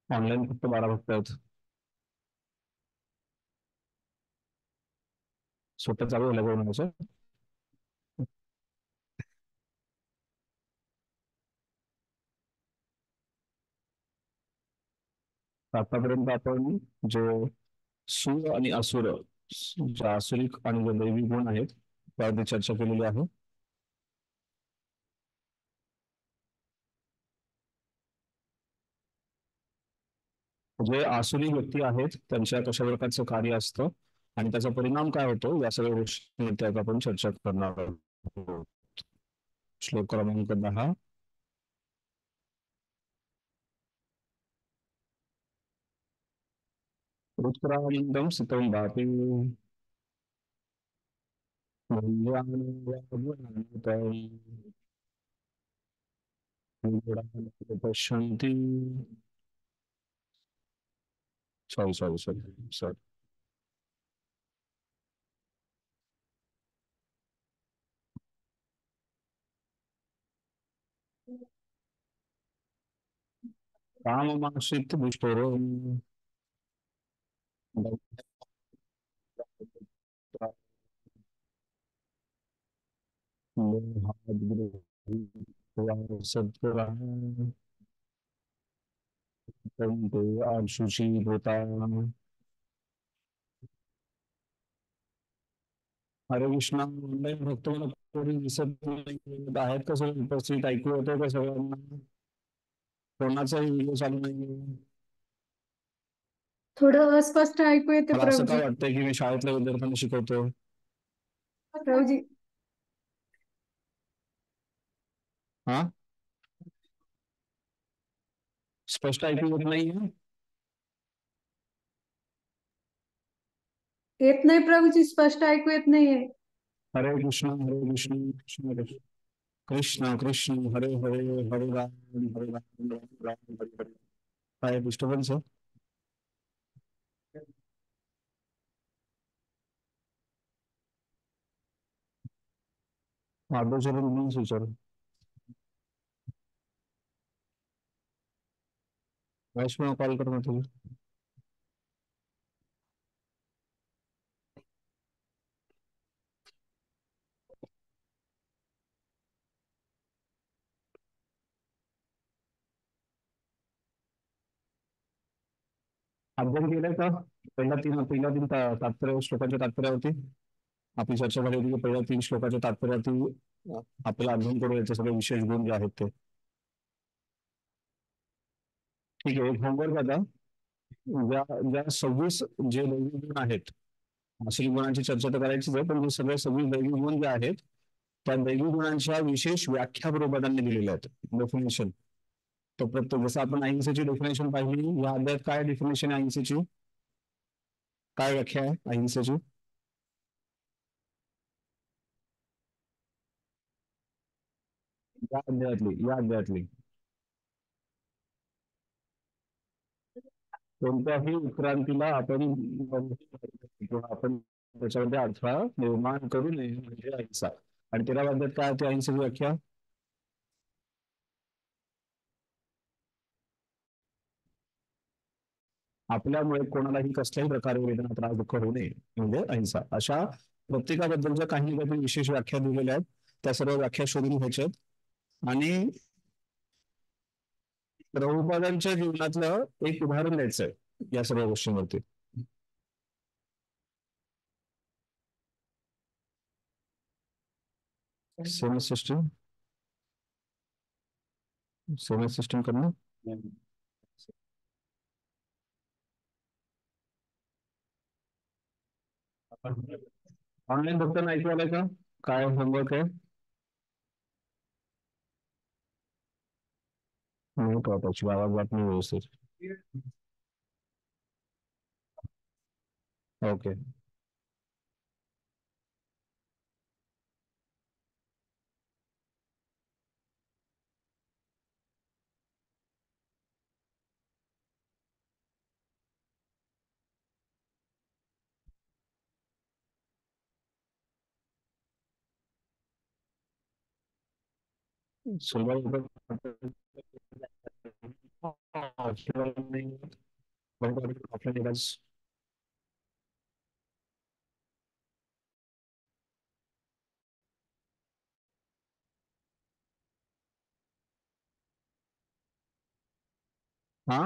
Online फक्त 12 भक्त आहेत. सुट्ट्या चालू झाल्या कोरोनाच्या. आतापर्यंत आपण जे सूर आणि असुर, जे आसुरिक आणि जे दैवी गुण आहेत त्यावरती चर्चा केलेली आहे. जे आसुरी व्यक्ती आहेत त्यांच्या कशा प्रकारचं कार्य असतं आणि त्याचा परिणाम काय होतो या सगळ्या गोष्टी आपण चर्चा करणार आहोत. श्लोक क्रमांक 10. उत्तरानंदम सितम वापी पश्यन्ति. Sorry sorry sorry sorry. काममाश्रित्य दुष्टरो सत्पुराः शुचि होता. हरे कृष्णा. ऑनलाईन फक्त मला कोणी दिसत नाही आहेत का सगळं उपस्थित ऐकू होतं का सगळ्यांना. कोणाचाही व्हिडिओ चालू नाही. थोडं अस्पष्ट ऐकू येते मला असं का प्रभूजी. वाटतंय की मी शाळेतल्या विद्यार्थ्यांना शिकवतो. प्रभूजी हा. स्पष्ट ऐकू येत नाहीये. येत नाही प्रभूजी, स्पष्ट ऐकू येत नाहीये. हरे कृष्ण हरे कृष्ण कृष्ण कृष्ण कृष्ण कृष्ण हरे हरे हरे राम हरे राम राम राम हरे हरे. काय डिस्टर्बन्स आहे. माधवचरण म्हणून विचार. वैष्णव कॉल कर मग तुम्ही. अध्ययन केलंय का. पहिल्या तीन तात्पर्य श्लोकांच्या तात्पर्यावरती आपली चर्चा झाली होती की पहिल्या 3 श्लोकाच्या तात्पर्यावरती आपल्याला अध्ययन करू याचे सगळे विशेष गुण जे आहेत ते. ठीक आहे. एक होमवर्क आता. ज्या ज्या 26 जे दैवी गुण आहेत, अशी गुणांची चर्चा तर करायचीच आहे, पण जे सगळे 26 दैवी गुण जे आहेत त्या दैवी गुणांच्या विशेष व्याख्या प्रबोधांनी दिलेल्या आहेत. डेफिनेशन. तर प्रत्येक जसं आपण अहिंसेची डेफिनेशन पाहिली या अध्यायात काय डेफिनेशन आहे अहिंसेची, काय व्याख्या आहे अहिंसेची. या अध्यायातली कोणत्याही उत्क्रांतीला आपण किंवा आपण त्याच्यामध्ये अडथळा निर्माण करू नये म्हणजे अहिंसा. आणि 13व्या अध्यायात काय होती अहिंसेची व्याख्या. आपल्यामुळे कोणालाही कसल्याही प्रकारे वेदना त्रास दुःख होऊ नये म्हणजे अहिंसा. अशा प्रत्येकाबद्दलच्या काही ना काही विशेष व्याख्या दिलेल्या आहेत. त्या सर्व व्याख्या शोधून घ्यायच्यात आणि प्रभुपादांच्या जीवनातलं एक उदाहरण द्यायचं आहे या सर्व गोष्टींवरती. Seems system. सेमस सिस्टम करणं. ऑनलाईन फक्त ऐकू आलाय का. काय होमवर्क आहे. नाही पाहताची आवाज जात नाही व्यवस्थित. ओके. सुरुवात आपल्या हा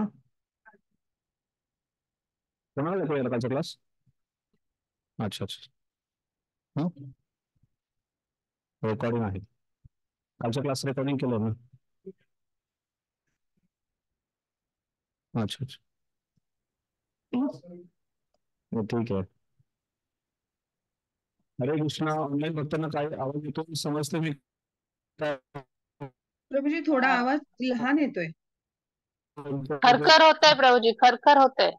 कोणाला दाखवूया कालचा क्लास? अच्छा अच्छा. रेकॉर्डिंग आहे. कालचा क्लास रेकॉर्डिंग केलं ना? अच्छा अच्छा. ठीक आहे. हरे कृष्णा. ऑनलाईन भक्तांना काय आवाज येतो समजते मी काय प्रभूजी थोडा आवाज लहान येतोय. खरखर होतंय प्रभूजी, खरखर होतंय.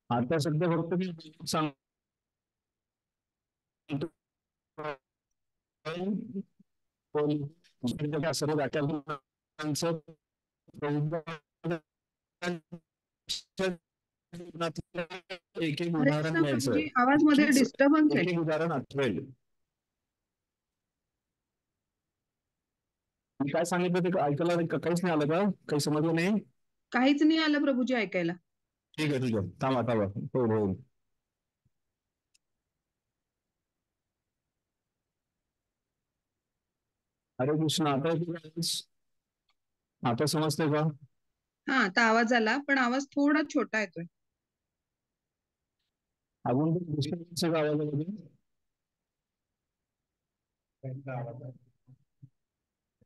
आता सध्या फक्त मी सांगतो सर्व व्याख्यानांचं एक एक हरे उदाहरण कृष्णा घ्यायचं. प्रभूजी आवाज मध्ये डिस्टर्बन्स आहे. एक एक उदाहरण आठवेल. मी काय सांगितलं ते ऐकायला काहीच नाही आलं का? काही समजलं नाही? काहीच नाही आलं प्रभूजी ऐकायला. ठीक आहे ठीक आहे. थांबा थांबा. हो हो. हरे कृष्ण. आता समजतंय का? हा आता आवाज आला पण आवाज थोडा छोटा येतोय. अजून दुसऱ्या आवाजामध्ये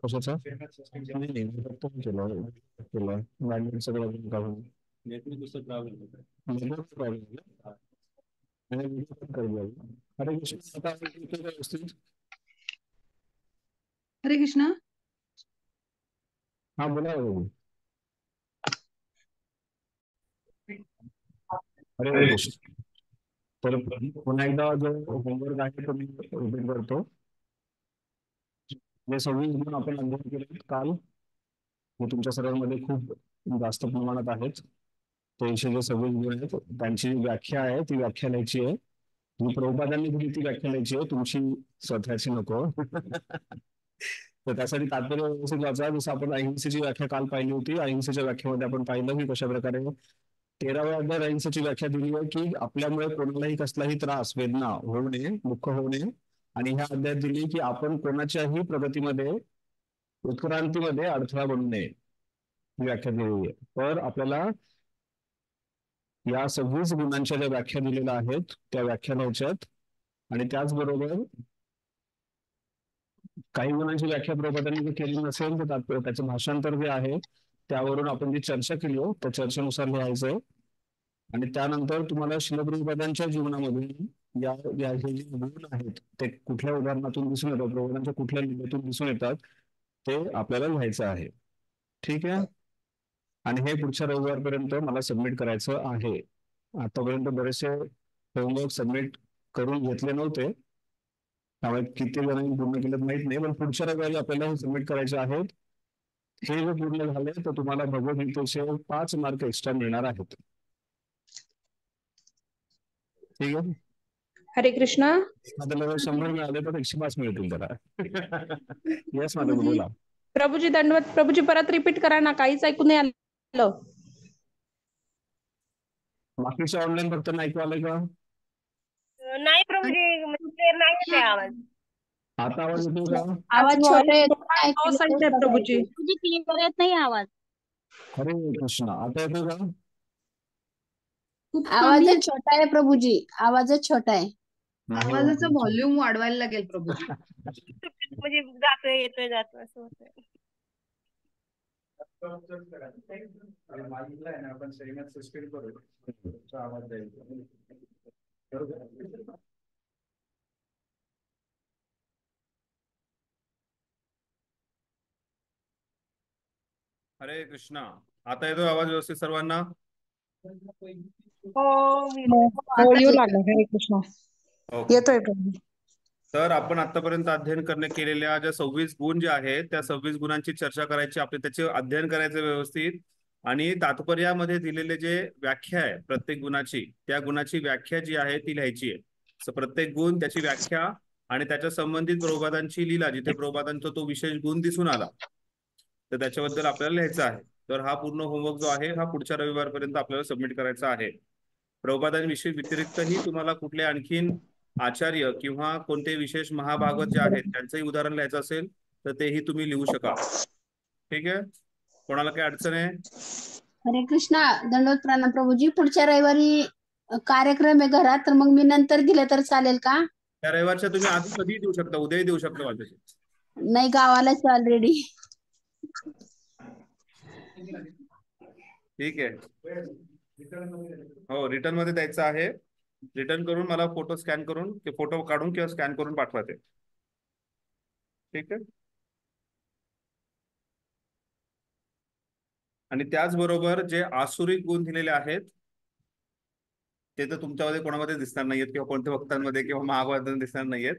कशाचा? नाही नाही मी फक्त केलं गाडी सगळं काढून प्रॉब्लेम हरे कृष्ण. आता व्यवस्थित. हरे कृष्णा. हा बोला. अरे कृष्ण. तर पुन्हा एकदा जो होमवर्क आहे तो मी रिपीट करतो. जे 26 गुण आपण अध्ययन केले काल हे तुमच्या सर्वांमध्ये खूप जास्त प्रमाणात आहेत. त्यांचे जे 26 गुण आहेत त्यांची व्याख्या आहे ती व्याख्या लिहायची आहे. तुम्ही प्रभुपादांनी दिली ती व्याख्या लिहायची आहे, तुमची स्वतःची नको. तर त्यासाठी तात्पर्य व्यवस्थित वाचा. जसं आपण अहिंसेची व्याख्या काल पाहिली होती. अहिंसेच्या व्याख्येमध्ये आपण पाहिलं की कशा प्रकारे 13व्या अध्याय अहिंसेची व्याख्या दिली आहे की आपल्यामुळे कोणालाही कसलाही त्रास वेदना होऊ नये, दुःख होऊ नये. आणि ह्या अध्यायात दिली की आपण कोणाच्याही प्रगतीमध्ये उत्क्रांतीमध्ये अडथळा बनू नये ही व्याख्या दिलेली आहे. तर आपल्याला या 26 गुणांच्या ज्या व्याख्या दिलेल्या आहेत त्या व्याख्या लिहायच्यात. आणि त्याचबरोबर काही गुणांची व्याख्या प्रबोधांनी जर केली नसेल तर त्याचं भाषांतर जे आहे त्यावरून आपण जी चर्चा केली हो त्या चर्चेनुसार लिहायचंय. आणि त्यानंतर तुम्हाला शिलप्रभुपादांच्या जीवनामधून या हे जे गुण आहेत ते कुठल्या उदाहरणातून दिसून येतात, प्रबोधांच्या कुठल्या लिहिण्यातून दिसून येतात ते आपल्याला लिहायचं आहे. ठीक आहे. आणि हे पुढच्या रविवारपर्यंत मला सबमिट करायचं आहे. आतापर्यंत बरेचसे होमवर्क सबमिट करून घेतले नव्हते, त्यामुळे किती जणांनी पूर्ण केलं माहित नाही, पण पुढच्या रविवारी आपल्याला हे सबमिट करायचे आहेत. हे जर पूर्ण झाले तर तुम्हाला भगवद्गीतेचे 5 मार्क एक्स्ट्रा मिळणार आहेत. ठीक आहे. हरे कृष्णा. एखाद्याला 100 मिळाले तर 105 मिळतील त्याला. येस मॅडम बोला. प्रभूजी दंडवत. प्रभूजी परत रिपीट करा ना, काहीच ऐकू नाही आलं. बाकीच्या ऑनलाईन भक्तांना ऐकू आलंय का? नाही प्रभूजी, क्लिअर नाही येते आवाज. आता आवाज येतो का? आवाज छोटा आहे प्रभूजी. क्लिअर येत नाही आवाज. हरे कृष्ण. आता येतो का? आवाजच छोटा आहे प्रभूजी, आवाजच छोटा आहे. आवाजाचा व्हॉल्यूम वाढवायला लागेल प्रभूजी. म्हणजे जातोय येतोय जातोय असं होतंय. आपण सस्पेंड करू आवाज जाईल. हरे कृष्णा. आता येतो आवाज व्यवस्थित सर्वांना? हो येऊ लागला. हरे कृष्णा. येतोय प्रभू. तर आपण आतापर्यंत अध्ययन केलेल्या ज्या 26 गुण जे आहेत त्या 26 गुणांची चर्चा करायची, आपले त्याचे अध्ययन करायचं व्यवस्थित. आणि तात्पर्यामध्ये दिलेले जे व्याख्या आहे प्रत्येक गुणाची, त्या गुणाची व्याख्या जी आहे ती लिहायची आहे. प्रत्येक गुण, त्याची व्याख्या आणि त्याच्या संबंधित प्रभुपादांची लीला, जिथे प्रभुपादांचा तो विशेष गुण दिसून आला तर त्याच्याबद्दल आपल्याला लिहायचं आहे. तर हा पूर्ण होमवर्क जो आहे हा पुढच्या रविवारपर्यंत आपल्याला सबमिट करायचा आहे. प्रभुपादांविषयी व्यतिरिक्तही तुम्हाला कुठले आणखीन आचार्य किंवा कोणते विशेष महाभागवत जे आहेत त्यांचंही उदाहरण लिहायचं असेल तर तेही तुम्ही लिहू शकाल. ठीक आहे, कोणाला काही अडचण आहे? हरे कृष्णा, दंडवत प्रणाम प्रभूजी. पुढच्या रविवारी कार्यक्रम आहे घरात, तर मग मी नंतर दिलं तर चालेल का? त्या रविवारच्या तुम्ही आधी कधीही देऊ शकता, उद्याही देऊ शकता माझ्याशी. नाही, गावालाच ऑलरेडी. ठीक आहे, हो रिटर्न मध्ये द्यायचं आहे. रिटर्न करून मला फोटो स्कॅन करून, फोटो काढून किंवा स्कॅन करून पाठवा ते. ठीक आहे. आणि त्याचबरोबर जे आसुरिक गुण दिलेले आहेत ते तर तुमच्यामध्ये कोणामध्ये दिसणार नाहीयेत किंवा कोणत्या वक्तांमध्ये किंवा महाभारतामध्ये दिसणार नाहीयेत.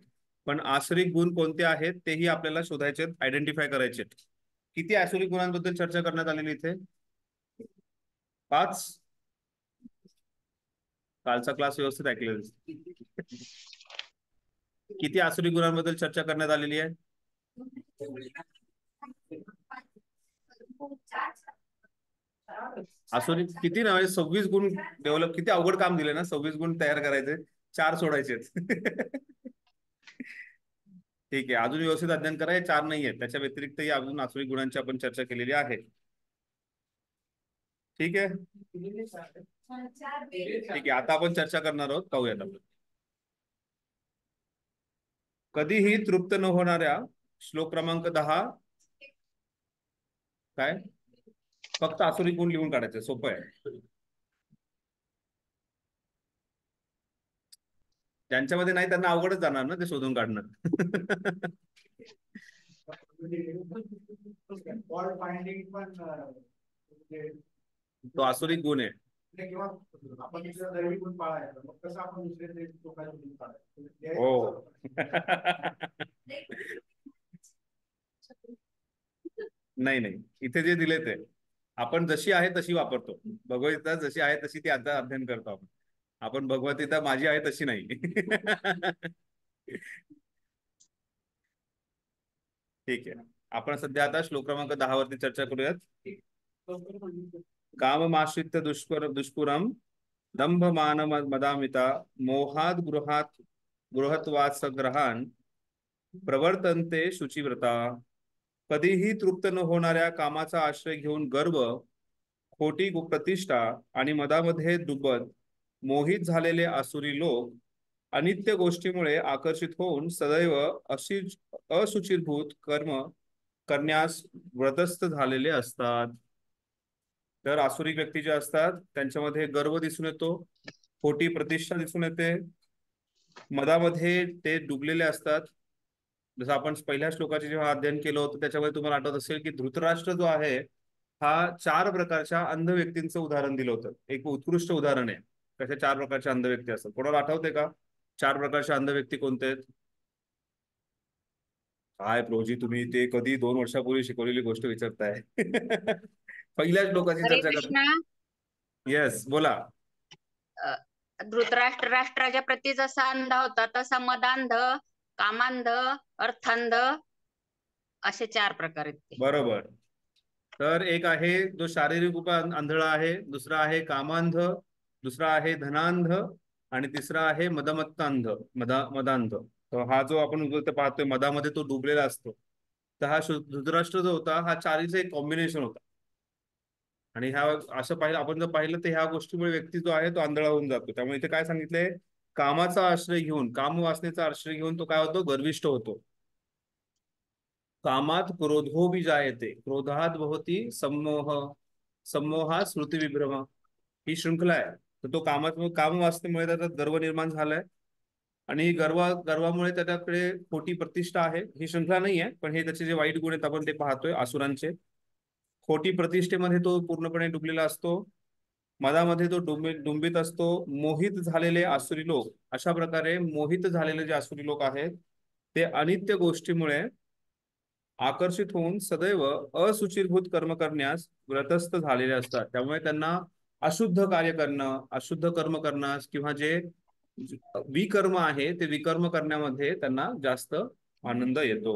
पण आसुरिक गुण कोणते आहेत तेही आपल्याला शोधायचे, आयडेंटिफाय करायचे. किती आसुरिक गुणांबद्दल चर्चा करण्यात आलेली इथे? 5. कालचा क्लास व्यवस्थित ऐकलेला. किती आसुरिक गुणांबद्दल चर्चा करण्यात आलेली आहे? आसुरी किती ना, 26 गुण डेव्हलप. किती अवघड काम दिले ना, 26 गुण तयार करायचे, 4 सोडायचे. ठीक आहे, अजून व्यवस्थित अध्ययन करा. 4 नाही आहेत, त्याच्या व्यतिरिक्तही अजून आसुरी गुणांची आपण चर्चा केलेली आहे. ठीक आहे, ठीक आहे. आता आपण चर्चा करणार आहोत, पाहूयात आपण. कधीही तृप्त न होणाऱ्या, श्लोक क्रमांक 10. काय? फक्त आसुरी गुण लिहून काढायचे, सोपं आहे. ज्यांच्यामध्ये नाही त्यांना अवघडच जाणार ना ते शोधून काढणं. तो आसुरिक गुण आहे. हो. नाही नाही, इथे जे दिले ते आपण जशी आहे तशी वापरतो. भगवद्गीता जशी आहे तशी ती आता अध्ययन करतो आपण. आपण भगवद्गीता माझी आहे तशी नाही. ठीक आहे, आपण सध्या आता श्लोक क्रमांक 10 वरती चर्चा करूयात. काममाश्रित्य दुष्पुरम दंभ मान मदामिता मोहात गृहत्वात् सग्रहान प्रवर्तन्ते शुचिव्रता. कधीही तृप्त न होणाऱ्या कामाचा आश्रय घेऊन गर्व, खोटी प्रतिष्ठा आणि मदामध्ये डुबत मोहित झालेले आसुरी लोक अनित्य गोष्टीमुळे आकर्षित होऊन सदैव असुचिरभूत कर्म करण्यास व्रतस्थ झालेले असतात. तर आसुरी व्यक्ती जे असतात त्यांच्यामध्ये गर्व दिसून येतो, खोटी प्रतिष्ठा दिसून येते, मदामध्ये ते डुबलेले असतात. जसं आपण पहिल्या श्लोकाचे जेव्हा अध्ययन केलं होतं त्याच्यामध्ये तुम्हाला आठवत असेल की धृतराष्ट्र जो आहे हा 4 प्रकारच्या अंध व्यक्तींचं उदाहरण दिलं होतं. एक उत्कृष्ट उदाहरण आहे कशा 4 प्रकारच्या अंध व्यक्ती असतात. कोणाला आठवते का 4 प्रकारच्या अंध व्यक्ती कोणते आहेत? काय प्रोजी, तुम्ही ते कधी 2 वर्षापूर्वी शिकवलेली गोष्ट विचारताय. पहिल्याच श्लोकाची हरे चर्चा कृष्णा. करतो. येस, बोला. धृतराष्ट्र राष्ट्राच्या प्रती जसा अंध होता तसा मदांध, कामांध, अर्थांध असे 4 प्रकार आहेत ते. बरोबर. तर एक आहे जो शारीरिक आंधळा आहे, दुसरा आहे कामांध, दुसरा आहे धनांध आणि तिसरा आहे मदमत्तांध, मदांध. तर हा जो आपण पाहतोय मदामध्ये तो डुबलेला असतो. तर हा धृतराष्ट्र जो होता हा 4चं एक कॉम्बिनेशन होता. आणि ह्या असं पाहिलं आपण जर पाहिलं तर ह्या गोष्टीमुळे व्यक्ती जो आहे तो आंधळा होऊन जातो. त्यामुळे इथे काय सांगितलंय, कामाचा आश्रय घेऊन, काम वासनेचा आश्रय घेऊन तो काय होतो, गर्विष्ठ होतो. कामात क्रोधो बीजायते क्रोधात भवती सम्मोहा स्मृती विभ्रम. ही शृंखला आहे. तर तो काम वासनेमुळे त्याचा गर्व निर्माण झालाय आणि गर्वामुळे त्याच्याकडे खोटी प्रतिष्ठा आहे. ही शृंखला नाही आहे, पण हे त्याचे जे वाईट गुण आहेत आपण ते पाहतोय आसुरांचे. खोटी प्रतिष्ठेमध्ये तो पूर्णपणे डुबलेला असतो, मदामध्ये तो डुंबित असतो. मोहित झालेले आसुरी लोक, अशा प्रकारे मोहित झालेले जे आसुरी लोक आहेत ते अनित्य गोष्टीमुळे आकर्षित होऊन सदैव असुचिरभूत कर्म करण्यास व्रतस्थ झालेले असतात. त्यामुळे त्यांना अशुद्ध कार्य करणं, अशुद्ध कर्म करणं किंवा जे विकर्म आहे ते विकर्म करण्यामध्ये त्यांना जास्त आनंद येतो.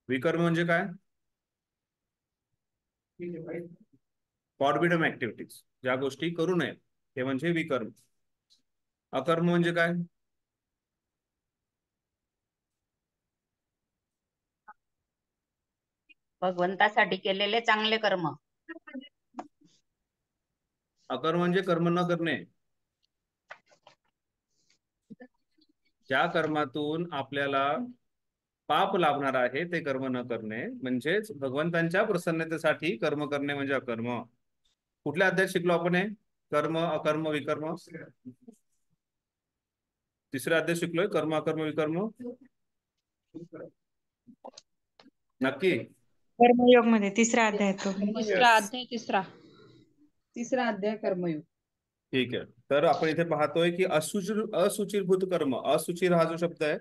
विकर्म म्हणजे काय? फॉरबिडन ऍक्टिव्हिटीज, ज्या गोष्टी करू नये ते म्हणजे विकर्म. अकर्म म्हणजे काय? भगवंतासाठी केलेले चांगले कर्म. अकर्म म्हणजे कर्म न करणे. ज्या कर्मातून आपल्याला पाप लाभणार आहे ते कर्म न करणे, म्हणजेच भगवंतांच्या प्रसन्नतेसाठी कर्म करणे म्हणजे अकर्म. कुठल्या अध्यायात शिकलो आपण हे? कर्म, अकर्म, विकर्म. तिसऱ्या अध्याय शिकलोय कर्म, अकर्म, विकर्म. नक्की? कर्मयोग मध्ये तिसरा अध्याय तो. तिसरा अध्याय कर्मयोग. ठीक आहे. तर आपण इथे पाहतोय की असुचिरभूत कर्म, असुचिर हा जो शब्द आहे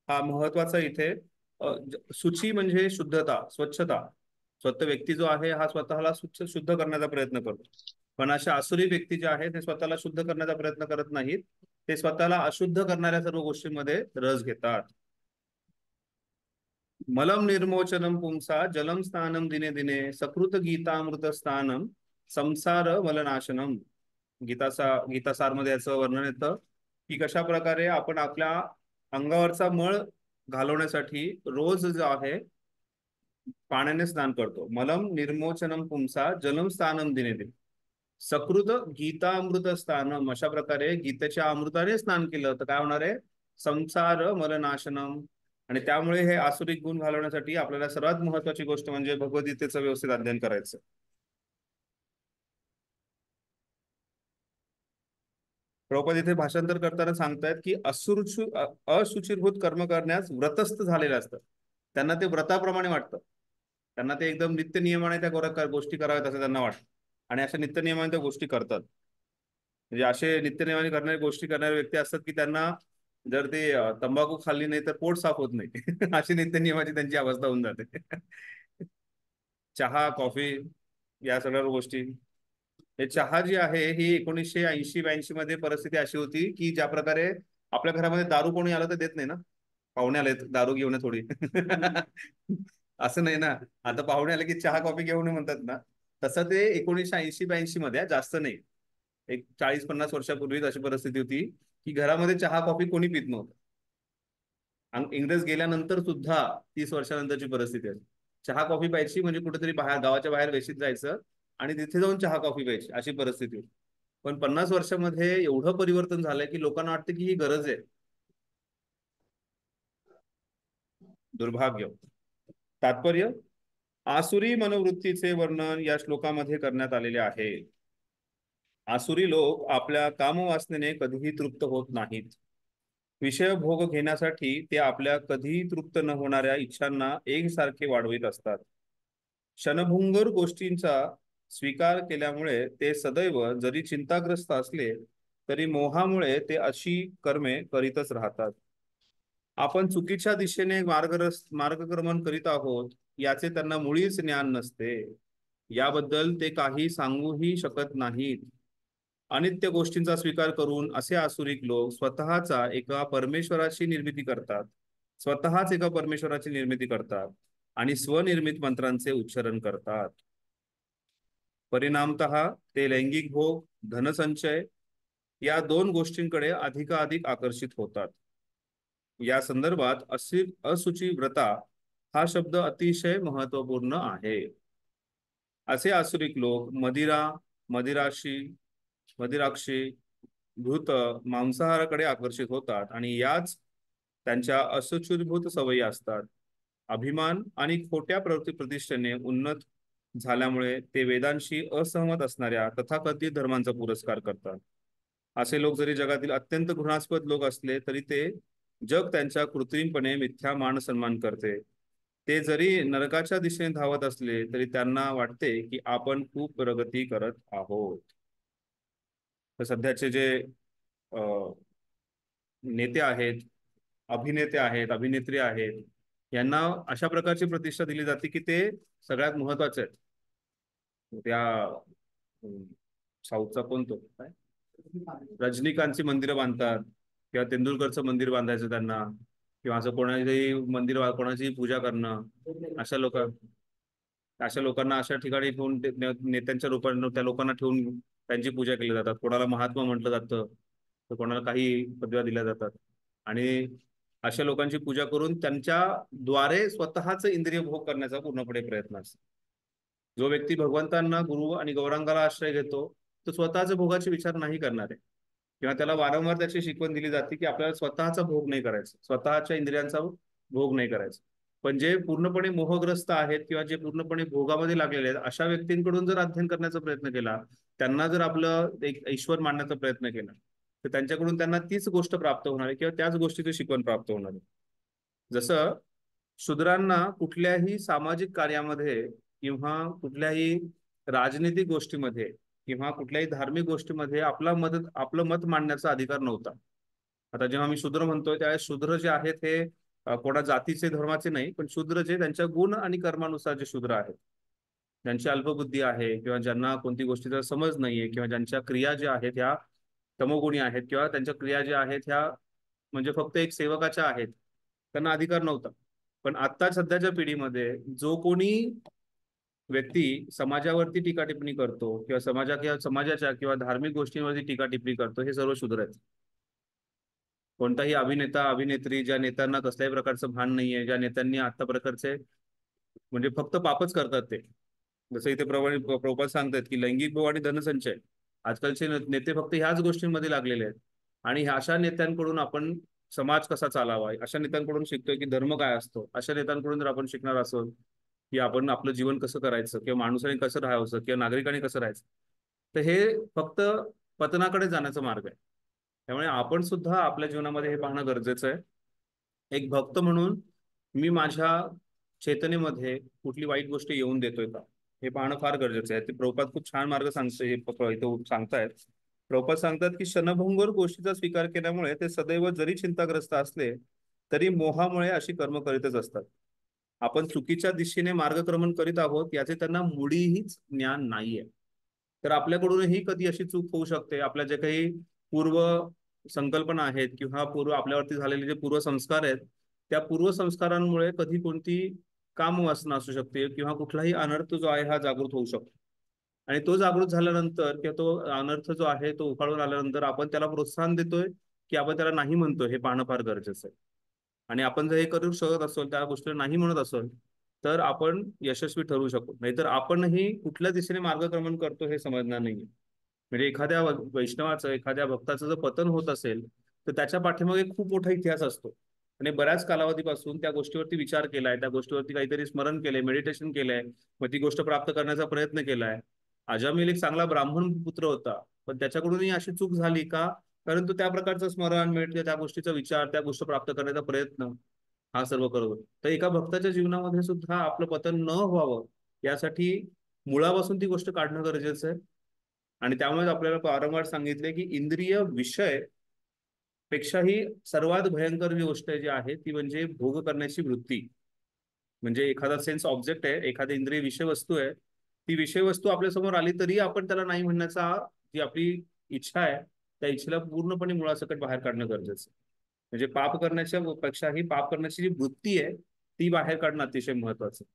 हा महत्वाचा इथे. शुची म्हणजे शुद्धता, स्वच्छता. स्वतः व्यक्ती जो आहे हा स्वतःला शुद्ध करण्याचा प्रयत्न करतो. पण अशा आसुरी व्यक्ती जे आहेत ते स्वतःला शुद्ध करण्याचा प्रयत्न करत नाहीत. ते स्वतःला अशुद्ध करणाऱ्या सर्व गोष्टींमध्ये रस घेतात. मलम निर्मोचनम पुंसा जलम स्नानम दिने दिने सकृत गीतामृत स्थानम संसार मलनाशनम. गीतासार मध्ये याचं वर्णन येतं की कशा प्रकारे आपण आपल्या अंगावरचा मळ घालवण्यासाठी रोज जो आहे पाण्याने स्नान करतो. मलम निर्मोचनम पुंसा जलम स्थानम दिने दिने सकृत गीतामृत स्थानम. अशा प्रकारे गीतेच्या अमृताने स्नान केलं तर काय होणार आहे? संसार मलनाशनम. आणि त्यामुळे हे आसुरिक गुण घालवण्यासाठी आपल्याला सर्वात महत्वाची गोष्ट म्हणजे भगवद्गीतेचं व्यवस्थित अध्ययन करायचं. प्रभुपाद इथे भाषांतर करताना सांगतायत की अशुचिरभूत कर्म करण्यास व्रतस्थ झालेले असतात. त्यांना ते व्रताप्रमाणे वाटतं. त्यांना ते एकदम नित्य नियमाने त्या गोष्टी कराव्यात असं त्यांना वाटतं. आणि अशा नित्य नियमाने त्या गोष्टी करतात. म्हणजे असे नित्य नियमाने करणारे गोष्टी करणारे व्यक्ती असतात की त्यांना जर ते तंबाखू खाल्ली नाही तर पोट साफ होत नाही. अशी नित्य नियमाची त्यांची अवस्था होऊन जाते. चहा, कॉफी या सगळ्या गोष्टी. हे चहा जी आहे ही 1980-82 मध्ये परिस्थिती अशी होती की ज्या प्रकारे आपल्या घरामध्ये दारू कोणी आलं तर देत नाही ना. पाहुणे आले दारू घेऊन ये थोडी. असं नाही ना. आता पाहुणे आले की चहा कॉफी घेऊन ये म्हणतात ना. तसं ते 1980-82 मध्ये, जास्त नाही, एक 40-50 वर्षापूर्वीच अशी परिस्थिती होती की घरामध्ये चहा कॉफी कोणी पित नव्हतं. आणि इंग्रज गेल्यानंतर सुद्धा 30 वर्षानंतरची परिस्थिती आहे. चहा कॉफी प्यायची म्हणजे कुठेतरी बाहेर, गावाच्या बाहेर वेशीत जायचं आणि तिथे जाऊन चहा कॉफी प्यायची, अशी परिस्थिती होती. पण 50 वर्षामध्ये एवढं परिवर्तन झालंय की लोकांना वाटतं की ही गरज आहे. दुर्भाग्य. तात्पर्य, आसुरी मनोवृत्तीचे वर्णन या श्लोकामध्ये करण्यात आलेले आहे. आसुरी लोक आपल्या कामवासनेने कधीही तृप्त होत नाहीत. विषय भोग घेण्यासाठी ते आपल्या कधीही तृप्त न होणाऱ्या इच्छांना एकसारखे वाढवित असतात. क्षणभंगुर गोष्टींचा स्वीकार केल्यामुळे ते सदैव जरी चिंताग्रस्त असले तरी मोहामुळे ते अशी कर्मे करीतच राहतात. आपण चुकीच्या दिशेने मार्गक्रमण करीत आहोत याचे त्यांना मुळीच ज्ञान नसते. याबद्दल ते काही सांगूही शकत नाहीत. अनित्य गोष्टींचा स्वीकार करून असे आसुरिक लोक स्वतःच एका परमेश्वराची निर्मिती करतात आणि स्वनिर्मित मंत्रांचे उच्चारण करतात. परिणामतः ते लैंगिक भोग, धनसंचय या 2 गोष्टींकडे अधिकाधिक आकर्षित होतात. या संदर्भात असुची व्रता हा शब्द अतिशय महत्वपूर्ण आहे. असे आसुरिक लोक मदिराक्षी, धूत, मांसाहाराकडे आकर्षित होतात आणि याच त्यांच्या असुचिरभूत सवयी असतात. अभिमान आणि खोट्या प्रतिष्ठेने उन्नत झाल्यामुळे ते वेदांशी असहमत असणाऱ्या तथाकथित धर्मांचा पुरस्कार करतात. असे लोक जरी जगातील अत्यंत घृणास्पद लोक असले तरी ते जग त्यांच्या कृत्रिमपणे मिथ्या मान सन्मान करते. ते जरी नरकाच्या दिशेने धावत असले तरी त्यांना वाटते की आपण खूप प्रगती करत आहोत. तर सध्याचे जे नेते आहेत, अभिनेते आहेत, अभिनेत्री आहेत, यांना अशा प्रकारची प्रतिष्ठा दिली जाते की ते सगळ्यात महत्वाचे आहेत. त्या साऊथचा कोणतो काय रजनीकांतची मंदिरं बांधतात किंवा तेंडुलकरचं मंदिर बांधायचं त्यांना, किंवा असं कोणाचंही मंदिर कोणाची पूजा करणं, अशा लोकांना अशा ठिकाणी ठेवून नेत्यांच्या रूपाने त्या लोकांना ठेवून त्यांची पूजा केली जातात. कोणाला महात्मा म्हटलं जातं, तर कोणाला काही पदव्या दिल्या जातात. आणि अशा लोकांची पूजा करून त्यांच्या द्वारे स्वतःच इंद्रिय भोग करण्याचा पूर्णपणे प्रयत्न असतो. जो व्यक्ती भगवंतांना, गुरु आणि गौरांगाला आश्रय घेतो तो स्वतःचे भोगाचे विचार नाही करणार आहे, किंवा त्याला वारंवार त्याची शिकवण दिली जाते की आपल्याला स्वतःचा भोग नाही करायचा, स्वतःच्या इंद्रियांचा भोग नाही करायचा. पण जे पूर्णपणे मोहग्रस्त आहेत किंवा जे पूर्णपणे भोगामध्ये लागलेले आहेत अशा व्यक्तींकडून जर अध्ययन करण्याचा प्रयत्न केला, त्यांना जर आपलं एक ईश्वर मानण्याचा प्रयत्न केला, तर त्यांच्याकडून त्यांना तीच गोष्ट प्राप्त होणार आहे किंवा त्याच गोष्टीची शिकवण प्राप्त होणार आहे. जसं शूद्रांना कुठल्याही सामाजिक कार्यामध्ये किंवा कुठल्याही राजनीतिक गोष्टीमध्ये किंवा कुठल्याही धार्मिक गोष्टीमध्ये आपलं मत मांडण्याचा अधिकार नव्हता. आता जेव्हा मी शूद्र म्हणतोय त्यावेळेस शूद्र जे आहेत हे कोणा जातीचे धर्माचे नाही, पण शूद्र जे त्यांच्या गुण आणि कर्मानुसार जे शूद्र आहेत, ज्यांची अल्पबुद्धी आहे किंवा ज्यांना कोणती गोष्टीचा समज नाहीये किंवा ज्यांच्या क्रिया ज्या आहेत ह्या तमोगुणी आहेत किंवा त्यांच्या क्रिया ज्या आहेत ह्या म्हणजे फक्त एक सेवकाच्या आहेत, त्यांना अधिकार नव्हता. पण आता सध्याच्या पिढीमध्ये जो कोणी व्यक्ती समाजावरती टीका टिप्पणी करतो किंवा समाजाच्या किंवा धार्मिक गोष्टींवरती टीका टिप्पणी करतो, हे सर्व शूद्र आहेत. कोणताही अभिनेता अभिनेत्री ज्या नेत्यांना कसल्याही प्रकारचं भान नाहीये, ज्या नेत्यांनी आता प्रकारचे म्हणजे फक्त पापच करतात, ते जसं इथे प्रभुपाद सांगतात की लैंगिक भाव आणि धनसंचय, आजकालचे नेते फक्त ह्याच गोष्टींमध्ये लागलेले आहेत. आणि अशा नेत्यांकडून आपण समाज कसा चालावा, अशा नेत्यांकडून शिकतोय की धर्म काय असतो. अशा नेत्यांकडून जर आपण शिकणार असो की आपण आपलं जीवन कसं करायचं किंवा माणसाने कसं राहायचं किंवा नागरिकांनी कसं राहायचं, तर हे फक्त पतनाकडे जाण्याचा मार्ग आहे. त्यामुळे आपण सुद्धा आपल्या जीवनामध्ये हे पाहणं गरजेचं आहे. एक भक्त म्हणून मी माझ्या चेतनेमध्ये कुठली वाईट गोष्ट येऊन देतोय का, हे पाहणं फार गरजेचं आहे. ते प्रभुपाद खूप छान मार्ग सांगतायत. प्रभुपाद सांगतात की क्षणभंगुर गोष्टीचा स्वीकार केल्यामुळे ते सदैव जरी चिंताग्रस्त असले तरी मोहामुळे अशी कर्म करीतच असतात. आपण चुकीच्या दिशेने मार्गक्रमण करीत आहोत याचे त्यांना मुळीच ज्ञान नाहीये. तर आपल्याकडूनही कधी अशी चूक होऊ शकते. आपल्या जे काही पूर्व संकल्पना आहेत किंवा आपल्यावरती झालेले जे पूर्वसंस्कार आहेत, त्या पूर्वसंस्कारांमुळे कधी कोणती कामवासना असू शकते किंवा कुठलाही अनर्थ जो आहे हा जागृत होऊ शकतो. आणि तो जागृत झाल्यानंतर किंवा तो अनर्थ जो आहे तो उफाळून आल्यानंतर आपण त्याला प्रोत्साहन देतोय की आपण त्याला नाही म्हणतोय, हे पाहणं फार गरजेचं आहे. आणि आपण जर हे करू शकत असेल, त्या गोष्टीला नाही म्हणत असेल, तर आपण यशस्वी ठरू शकू. नाहीतर आपणही कुठल्या दिशेने मार्गक्रमण करतो हे समजणार नाहीये. म्हणजे एखाद्या वैष्णवाचं, एखाद्या भक्ताचं जर पतन होत असेल तर त्याच्या पाठीमागे खूप मोठा इतिहास असतो. आणि बऱ्याच कालावधीपासून त्या गोष्टीवरती विचार केलाय, त्या गोष्टीवरती काहीतरी स्मरण केलंय, मेडिटेशन केलंय, मग ती गोष्ट प्राप्त करण्याचा प्रयत्न केलाय. अजामिल एक चांगला ब्राह्मण पुत्र होता, पण त्याच्याकडूनही अशी चूक झाली का, कारण तो त्या प्रकारचं स्मरण मिळते, त्या गोष्टीचा विचार, त्या गोष्ट प्राप्त करण्याचा प्रयत्न हा सर्व करतो. तर एका भक्ताच्या जीवनामध्ये सुद्धा आपलं पतन न व्हावं यासाठी मुळापासून ती गोष्ट काढणं गरजेचं आहे. आणि त्यामुळे आपल्याला वारंवार सांगितले की इंद्रिय विषय पेक्षाही सर्वात भयंकर जी गोष्ट जी आहे ती म्हणजे भोग करण्याची वृत्ती. म्हणजे एखादा सेन्स ऑब्जेक्ट आहे, एखादी इंद्रिय विषय वस्तू आहे, ती विषय वस्तू आपल्या समोर आली तरी आपण त्याला नाही म्हणण्याचा जी आपली इच्छा आहे, त्या इच्छेला पूर्णपणे मुळासकट बाहेर काढणं गरजेचं आहे. म्हणजे पाप करण्याच्या पेक्षाही पाप करण्याची जी वृत्ती आहे ती बाहेर काढणं अतिशय महत्वाचं.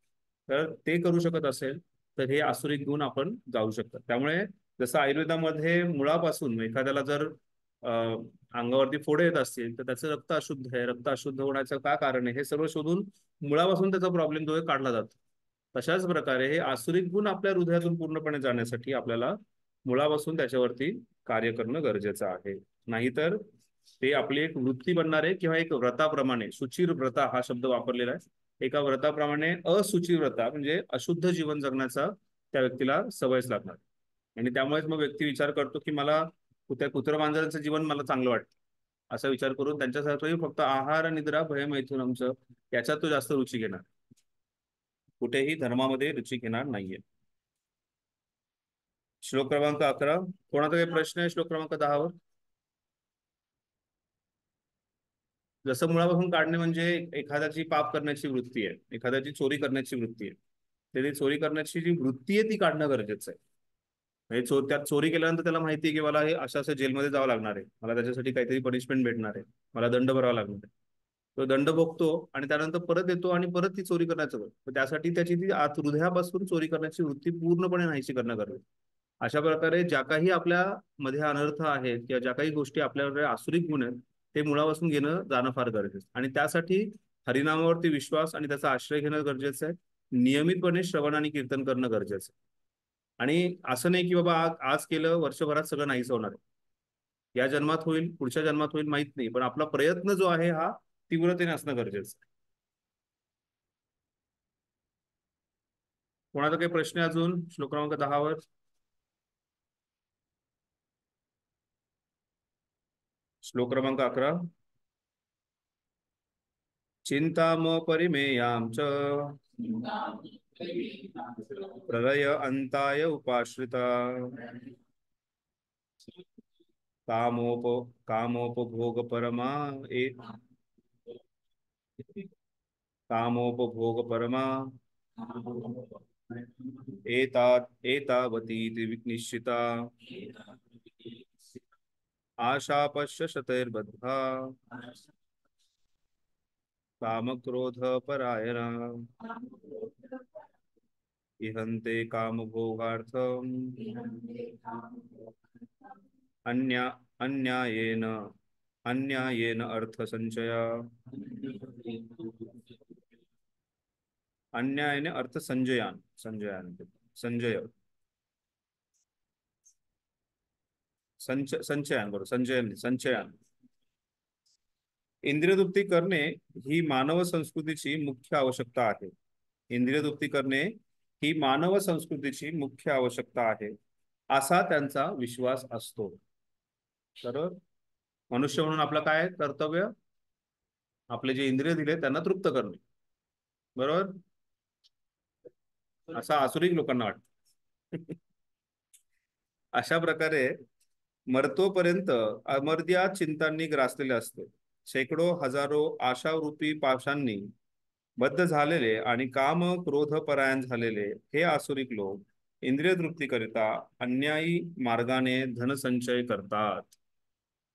तर ते करू शकत असेल तर हे आसुरिक गुण आपण जाऊ शकतात. त्यामुळे जसं आयुर्वेदामध्ये मुळापासून एखाद्याला जर अंगावरती फोडे येत असतील तर त्याचं रक्त अशुद्ध आहे, रक्त अशुद्ध होण्याचं काय कारण आहे हे सर्व शोधून मुळापासून त्याचा प्रॉब्लेम जो आहे काढला जातो. तशाच प्रकारे हे आसुरिक गुण आपल्या हृदयातून पूर्णपणे जाण्यासाठी आपल्याला मुळापासून त्याच्यावरती कार्य करणं गरजेचं आहे. नाहीतर ते आपली एक वृत्ती बनणार आहे किंवा एक व्रताप्रमाणे, सुचिर व्रता हा शब्द वापरलेला आहे, एका व्रताप्रमाणे असुचिर व्रता म्हणजे अशुद्ध जीवन जगण्याचा त्या व्यक्तीला सवयच लागणार. आणि त्यामुळेच मग व्यक्ती विचार करतो की मला त्या कुत्र मांजरांचं जीवन मला चांगलं वाटतं, असा विचार करून त्यांच्यासाठी फक्त आहार निद्रा भयमैथुन आमचं याच्यात तो जास्त रुची घेणार, कुठेही धर्मामध्ये रुची घेणार नाहीये. श्लोक क्रमांक 11. कोणाचा काही प्रश्न आहे श्लोक क्रमांक 10 वर? जसं मुळापासून काढणे म्हणजे एखाद्याची पाप करण्याची वृत्ती आहे, एखाद्याची चोरी करण्याची वृत्ती आहे, त्याची चोरी करण्याची जी वृत्ती आहे ती काढणं गरजेचं आहे. म्हणजे त्यात चोरी केल्यानंतर त्याला माहिती आहे की मला हे असं असं जेलमध्ये जावं लागणार आहे, मला त्याच्यासाठी काहीतरी पनिशमेंट भेटणार आहे, मला दंड भरावा लागणार आहे. तो दंड भोगतो आणि त्यानंतर परत येतो आणि परत ती चोरी करण्याचं करतो. त्यासाठी त्याची ती आत हृदयापासून चोरी करण्याची वृत्ती पूर्णपणे नाहीशी करणं गरजेचं. अशा प्रकारे ज्या काही आपल्या मध्ये अनर्थ आहेत किंवा ज्या काही गोष्टी आपल्याकडे आसुरिक गुण आहेत ते मुळापासून घेणं जाणं फार गरजेचं. आणि त्यासाठी हरिनामावरती विश्वास आणि त्याचा आश्रय घेणं गरजेचं आहे. नियमितपणे श्रवण आणि कीर्तन करणं गरजेचं आहे. आणि असं नाही की बाबा आज केलं वर्षभरात सगळं नाहीच होणार आहे. या जन्मात होईल, पुढच्या जन्मात होईल माहित नाही, पण आपला प्रयत्न जो आहे हा तीव्रतेने असणं गरजेचं आहे. कोणाचा काही प्रश्न अजून श्लोक क्रमांक 10 वर? श्लोक क्रमांक 11. चिंताम परिमेयां च प्रलय अंताय उपाश्रिता कामोपभोग परमा कामोपभोग परमा एतावती निश्चिता आशापश्य शतैर्बद्धा कामक्रोध परायणा इहन्ते कामभोगार्थम अन्यायेन अर्थसंचया अन्यायाने अर्थ संजयान संजय संचयान बरोबर, संचयान. इंद्रियतृप्ती करणे ही मानव संस्कृतीची मुख्य आवश्यकता आहे. इंद्रियतृप्ती करणे ही मानव संस्कृतीची मुख्य आवश्यकता आहे असा त्यांचा विश्वास असतो. तर मनुष्य म्हणून आपलं काय कर्तव्य? आपले जे इंद्रिय दिले त्यांना तृप्त करणे, बरोबर? असं आसुरिक लोकांना वाटतं. अशा प्रकारे मरतोपर्यंत अमर्याद चिंतांनी ग्रासलेले असते. शेकडो हजारो आशारूपी पाशांनी बद्ध झालेले आणि काम क्रोध परायण झालेले हे आसुरिक लोक इंद्रिय तृप्तीकरिता अन्यायी मार्गाने धनसंचय करतात.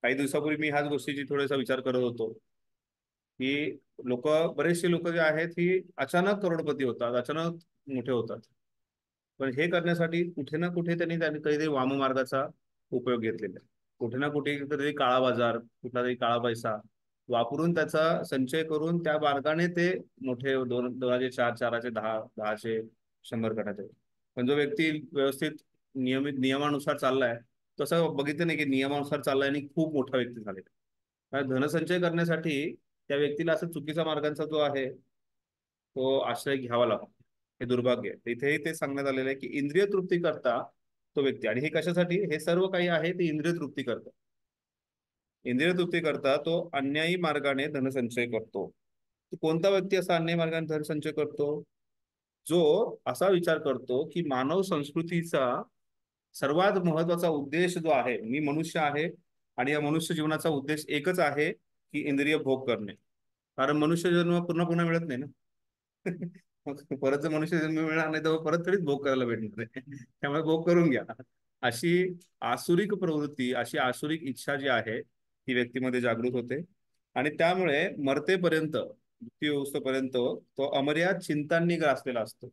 काही दिवसापूर्वी मी ह्याच गोष्टीची थोडासा विचार करत होतो की बरेचसे लोक जे आहेत ही अचानक करोडपती होतात, अचानक मोठे होतात. पण हे करण्यासाठी कुठे ना कुठे त्यांनी काहीतरी वाममार्गाचा उपयोग घेतलेला आहे. कुठे ना कुठे तरी काळा बाजार, कुठला तरी काळा पैसा वापरून त्याचा संचय करून त्या मार्गाने ते मोठे 2,004, 4,000, 10, 10,000, 100 करण्याचे. पण जो व्यक्ती व्यवस्थित नियमित नियमानुसार चाललाय तसं बघितलं नाही की नियमानुसार चाललाय आणि खूप मोठा व्यक्ती झालेला. धनसंचय करण्यासाठी त्या व्यक्तीला असं चुकीचा मार्गांचा जो आहे तो आश्रय घ्यावा लागतो. हे दुर्भाग्य आहे. इथेही ते सांगण्यात आलेलं आहे की इंद्रिय तृप्ती करता तो व्यक्ती, आणि हे कशासाठी? हे सर्व काही आहे ते इंद्रिय तृप्ती करतात. इंद्रिय तृप्ती करता तो अन्यायी मार्गाने धनसंचय करतो. कोणता व्यक्ती असा अन्यायी मार्गाने धनसंचय करतो? जो असा विचार करतो की मानव संस्कृतीचा सर्वात महत्वाचा उद्देश जो आहे, मी मनुष्य आहे आणि या मनुष्य जीवनाचा उद्देश एकच आहे की इंद्रिय भोग करणे. कारण मनुष्य जन्म पुन्हा पुन्हा मिळत नाही ना. परत जर मनुष्य जन्म मिळणार नाही तर परत तरीच भोग करायला भेटणार आहे. त्यामुळे भोग करून घ्या, अशी आसुरिक प्रवृत्ती, अशी आसुरिक इच्छा जी आहे ती व्यक्तीमध्ये जागृत होते. आणि त्यामुळे मरतेपर्यंत, मृत्यूपर्यंत तो अमर्याद चिंतांनी ग्रासलेला असतो.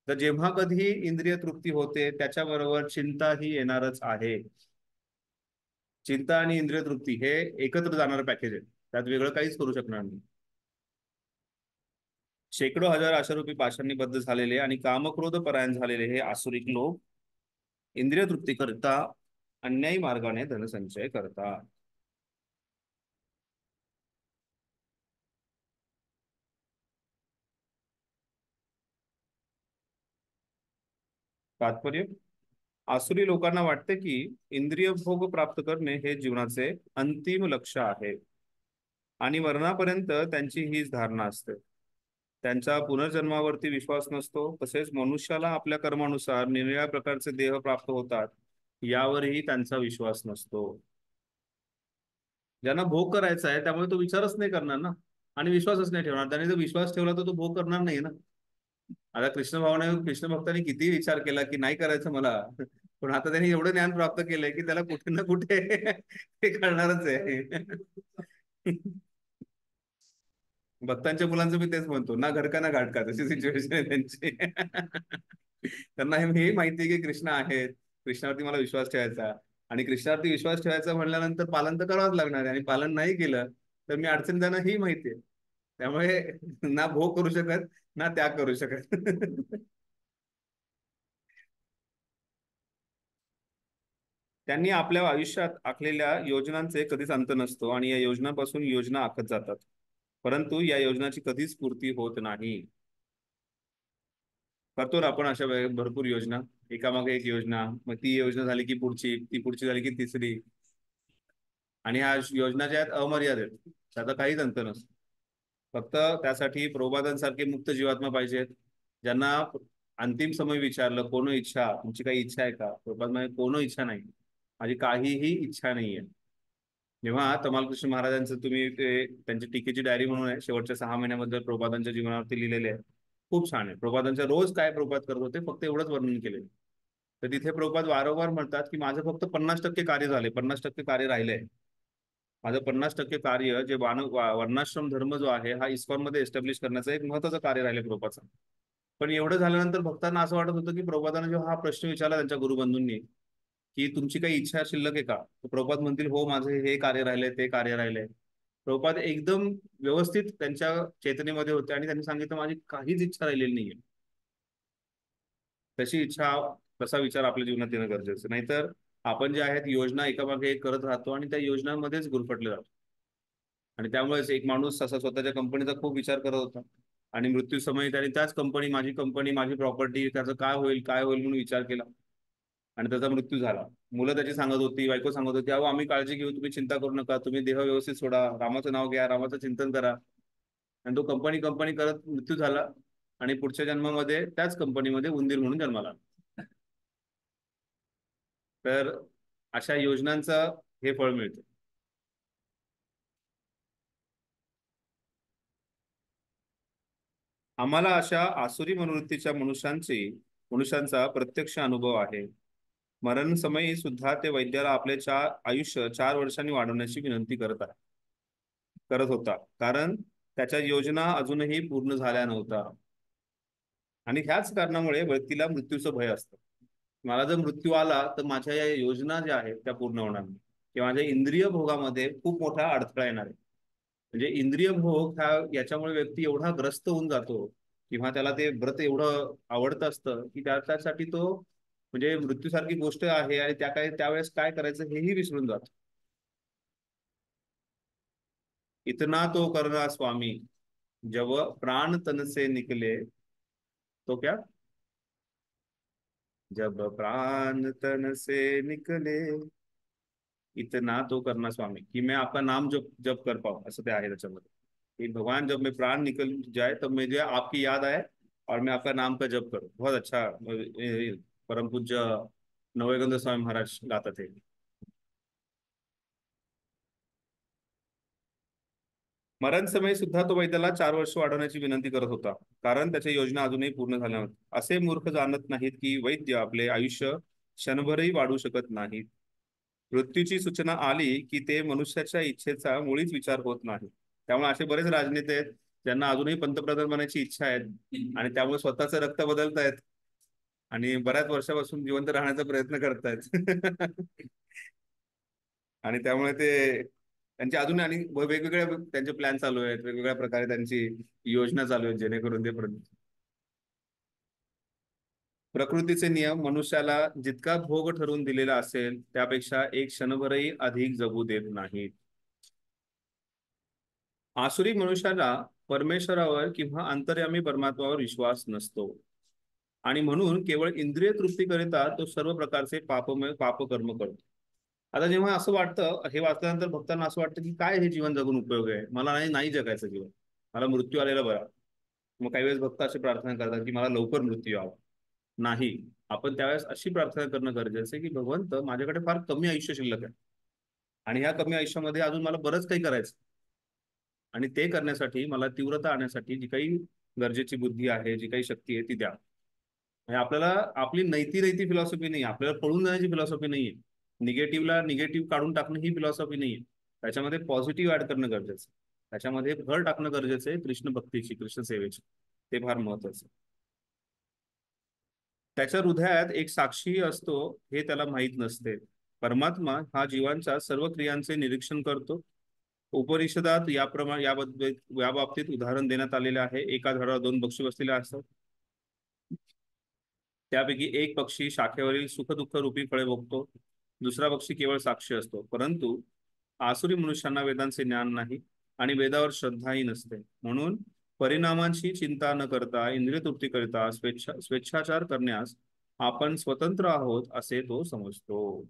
तर जेव्हा कधी इंद्रिय तृप्ती होते त्याच्याबरोबर चिंता ही येणारच आहे. चिंता आणि इंद्रिय तृप्ती हे एकत्र जाणारं पॅकेज आहे, त्यात वेगळं काहीच करू शकणार नाही. शेकडो हजार आशारूपी पाशांनी बद्ध झालेले आणि कामक्रोध परायण झालेले हे आसुरिक लोक इंद्रिय तृप्ती करता अन्यायी मार्गाने धनसंचय करतात. तात्पर्य: आसुरी लोकांना वाटते की इंद्रिय भोग प्राप्त करणे हे जीवनाचे अंतिम लक्ष्य आहे आणि मरणापर्यंत त्यांची हीच धारणा असते. त्यांचा पुनर्जन्मावरती विश्वास नसतो. तसेच मनुष्याला आपल्या कर्मानुसार निरनिराळ्या प्रकारचे देह प्राप्त होतात यावरही त्यांचा विश्वास नसतो. ज्यांना भोग करायचा आहे त्यामुळे तो विचारच नाही करणार ना, आणि विश्वासच नाही ठेवणार. त्याने जर विश्वास ठेवला तर तो भोग करणार नाही ना. आता कृष्ण भक्तांनी किती विचार केला की नाही करायचं मला, पण आता त्यांनी एवढं ज्ञान प्राप्त केलंय की त्याला कुठे ना कुठे ते करणारच आहे. भक्तांच्या मुलांचं मी तेच म्हणतो, ना घर का ना घाट का, तशी सिच्युएशन आहे त्यांची. त्यांना हे माहिती आहे की कृष्ण आहेत, कृष्णावरती मला विश्वास ठेवायचा, आणि कृष्णावरती विश्वास ठेवायचा म्हणल्यानंतर पालन तर करावंच लागणार आहे, आणि पालन नाही केलं तर मी अडचण त्यांना ही माहिती आहे. त्यामुळे ना भोग करू शकत ना त्याग करू शकत. त्यांनी आपल्या आयुष्यात आखलेल्या योजनांचे कधीच अंत नसतो, आणि या योजनांपासून योजना आखत जातात, परंतु या योजनाची कधीच पूर्ती होत नाही. करतो ना आपण अशा भरपूर योजना, एकामागे एक योजना, मग ती योजना झाली की पुढची, ती पुढची झाली की तिसरी, आणि ह्या योजना ज्या आहेत अमर्यादित, त्याचा काहीच अंत नसतो. फक्त त्यासाठी प्रभुपादांसारखे मुक्त जीवात्मा पाहिजेत, ज्यांना अंतिम समय विचारलं कोण इच्छा, तुमची काही इच्छा आहे का, प्रभुपाद म्हणजे कोण इच्छा नाही, माझी काहीही इच्छा नाहीये. जेव्हा तमालकृष्ण महाराजांचं तुम्ही ते त्यांची टीकेची डायरी म्हणून आहे, शेवटच्या 6 महिन्यामध्ये प्रभुपादांच्या जीवनावरती लिहिलेले आहे, खूप छान आहे. प्रभुपादांच्या रोज काय प्रभुपाद करत होते फक्त एवढंच वर्णन केले. तर तिथे प्रभुपाद वारंवार म्हणतात की माझं फक्त 50% कार्य झाले, 50% कार्य राहिलंय. माझं 50% कार्य जे वर्णाश्रम धर्म जो आहे हा इस्कॉनमध्ये एस्टॅब्लिश करण्याचं एक महत्त्वाचं कार्य राहिले प्रभुपादचं. पण एवढं झाल्यानंतर भक्तांना असं वाटत होतं की प्रभुपादांना जेव्हा हा प्रश्न विचारला त्यांच्या गुरुबंधूंनी की तुमची काही इच्छा शिल्लक आहे का, तर प्रभुपाद म्हणतील हो माझे हे कार्य राहिलंय, ते कार्य राहिलंय. प्रभुपाद एकदम व्यवस्थित त्यांच्या चेतनेमध्ये होते, आणि त्यांनी सांगितलं माझी काहीच इच्छा राहिलेली नाहीये. तशी इच्छा, तसा विचार आपल्या जीवनात येणं गरजेचं, नाहीतर आपण जे आहेत योजना एकामागे एक करत राहतो आणि त्या योजनांमध्येच गुरफटले जातो. आणि त्यामुळेच एक माणूस असा स्वतःच्या कंपनीचा खूप विचार करत होता, आणि मृत्यू समयी त्याने त्याच कंपनी माझी प्रॉपर्टी त्याचं काय होईल म्हणून विचार केला, आणि त्याचा मृत्यू झाला. मुलं त्याची सांगत होती, बायको सांगत होती, अहो आम्ही काळजी घेऊ, तुम्ही चिंता करू नका, तुम्ही देह व्यवस्थित सोडा, रामाचं नाव घ्या, रामाचं चिंतन करा. आणि तो कंपनी कंपनी करत मृत्यू झाला, आणि पुढच्या जन्मामध्ये त्याच कंपनीमध्ये उंदीर म्हणून जन्माला. तर अशा योजनांचं हे फळ मिळतं. आम्हाला अशा आसुरी मनोवृत्तीच्या मनुष्यांचा प्रत्यक्ष अनुभव आहे. मरण समयी सुद्धा ते वैद्याला आपले आयुष्य 4 वर्षांनी वाढवण्याची विनंती करत होता, कारण त्याच्या योजना अजूनही पूर्ण झाल्या नव्हत्या. आणि ह्याच कारणामुळे व्यक्तीला मृत्यूचं भय असतं. मला जर मृत्यू आला तर माझ्या या योजना ज्या आहेत त्या पूर्ण होणार नाही, किंवा माझ्या इंद्रिय भोगामध्ये खूप मोठा अडथळा येणार आहे. म्हणजे इंद्रिय भोग याच्यामुळे व्यक्ती एवढा ग्रस्त होऊन जातो, किंवा त्याला ते व्रत एवढं आवडतं असतं की त्यासाठी तो म्हणजे मृत्यूसारखी गोष्ट आहे, आणि त्यावेळेस काय करायचं हेही विसरून जातो. इतना तो करना स्वामी जब प्राण तन से निकले, तो क्या, जब प्राण तन से निकले इतना तो करना स्वामी, कि मैं आपका नाम जप कर पाऊं, असं ते आहे त्याच्यामध्ये, कि भगवान जब मैं प्राण निकल जाए तब मुझे आपकी याद आए और मैं आपका नाम का जप करूं. बहुत अच्छा परम पूज्य नवयोगेंद्र स्वामी महाराज गातात हे. मरण समयी सुद्धा तो वैद्याला 4 वर्ष वाढवण्याची विनंती करत होता, कारण त्याच्या योजना अजूनही पूर्ण झाल्या नव्हत्या. असे मूर्ख जाणत नाहीत की वैद्य आपले आयुष्य क्षणभरही वाढवू शकत नाहीत. मृत्यूची सूचना आली की ते मनुष्याच्या इच्छेचा मुळीच विचार होत नाही. त्यामुळे असे बरेच राजनेते आहेत ज्यांना अजूनही पंतप्रधान बनायची इच्छा आहे, आणि त्यामुळे स्वतःचं रक्त बदलतायत आणि बऱ्याच वर्षापासून जिवंत राहण्याचा प्रयत्न करतायत. आणि त्यामुळे ते त्यांचे अजून आणि वेगवेगळ्या त्यांचे प्लॅन चालू आहेत, वेगवेगळ्या प्रकारे त्यांची योजना चालू आहेत, जेणेकरून ते प्रकृतीचे नियम मनुष्याला जितका भोग ठरवून दिलेला असेल त्यापेक्षा एक क्षणभरही अधिक जगू देत नाहीत. आसुरी मनुष्याला परमेश्वरावर किंवा अंतर्यामी परमात्मावर विश्वास नसतो, आणि म्हणून केवळ इंद्रिय तृप्तीकरिता तो सर्व प्रकारचे पापकर्म करतो. आता जेव्हा असं वाटतं, हे वाचल्यानंतर भक्तांना असं वाटतं की काय हे जीवन जगून उपयोग आहे, मला नाही जगायचं जीवन, मला मृत्यू आलेला बरा. मग काही वेळेस भक्त अशी प्रार्थना करतात की मला लवकर मृत्यू यावा. नाही, आपण त्यावेळेस अशी प्रार्थना करणं गरजेचं आहे की भगवंत माझ्याकडे फार कमी आयुष्य शिल्लक आहे, आणि ह्या कमी आयुष्यामध्ये अजून मला बरंच काही करायचं, आणि ते करण्यासाठी मला तीव्रता आणण्यासाठी जी काही गरजेची बुद्धी आहे, जी काही शक्ती आहे ती द्या. म्हणजे आपल्याला आपली नैती फिलॉसॉफी नाही, आपल्याला पळून जाण्याची फिलॉसॉफी नाहीये. निगेटिव्हला निगेटिव्ह काढून टाकणं ही फिलॉसॉफी नाहीये. त्याच्यामध्ये पॉझिटिव्ह ऍड करणं गरजेचं, त्याच्यामध्ये भर टाकणं गरजेचं आहे कृष्ण भक्तीची, कृष्ण सेवेची. ते फार महत्वाचं. त्याच्या हृदयात एक साक्षी असतो हे त्याला माहीत नसते. परमात्मा हा जीवांच्या सर्व क्रियांचे निरीक्षण करतो. उपनिषदात याप्रमाणे या बाबतीत उदाहरण देण्यात आलेले आहे. एका झाडावर 2 पक्षी बसलेले असतात. त्यापैकी एक पक्षी शाखेवरील सुखदुःख रूपी फळे भोगतो, दुसरा पक्षी केवळ साक्षी असतो. परंतु आसुरी मनुष्यांना वेदांचे ज्ञान नाही आणि वेदावर श्रद्धाही नसते. म्हणून परिणामांची चिंता न करता इंद्रिय तृप्ती करिता स्वेच्छाचार करण्यास आपण स्वतंत्र आहोत असे तो समजतो.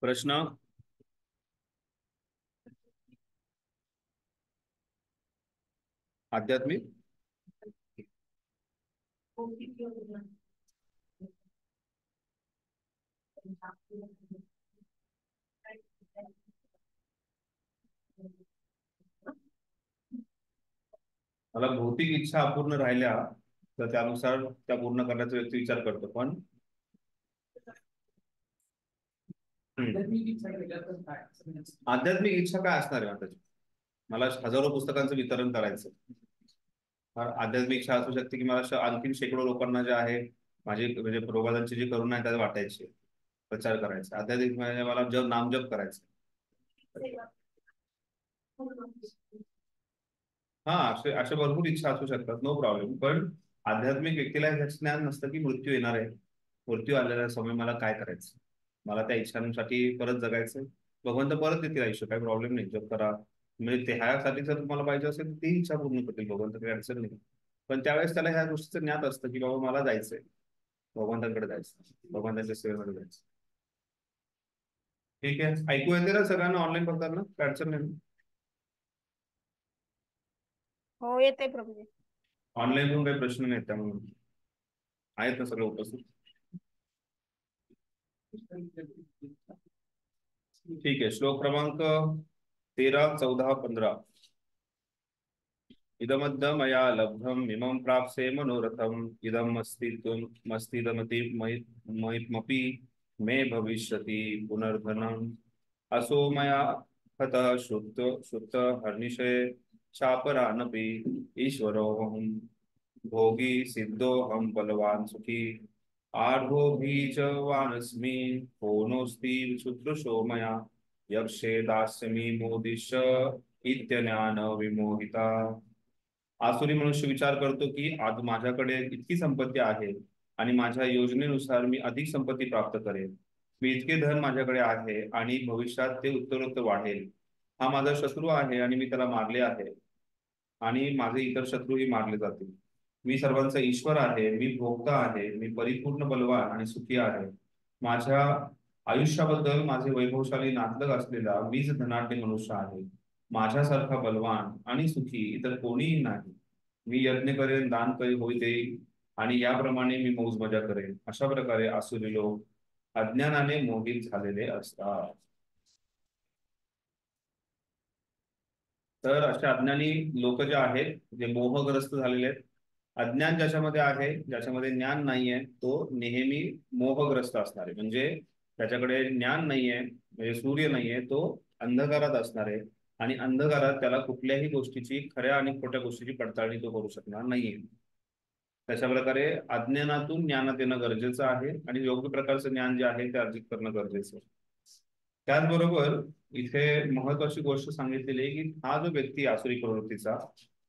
प्रश्न? आध्यात्मिक मला भौतिक इच्छा अपूर्ण राहिल्या तर त्यानुसार त्या पूर्ण करण्याचा व्यक्ती विचार करतो. पण आध्यात्मिक इच्छा काय असणार आहे? त्याची मला हजारो पुस्तकांचं वितरण करायचं. आध्यात्मिक इच्छा असू शकते की मला आणखीन शेकडो लोकांना जे आहे माझी म्हणजे प्रबोधांची जी करुणा आहे त्याला वाटायची, प्रचार करायचा. आध्यात्मिक म्हणजे मला नामजप करायचं. हा, अशा भरपूर इच्छा असू शकतात, नो प्रॉब्लेम. पण आध्यात्मिक व्यक्तीला ह्याचं ज्ञान नसतं की मृत्यू येणार आहे, मृत्यू आलेल्या समय मला काय करायचं, मला त्या इच्छांसाठी परत जगायचं. भगवंत परत देतील आयुष्य, काही प्रॉब्लेम नाही, जप करा. म्हणजे ते ह्यासाठी जर तुम्हाला पाहिजे असेल तर ती इच्छा पूर्ण करतील भगवंत, काही अडचण नाही. पण त्यावेळेस त्याला ह्या गोष्टीचं ज्ञात असतं की बाबा मला जायचंय, भगवंतांकडे जायचं, भगवंतांच्या सेवेमध्ये जायचं. ठीक आहे, ऐकू येते ना सगळ्यांना? ऑनलाईन बघताना काही अडचण नाही? हो येते प्रभूजी. ऑनलाईन पण काही प्रश्न नाहीत त्यामुळे आहेत ना सगळं उपस्थित? ठीक आहे. श्लोक क्रमांक 13, 14, 15. इदमद्य मया लब्धम इमं प्राप्से मनोरथम इदम मस्तिदमति मयिमपि मे भविष्यति पुनर्धनम असो मया हतः श्रुत हर्निशे चापरानपि ईश्वरोऽहं भोगी सिद्धोऽहं बलवान सुखी आढो बीजवानस्मि होनोऽस्ति सुदृशो मया यक्षे दास्यमि मोदिश इत्यज्ञान विमोहिता. आसुरी मनुष्य विचार करतो की आज माझ्याकडे इतकी संपत्ती आहे आणि माझ्या योजनेनुसार मी अधिक संपत्ती प्राप्त करेन. मी इतके धन माझ्याकडे आहे आणि भविष्यात ते उत्तरोत्तर वाढेल. हा माझा शत्रू आहे आणि मी त्याला मारले आहे आणि माझे इतर शत्रूही मारले जातील. मी सर्वांचा ईश्वर आहे, मी भोक्ता आहे, मी परिपूर्ण बलवान आणि सुखी आहे. माझ्या आयुष्याबद्दल माझे वैभवशाली नातलग असलेला मीच धनाढ्य मनुष्य आहे. माझ्यासारखा बलवान आणि सुखी इतर कोणीही नाही. मी यज्ञ करेन, दान होई देईल आणि याप्रमाणे मी मौज मजा करेन. अशा प्रकारे आसुरी लोक अज्ञानाने मोहित झालेले असतात. तर अशा अज्ञानी लोक जे आहेत, जे मोहग्रस्त झालेले आहेत, अज्ञान ज्याच्यामध्ये आहे, ज्याच्यामध्ये ज्ञान नाहीये, तो नेहमी मोहग्रस्त असणार आहे. म्हणजे त्याच्याकडे ज्ञान नाहीये, म्हणजे सूर्य नाहीये, तो अंधकारात असणार आहे आणि अंधकारात त्याला कुठल्याही गोष्टीची, खऱ्या आणि खोट्या गोष्टीची पडताळणी तो करू शकणार नाहीये. तशा प्रकारे अज्ञानातून ज्ञानात येणं गरजेचं आहे आणि योग्य प्रकारचं ज्ञान जे आहे ते अर्जित करणं गरजेचं आहे. त्याचबरोबर इथे महत्वाची गोष्ट सांगितलेली आहे की हा जो व्यक्ती आसुरी प्रवृत्तीचा,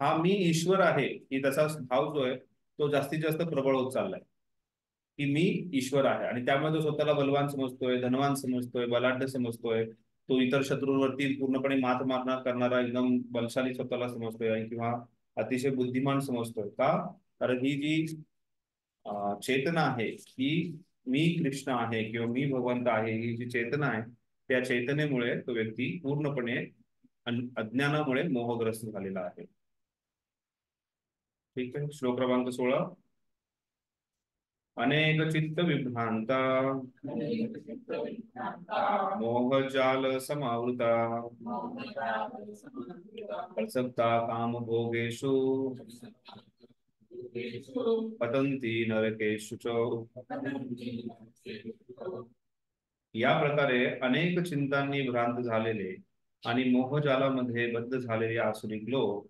हा मी ईश्वर आहे की त्याचा भाव जो आहे तो जास्तीत जास्त प्रबळ होत चाललाय की मी ईश्वर आहे. आणि त्यामुळे तो स्वतःला बलवान समजतोय, धनवान समजतोय, बलाढ्य समजतोय. तो इतर शत्रूंवरती पूर्णपणे मात करणारा एकदम बलशाली स्वतःला समजतोय किंवा अतिशय बुद्धिमान समजतोय. का? कारण ही जी चेतना आहे की मी कृष्ण आहे किंवा मी भगवंत आहे, ही जी चेतना आहे, त्या चेतनेमुळे तो व्यक्ती पूर्णपणे अज्ञानामुळे मोहग्रस्त झालेला आहे. ठीक आहे. श्लोक क्रमांक 16. अनेक चित्त विभ्रांता मोहजाल समावृता प्रसक्ता काम भोगेषु पतंती नरकेषु च. या प्रकारे अनेक चिंतांनी भ्रांत झालेले आणि मोहजालामध्ये बद्ध झालेले आसुरिक लोक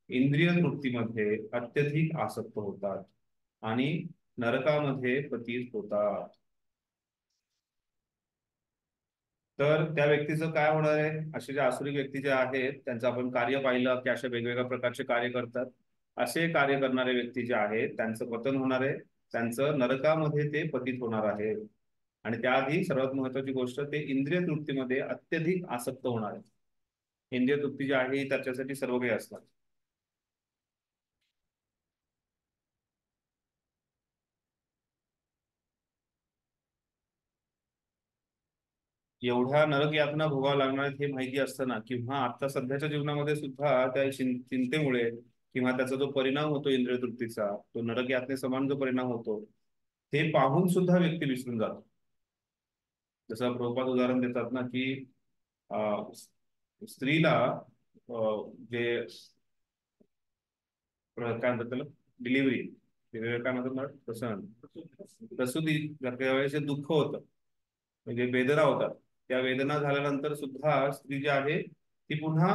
इंद्रिय तृप्तीमध्ये अत्यधिक आसक्त होतात आणि नरकामध्ये पतित होतात. तर त्या व्यक्तीचं काय होणार आहे? असे जे आसुरिक व्यक्ती जे आहेत त्यांचं आपण कार्य पाहिलं की अशा वेगवेगळ्या प्रकारचे कार्य करतात. असे कार्य करणारे व्यक्ती जे आहेत त्यांचं पतन होणार आहे, त्यांचं नरकामध्ये ते पतित होणार आहे. आणि त्याआधी सर्वात महत्वाची गोष्ट, ते इंद्रिय तृप्तीमध्ये अत्यधिक आसक्त होणार आहे. इंद्रिय तृप्ती जी आहे त्याच्यासाठी सर्व काही असतात. एवढ्या नरक यातना भोगावं लागणार आहेत हे माहिती असताना किंवा आता सध्याच्या जीवनामध्ये सुद्धा त्या चिंतेमुळे किंवा त्याचा जो परिणाम होतो इंद्रिय तृप्तीचा, तो नरक यातने समान जो परिणाम होतो ते पाहून सुद्धा व्यक्ती विसरून जातो. जसं प्रभुपाद उदाहरण देतात ना की स्त्रीला जे काय म्हणतात त्याला, डिलिव्हरी काय म्हणतात ना, प्रसूती वेळेस जे दुःख होतं म्हणजे वेदना होतात, त्या वेदना झाल्यानंतर सुद्धा स्त्री जी आहे ती पुन्हा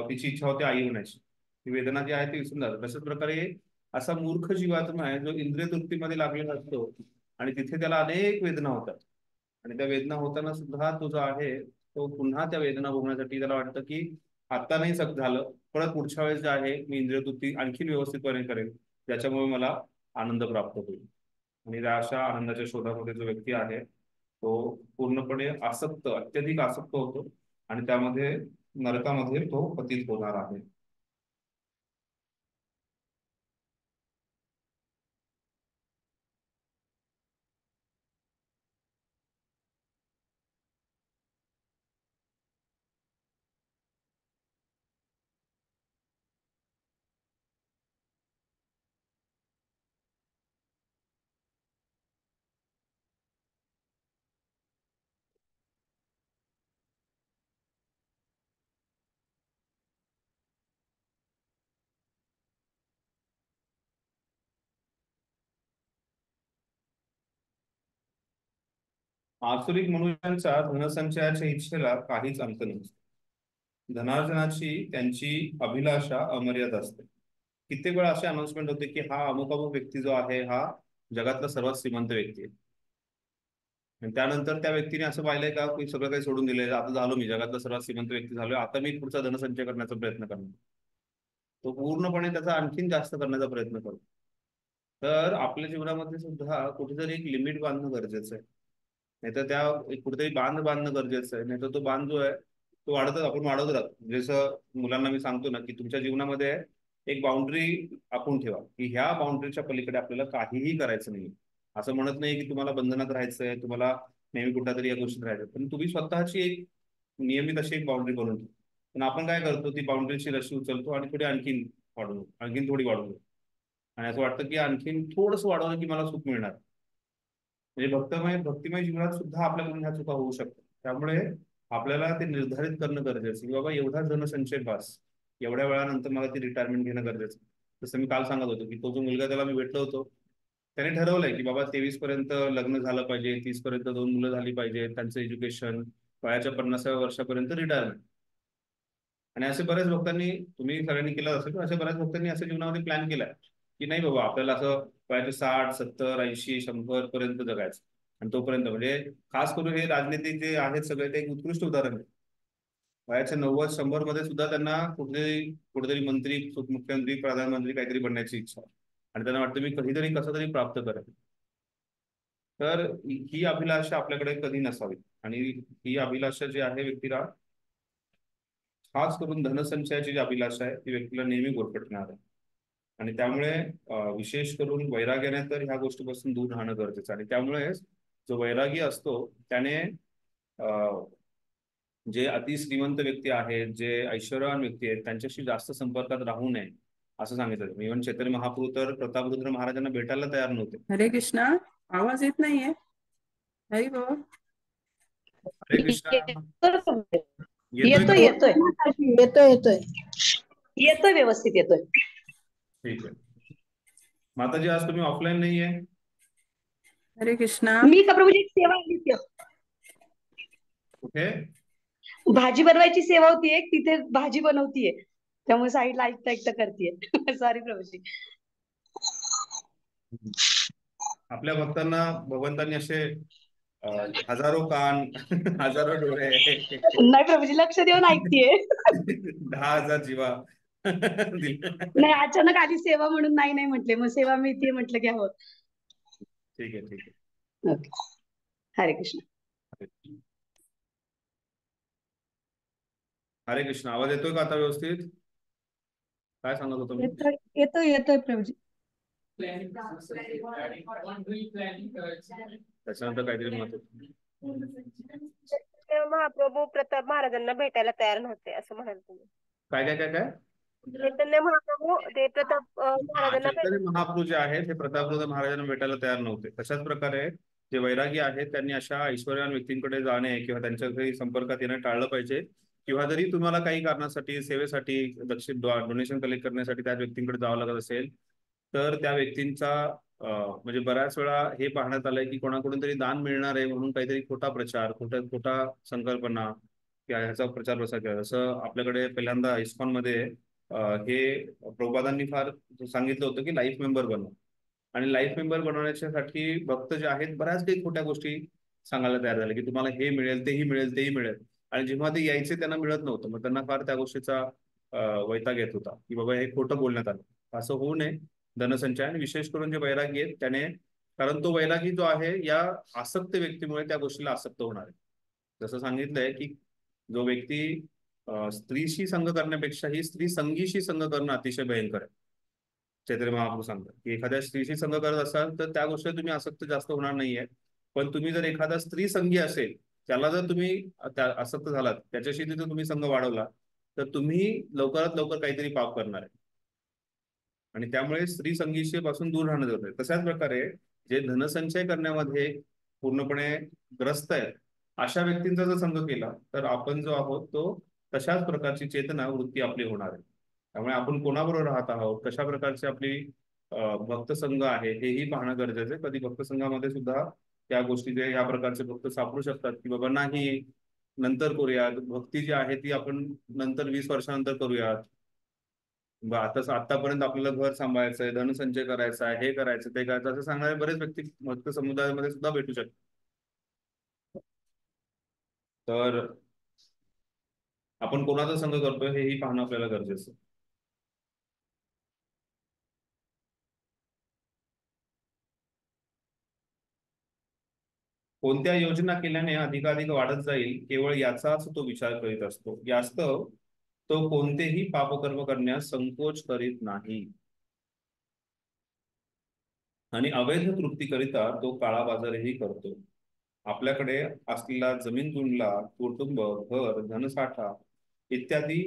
तिची इच्छा होते आई होण्याची, ती वेदना जी आहे ती विसरून जातात. तशाच प्रकारे असा मूर्ख जीवात्मा आहे जो इंद्रिय तृप्तीमध्ये लागलेला असतो आणि तिथे त्याला अनेक वेदना होतात आणि त्या वेदना होताना सुद्धा तो जो आहे तो पुन्हा त्या वेदना भोगण्यासाठी त्याला वाटतं की आता नाही झालं, परत पुढच्या वेळेस जे आहे मी इंद्रिय तृप्ती आणखी व्यवस्थितपणे करेल ज्याच्यामुळे मला आनंद प्राप्त होईल. आणि त्या अशा आनंदाच्या शोधामध्ये जो व्यक्ती आहे तो पूर्णपणे आसक्त, अत्यधिक आसक्त होतो आणि त्यामध्ये नरकामध्ये तो पतित होणार आहे. आसुरिक मनुष्यांचा धनसंचयाच्या इच्छेला काहीच अंत नसतो. धनार्जनाची त्यांची अभिलाषा अमर्याद असते. कित्येक वेळा असे अनाउन्समेंट होते की हा अमुक अमुक व्यक्ती जो आहे हा जगातला सर्वात श्रीमंत व्यक्ती आहे. आणि त्यानंतर त्या व्यक्तीने असं पाहिलंय का की सगळं काही सोडून दिलंय, आता झालो मी जगातला सर्वात श्रीमंत व्यक्ती झालोय, आता मी पुढचा धनसंचय करण्याचा प्रयत्न करणार. तो पूर्णपणे त्याचा आणखीन जास्त करण्याचा प्रयत्न करतो. तर आपल्या जीवनामध्ये सुद्धा कुठेतरी एक लिमिट बांधणं गरजेचं आहे, नाहीतर त्या कुठेतरी बांधणं गरजेचं आहे. नाहीतर तो बांध जो आहे तो आपण वाढवत राहतो. जसं मुलांना मी सांगतो ना की तुमच्या जीवनामध्ये एक बाउंड्री आखून ठेवा की ह्या बाउंड्रीच्या पलीकडे आपल्याला काहीही करायचं नाही. असं म्हणत नाही की तुम्हाला बंधनात राहायचंय, तुम्हाला नेहमी कुठल्या तरी या गोष्टीत राहायचं, पण तुम्ही स्वतःची एक नियमित अशी एक बाउंड्री बनवून ठेवा. पण आपण काय करतो, ती बाउंड्रीची रशी उचलतो आणि थोडी आणखीन थोडी वाढवतो आणि असं वाटतं की आणखीन थोडंसं वाढवलं की मला सुख मिळणार. म्हणजे भक्तिमय जीवनात सुद्धा आपल्याकडून ह्या चुका होऊ शकतात. त्यामुळे आपल्याला ते निर्धारित करणं गरजेचं की बाबा एवढा धनसंचय बस, एवढ्या वेळानंतर मला ती रिटायरमेंट घेणं गरजेचं. जसं मी काल सांगत होतो की तो जो मुलगा त्याला मी भेटलो होतो त्याने ठरवलंय की बाबा 23 पर्यंत लग्न झालं पाहिजे, 30 पर्यंत 2 मुलं झाली पाहिजे, त्यांचं एज्युकेशन, वयाच्या 50व्या वर्षापर्यंत रिटायरमेंट. आणि असे बऱ्याच भक्तांनी, तुम्ही सगळ्यांनी केलं असेल, असे बऱ्याच भक्तांनी अशा जीवनामध्ये प्लॅन केलाय की नाही बाबा आपल्याला असं वयाचे 60, 70, 80, 100 पर्यंत जगायचं. आणि तोपर्यंत म्हणजे खास करून हे राजनीतिक जे आहेत सगळे ते एक उत्कृष्ट उदाहरण आहे. वयाच्या 90, 100 मध्ये सुद्धा त्यांना कुठेतरी मंत्री, मुख्यमंत्री, प्रधानमंत्री काहीतरी बनण्याची इच्छा आणि त्यांना वाटतं मी कधीतरी कसं तरी प्राप्त करेल. तर ही अभिलाषा आपल्याकडे कधी नसावी. आणि ही अभिलाषा जी आहे व्यक्तीला, खास करून धनसंचयाची जी अभिलाषा आहे ती व्यक्तीला नेहमी गोरफटणार आहे. आणि त्यामुळे विशेष करून वैराग्याने तर ह्या गोष्टीपासून दूर राहणं गरजेचं. आणि त्यामुळे जो वैरागी असतो त्याने जे अति श्रीमंत व्यक्ती आहेत, जे ऐश्वर्यवान व्यक्ती आहेत त्यांच्याशी जास्त संपर्कात राहू नये. असं सांगितलं. इव्हन चैतन्य महाप्रभू तर प्रतापरुद्र महाराजांना भेटायला तयार नव्हते. हरे कृष्णा. आवाज येत नाहीये. हरी बोल. हरे कृष्णा. येतोय येतोय का? येतोय येतोय येतोय येतोय व्यवस्थित येतोय. ठीक आहे. माताजी आज तुम्ही ऑफलाईन नाहीये? हरे कृष्णा. मी का प्रभूजी एक सेवा आली होती. कुठे? भाजी बनवायची सेवा होती एक, तिथे भाजी बनवतीये, त्यामुळे साईडला ऐकता ऐकता करतेय. सॉरी प्रभूजी. आपल्या भक्तांना भगवंतांनी असे हजारो कान हजारो डोळे नाही प्रभूजी, लक्ष देऊन ऐकतेय. 10,000 जीवा दिले. नाही, अचानक आली सेवा म्हणून नाही नाही म्हटले, मग सेवा मिळते म्हटलं की हो. ठीक आहे ठीक आहे. ओके. हरे कृष्ण. हरे कृष्ण. आवाज येतोय का आता व्यवस्थित? काय सांगत होतो मी? येतोय येतोय प्रभूजी. त्याच्यानंतर काहीतरी मत होतं. महाप्रभू प्रताप महाराजांना भेटायला तयार नव्हते असं म्हणाल तुम्ही? काय काय काय काय? चैतन्य महाप्रभू ते प्रताप महाराजांना चैतन्य महाप्रभू जे आहेत हे प्रतापरुद्र महाराजांना भेटायला तयार नव्हते. तशाच प्रकारे जे वैरागी आहेत त्यांनी अशा ऐश्वर्यवान व्यक्तींकडे जाणे किंवा त्यांच्या घरी संपर्कात येणं टाळलं पाहिजे. किंवा जरी तुम्हाला काही कारणासाठी सेवेसाठी डोनेशन कलेक्ट करण्यासाठी त्या व्यक्तींकडे जावं लागत असेल तर त्या व्यक्तींचा म्हणजे बऱ्याच वेळा हे पाहण्यात आलंय की कोणाकडून तरी दान मिळणार आहे म्हणून काहीतरी खोटा प्रचार, खोटा संकल्पना किंवा ह्याचा प्रचार प्रसार केला. जसं आपल्याकडे पहिल्यांदा इस्कॉनमध्ये हे प्रभुपादांनी फार सांगितलं होतं की लाईफ मेंबर बनवा. आणि लाईफ मेंबर बनवण्यासाठी भक्त जे आहेत बऱ्याच काही खोट्या गोष्टी सांगायला तयार झाले की तुम्हाला हे मिळेल, तेही मिळेल, तेही मिळेल. आणि जेव्हा ते यायचे त्यांना मिळत नव्हतं, मग त्यांना फार त्या गोष्टीचा वैताग येत होता की बाबा हे खोटं बोलण्यात आलं. असं होऊ नये. धनसंचय आणि विशेष करून जे वैरागी आहेत त्याने, कारण तो वैरागी जो आहे या आसक्त व्यक्तीमुळे त्या गोष्टीला आसक्त होणार आहे. जसं सांगितलंय की जो व्यक्ती स्त्रीशी संग करण्यापेक्षाही स्त्री संगीशी संग करणं अतिशय भयंकर आहे. चैतन्य महाप्रभू सांगतात की एखाद्या स्त्रीशी संग करत असाल तर त्या गोष्टीत तुम्ही आसक्त जास्त होणार नाहीये. पण तुम्ही जर एखादा स्त्री संगी असेल त्याला जर तुम्ही आसक्त झालात, त्याच्याशी जर तुम्ही संघ वाढवला तर तुम्ही लवकरात लवकर काहीतरी पाप करणार आहे. आणि त्यामुळे स्त्री संगीशी पासून दूर राहणं जरुरी आहे. तशाच प्रकारे जे धनसंचय करण्यामध्ये पूर्णपणे ग्रस्त आहेत अशा व्यक्तींचा जर संघ केला तर आपण जो आहोत तो तशाच प्रकारची चेतना वृत्ती आपली होणार आहे. त्यामुळे आपण कोणाबरोबर राहत आहोत, कशा प्रकारची आपली भक्त संघ आहे हेही पाहणं गरजेचं आहे. कधी भक्त संघामध्ये सुद्धा त्या गोष्टी जे या प्रकारचे भक्त सापडू शकतात की बाबा नाही नंतर करूयात, भक्ती जी आहे ती आपण नंतर 20 वर्षानंतर करूयात, आतापर्यंत आपल्याला घर सांभाळायचंय, धनसंचय करायचा आहे, हे करायचं ते करायचं असं सांगणारे बरेच व्यक्ती भक्त समुदायामध्ये सुद्धा भेटू शकतात. तर आपण कोणाचा संघ करतोय हेही पाहणं आपल्याला गरजेचं आहे. कोणत्या योजना केल्याने अधिकाधिक वाढत जाईल केवळ याचाच तो विचार करीत असतो. यास्तव तो कोणतेही पापकर्म करण्यास संकोच करीत नाही आणि अवैध तृप्तीकरिता तो काळा बाजारही करतो. आपल्याकडे असलेला जमीन जुमला, कुटुंब, घर, धनसाठा इत्यादी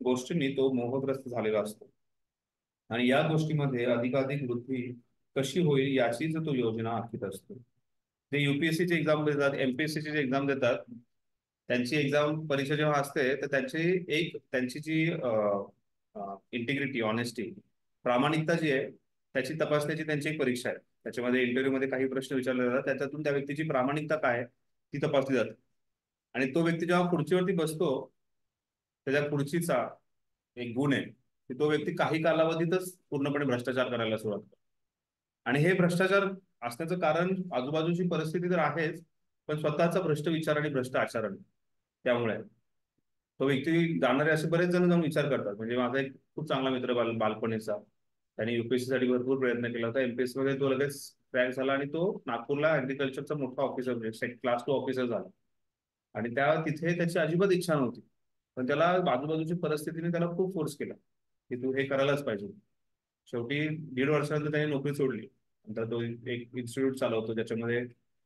गोष्टींनी तो मोहग्रस्त झालेला असतो आणि या गोष्टीमध्ये अधिकाधिक वृद्धी कशी होईल याचीच तो योजना आखीत असतो. जे युपीएससीची एक्झाम देतात, एमपीएससीची जे एक्झाम देतात, त्यांची एक्झाम परीक्षा जेव्हा असते तर त्यांची जी इंटिग्रिटी, ऑनेस्टी, प्रामाणिकता जी आहे त्याची तपासण्याची त्यांची एक परीक्षा आहे. त्याच्यामध्ये इंटरव्ह्यूमध्ये काही प्रश्न विचारले जातात, त्याच्यातून त्या व्यक्तीची प्रामाणिकता काय ती तपासली जाते. आणि तो व्यक्ती जेव्हा खुर्चीवरती बसतो त्याच्या खुर्चीचा एक गुण आहे की तो व्यक्ती काही कालावधीतच पूर्णपणे भ्रष्टाचार करायला सुरुवात करतो. आणि हे भ्रष्टाचार असण्याचं कारण आजूबाजूची परिस्थिती तर आहेच, पण स्वतःचा भ्रष्ट विचार आणि भ्रष्ट आचरण. त्यामुळे तो व्यक्ती जाणारे असे बरेच जण जाऊन विचार करतात. म्हणजे माझा एक खूप चांगला मित्र बालपणीचा, त्याने युपीएससी साठी भरपूर प्रयत्न केला होता. एमपीएससी मध्ये तो लगेच क्रॅक झाला आणि तो नागपूरला ऍग्रिकल्चरचा मोठा ऑफिसर, क्लास 2 ऑफिसर झाला. आणि तिथे त्याची अजिबात इच्छा नव्हती, पण त्याला आजूबाजूची परिस्थितीने त्याला खूप फोर्स केला की तू हे करायलाच पाहिजे. शेवटी 1.5 वर्षानंतर त्याने नोकरी सोडली. नंतर तो एक इन्स्टिट्यूट चालवतो ज्याच्यामध्ये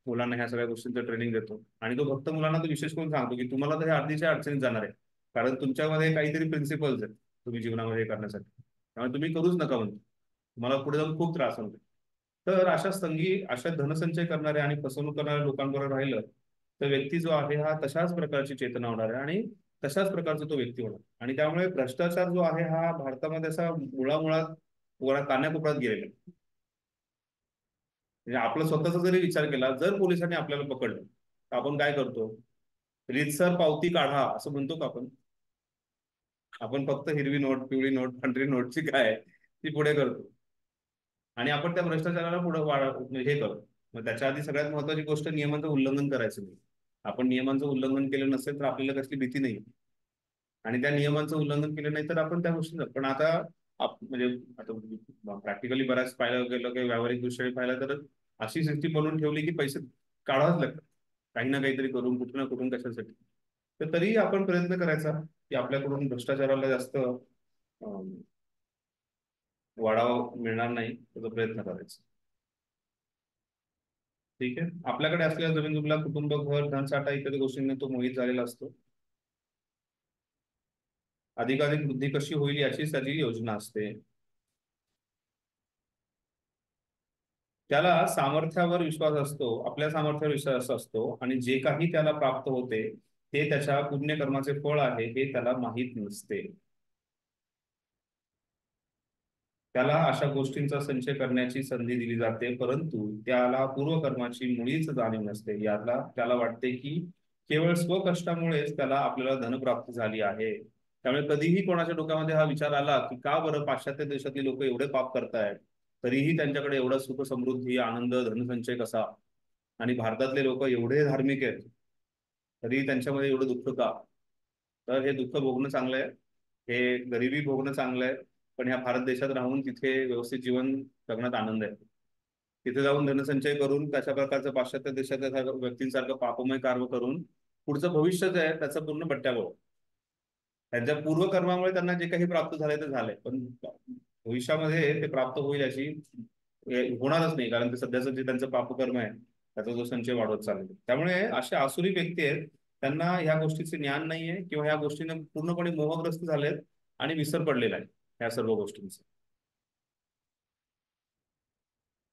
मुलांना ह्या सगळ्या गोष्टींचं ट्रेनिंग देतो. आणि तो फक्त मुलांना तो विशेष करून सांगतो की तुम्हाला तर हे अर्धीच्या अडचणीत जाणार आहे, कारण तुमच्यामध्ये काहीतरी प्रिन्सिपल्स आहेत तुम्ही जीवनामध्ये करण्यासाठी. त्यामुळे तुम्ही करूच नका म्हणतो, तुम्हाला पुढे जाऊन खूप त्रास होतो. तर अशा धनसंचय करणाऱ्या आणि फसवणूक करणाऱ्या लोकांबरोबर राहिलं तर व्यक्ती जो आहे हा तशाच प्रकारची चेतना होणार आहे आणि तशाच प्रकारचा तो व्यक्ती होणार. आणि त्यामुळे भ्रष्टाचार जो आहे हा भारतामध्ये असा मुळामुळात कान्याकोपऱ्यात गेलेला आहे. म्हणजे आपला स्वतःचा जरी विचार केला, जर पोलिसांनी आपल्याला पकडलं तर आपण काय करतो? रीतसर पावती काढा असं म्हणतो का आपण? आपण फक्त हिरवी नोट, पिवळी नोट, पांढरी नोटची काय ती पुढे करतो आणि आपण त्या भ्रष्टाचाराला पुढे हे करतो. मग त्याच्या आधी सगळ्यात महत्वाची गोष्ट नियमांचं उल्लंघन करायचं नाही. आपण नियमांचं उल्लंघन केलं नसेल तर आपल्याला कसली भीती नाही, आणि त्या नियमांचं उल्लंघन केलं नाही तर आपण त्या गोष्टी. पण आता म्हणजे आता प्रॅक्टिकली बऱ्याच पाहिलं गेलं की व्यावहारिक दृष्टीने पाहिलं तर अशी सिस्टीम बनवून ठेवली की पैसे काढावेच लागतात काही ना काहीतरी करून, कुठं ना कुठून, कशासाठी. तर तरी आपण प्रयत्न करायचा की आपल्याकडून भ्रष्टाचाराला जास्त वाढावा मिळणार नाही त्याचा प्रयत्न करायचा. ठीक आहे. आपल्याकडे असलेल्या जमीन जुमला, कुटुंब, घर, धनसाठा इत्यादी गोष्टींनी तो मोहित झालेला असतो. अधिकाधिक वृद्धी कशी होईल याची त्याची योजना असते. त्याला सामर्थ्यावर विश्वास असतो, आपल्या सामर्थ्यावर विश्वास असतो आणि जे काही त्याला प्राप्त होते ते त्याच्या पुण्यकर्माचे फळ आहे हे त्याला माहीत नसते. त्याला अशा गोष्टींचा संचय करण्याची संधी दिली जाते, परंतु त्याला पूर्वकर्माची मुळीच जाणीव नसते. त्याला वाटते की केवळ स्वकष्टामुळेच त्याला आपल्याला धनप्राप्ती झाली आहे. त्यामुळे कधीही कोणाच्या डोक्यामध्ये हा विचार आला की का बरं पाश्चात्य देशातली लोक एवढे पाप करतायत तरीही त्यांच्याकडे एवढा सुख, समृद्धी, आनंद, धनसंचय कसा, आणि भारतातले लोक एवढे धार्मिक आहेत तरी त्यांच्यामध्ये एवढं दुःख का? तर हे दुःख भोगणं चांगलं आहे, हे गरिबी भोगणं चांगलं आहे, पण ह्या भारत देशात राहून तिथे व्यवस्थित जीवन जगण्यात आनंद आहे. तिथे जाऊन धनसंचय करून तशा प्रकारचं पाश्चात्य देशातल्या व्यक्तींसारखं पापमय कार्य करून पुढचं भविष्य जे आहे त्याचं पूर्ण बट्ट्याबोळ. त्यांच्या पूर्वकर्मामुळे त्यांना जे काही प्राप्त झालंय ते झालंय, पण भविष्यामध्ये ते प्राप्त होईल अशी होणारच नाही, कारण ते सध्याचं जे त्यांचं पापकर्म आहे त्याचा जो संचय वाढवत चाललेला. त्यामुळे असे आसुरी व्यक्ती आहेत, त्यांना ह्या गोष्टीचे ज्ञान नाहीये किंवा ह्या गोष्टीने पूर्णपणे मोहग्रस्त झालेत आणि विसर पडलेला आहे ह्या सर्व गोष्टींचा.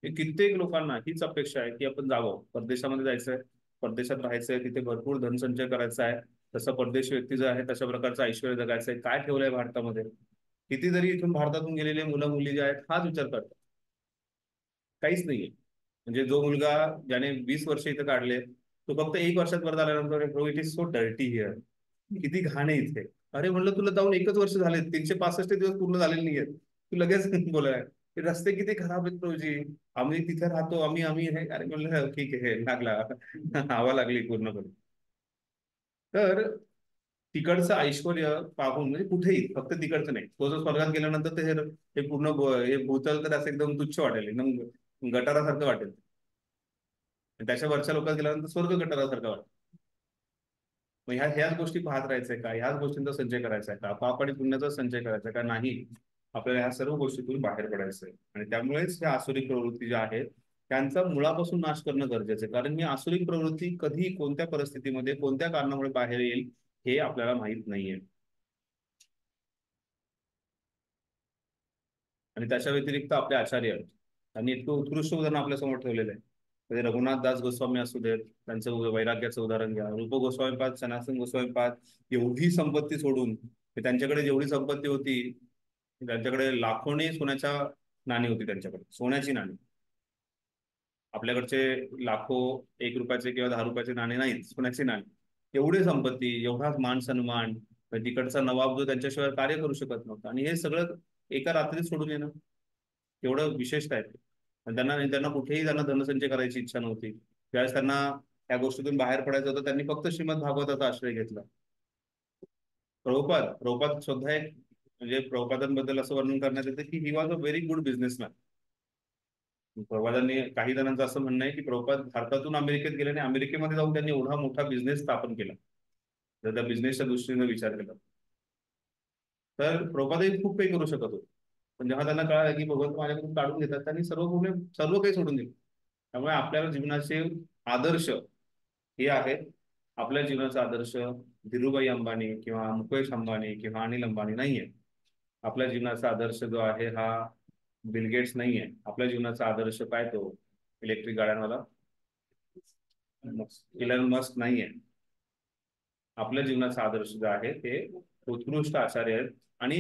कित्येक लोकांना हीच अपेक्षा आहे की आपण जावं, परदेशामध्ये जायचंय, परदेशात राहायचंय, तिथे भरपूर धनसंचय करायचा आहे, तसं परदेशी व्यक्ती जो आहे तशा प्रकारचं ऐश्वर्य जगायचंय. काय ठेवलंय भारतामध्ये? किती जरी इथून भारतातून गेलेले मुलं मुली जे आहेत हाच विचार करतात, काहीच नाहीये. म्हणजे जो मुलगा ज्याने 20 वर्ष इथे काढले तो फक्त 1 वर्षात परत आल्यानंतर it is so dirty here, किती घाण आहे इथे. अरे म्हणलं तुला जाऊन 1च वर्ष झाले, 365 दिवस पूर्ण झालेले नाहीयेत, तू लगेच बोलाय रस्ते किती खराब आहेत प्रभूजी, आम्ही तिथे राहतो, आम्ही हे. अरे म्हणलं ठीक आहे, लागला हवा लागली पूर्णपणे. तर तिकडचं ऐश्वर पाहून, म्हणजे कुठेही, फक्त तिकडचं नाही, तो जर स्वर्गात गेल्यानंतर ते हे पूर्ण हे भूतल तर असं एकदम तुच्छ वाटेल, एकदम गटारासारखं वाटेल. त्याच्या वरच्या लोकांना गेल्यानंतर स्वर्ग गटारासारखं वाटेल. मग ह्याच गोष्टी पाहत राहायचंय का? ह्याच गोष्टींचा संचय करायचा आहे का? पाप आणि पुण्याचा संचय करायचा का? नाही, आपल्याला ह्या सर्व गोष्टीतून बाहेर पडायचं आहे. आणि त्यामुळेच ह्या आसुरिक प्रवृत्ती ज्या आहेत त्यांचा मुळापासून नाश करणं गरजेचं आहे, कारण ही आसुरिक प्रवृत्ती कधी, कोणत्या परिस्थितीमध्ये, कोणत्या कारणामुळे बाहेर येईल हे आपल्याला माहित नाहीये. आणि त्याच्या व्यतिरिक्त आपले आचार्य त्यांनी इतकं उत्कृष्ट उदाहरण आपल्या समोर ठेवलेलं आहे. म्हणजे रघुनाथ दास गोस्वामी असू देत, त्यांचं वैराग्याचं उदाहरण घ्या, रूप गोस्वामीपाद, सनातन गोस्वामीपाद, एवढी संपत्ती सोडून, त्यांच्याकडे जेवढी संपत्ती होती, त्यांच्याकडे लाखोनी सोन्याच्या नाणी होती, त्यांच्याकडे सोन्याची नाणी. आपल्याकडचे लाखो 1 रुपयाचे किंवा 10 रुपयाचे नाणे नाहीत, सोन्याची नाणी. एवढी संपत्ती, एवढा मान सन्मान, तिकडचा नवाब जो त्यांच्याशिवाय कार्य करू शकत नव्हता, आणि हे सगळं एका रात्रीत सोडून येणं एवढं विशेषता आहे. त्यांना कुठेही धनसंचय करायची इच्छा नव्हती. त्यावेळेस त्यांना या गोष्टीतून बाहेर पडायचं होतं, त्यांनी फक्त श्रीमद भागवताचा आश्रय घेतला. प्रभुपाद सुद्धा एक, म्हणजे प्रभुपादांबद्दल असं वर्णन करण्यात येतं की he was a very good businessman. प्रभुपादांनी, काही जणांचं असं म्हणणं आहे की प्रभुपाद भारतातून अमेरिकेत गेले आणि अमेरिकेमध्ये जाऊन त्यांनी एवढा मोठा बिझनेस स्थापन केला, जर त्या बिझनेसच्या दृष्टीने विचार केला तर प्रभुपादही खूप काही करू शकत होते. पण जेव्हा त्यांना कळालं की भगवंत माझ्याकडून काढून घेतात, त्यांनी सर्व काही सोडून दिलं. त्यामुळे आपल्याला जीवनाचे आदर्श हे आहेत. आपल्या जीवनाचा आदर्श धीरूभाई अंबानी किंवा मुकेश अंबानी किंवा अनिल अंबानी नाहीये. आपल्या जीवनाचा आदर्श जो आहे हा बिल गेट्स नाहीये. आपल्या जीवनाचा आदर्श काय, तो इलेक्ट्रिक गाड्यांवाला इलॉन मस्क नाहीये. आपल्या जीवनाचा आदर्श जो आहे ते उत्कृष्ट आचार्य आहेत. आणि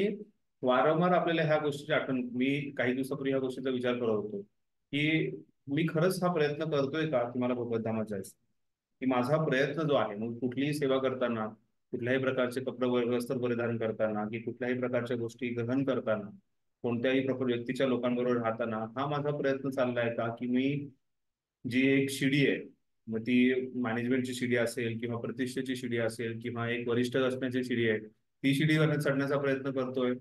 वारंवार आपल्याला ह्या गोष्टीची आठवण, मी काही दिवसापूर्वी ह्या गोष्टीचा विचार करत होतो की मी खरंच हा प्रयत्न करतोय का की मला भगवद्धामात जायचं, की माझा प्रयत्न जो आहे, मग कुठलीही सेवा करताना, कुठल्याही प्रकारचे वस्त्र परिधान करताना, की कुठल्याही प्रकारच्या गोष्टी ग्रहण करताना, कोणत्याही व्यक्तीच्या लोकांबरोबर राहताना, हा माझा प्रयत्न चाललाय का की मी जी एक शिडी आहे, मग ती मॅनेजमेंटची शिडी असेल किंवा प्रतिष्ठेची शिडी असेल किंवा एक वरिष्ठ असण्याची शिडी आहे, ती शिडीवर चढण्याचा प्रयत्न करतोय,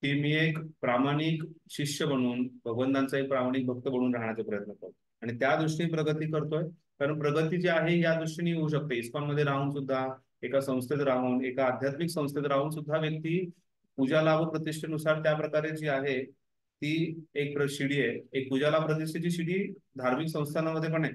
ती मी एक प्रामाणिक शिष्य बनून, भगवंतांचा एक प्रामाणिक भक्त बनून राहण्याचा प्रयत्न करतो आणि त्या दृष्टीने प्रगती करतोय. कारण प्रगती जी आहे या दृष्टीने होऊ शकते. इस्कॉन मध्ये राहून सुद्धा, एका संस्थेत राहून, एका आध्यात्मिक संस्थेत राहून सुद्धा व्यक्ती पूजा लाभ प्रतिष्ठेनुसार त्या प्रकारे जी आहे ती एक शिडी आहे. एक पूजा लाभ प्रतिष्ठेची शिडी धार्मिक संस्थानामध्ये पण आहे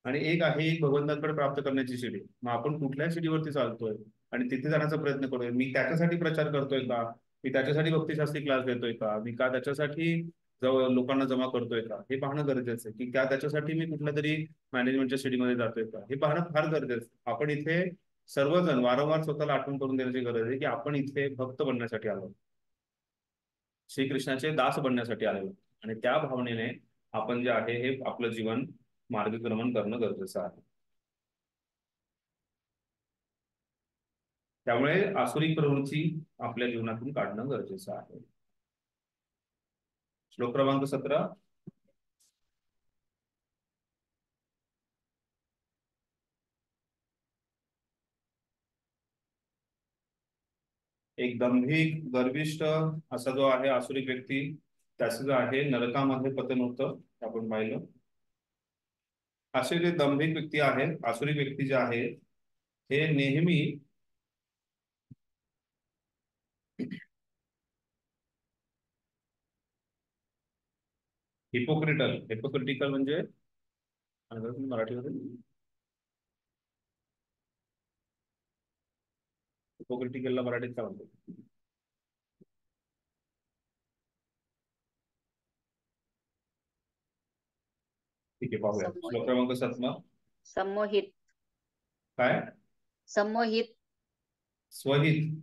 आणि एक आहे एक भगवंतांकडे प्राप्त करण्याची शिडी. मग आपण कुठल्या शिडीवरती चालतोय आणि तिथे जाण्याचा प्रयत्न करतोय. मी त्याच्यासाठी प्रचार करतोय का, मी त्याच्यासाठी भक्तिशास्त्री क्लास देतोय का, मी का त्याच्यासाठी लोकांना जमा करतोय का, हे पाहणं गरजेचं आहे. की त्याच्यासाठी मी कुठल्या तरी मॅनेजमेंटच्या शिडीमध्ये जातोय का, हे पाहणं फार गरजेचं आहे. आपण इथे सर्वजण वारंवार स्वतःला आठवण करून देण्याची गरज आहे की आपण इथे भक्त बनण्यासाठी आलो, श्रीकृष्णाचे दास बनण्यासाठी आलेलो, आणि त्या भावनेने आपण जे आहे हे आपलं जीवन मार्गक्रमण करणं गरजेचं आहे. त्यामुळे आसुरिक प्रवृत्ती आपल्या जीवनातून काढणं गरजेचं आहे. श्लोक क्रमांक 17. एक दंभिक गर्विष्ठ असा जो आहे आसुरिक व्यक्ती, त्याचं जो आहे नरकामध्ये पतन होतं, आपण पाहिलं. असे जे दंभिक व्यक्ती आहेत, आसुरिक व्यक्ती जे आहेत, हे नेहमी हिपोक्रिटिकल म्हणजे मराठीमध्ये हिपोक्रिटिकलला मराठीत काय म्हणतो? ठीक आहे, पाहूया. श्लोक क्रमांक 7. संमोहित. काय? संमोहित. स्वहित.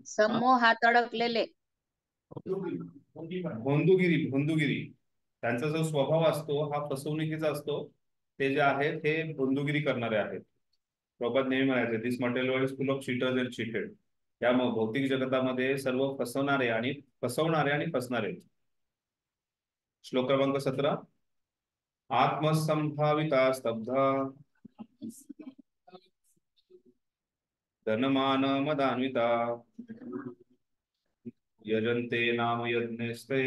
समूहात अडकलेले. भोंदूगिरी. त्यांचा जो स्वभाव असतो हा फसवणुकीचा असतो. ते जे आहेत हे भोंदूगिरी करणारे आहेत. प्रभात नेहमी म्हणायचे, this material world is full of cheaters and cheated. या भौतिक जगतामध्ये सर्व फसवणारे आणि फसणारे. श्लोक क्रमांक 17. आत्मसंभाविता स्तब्धा धनमान मदान्विता यजन्ते नाम यज्ञस्ते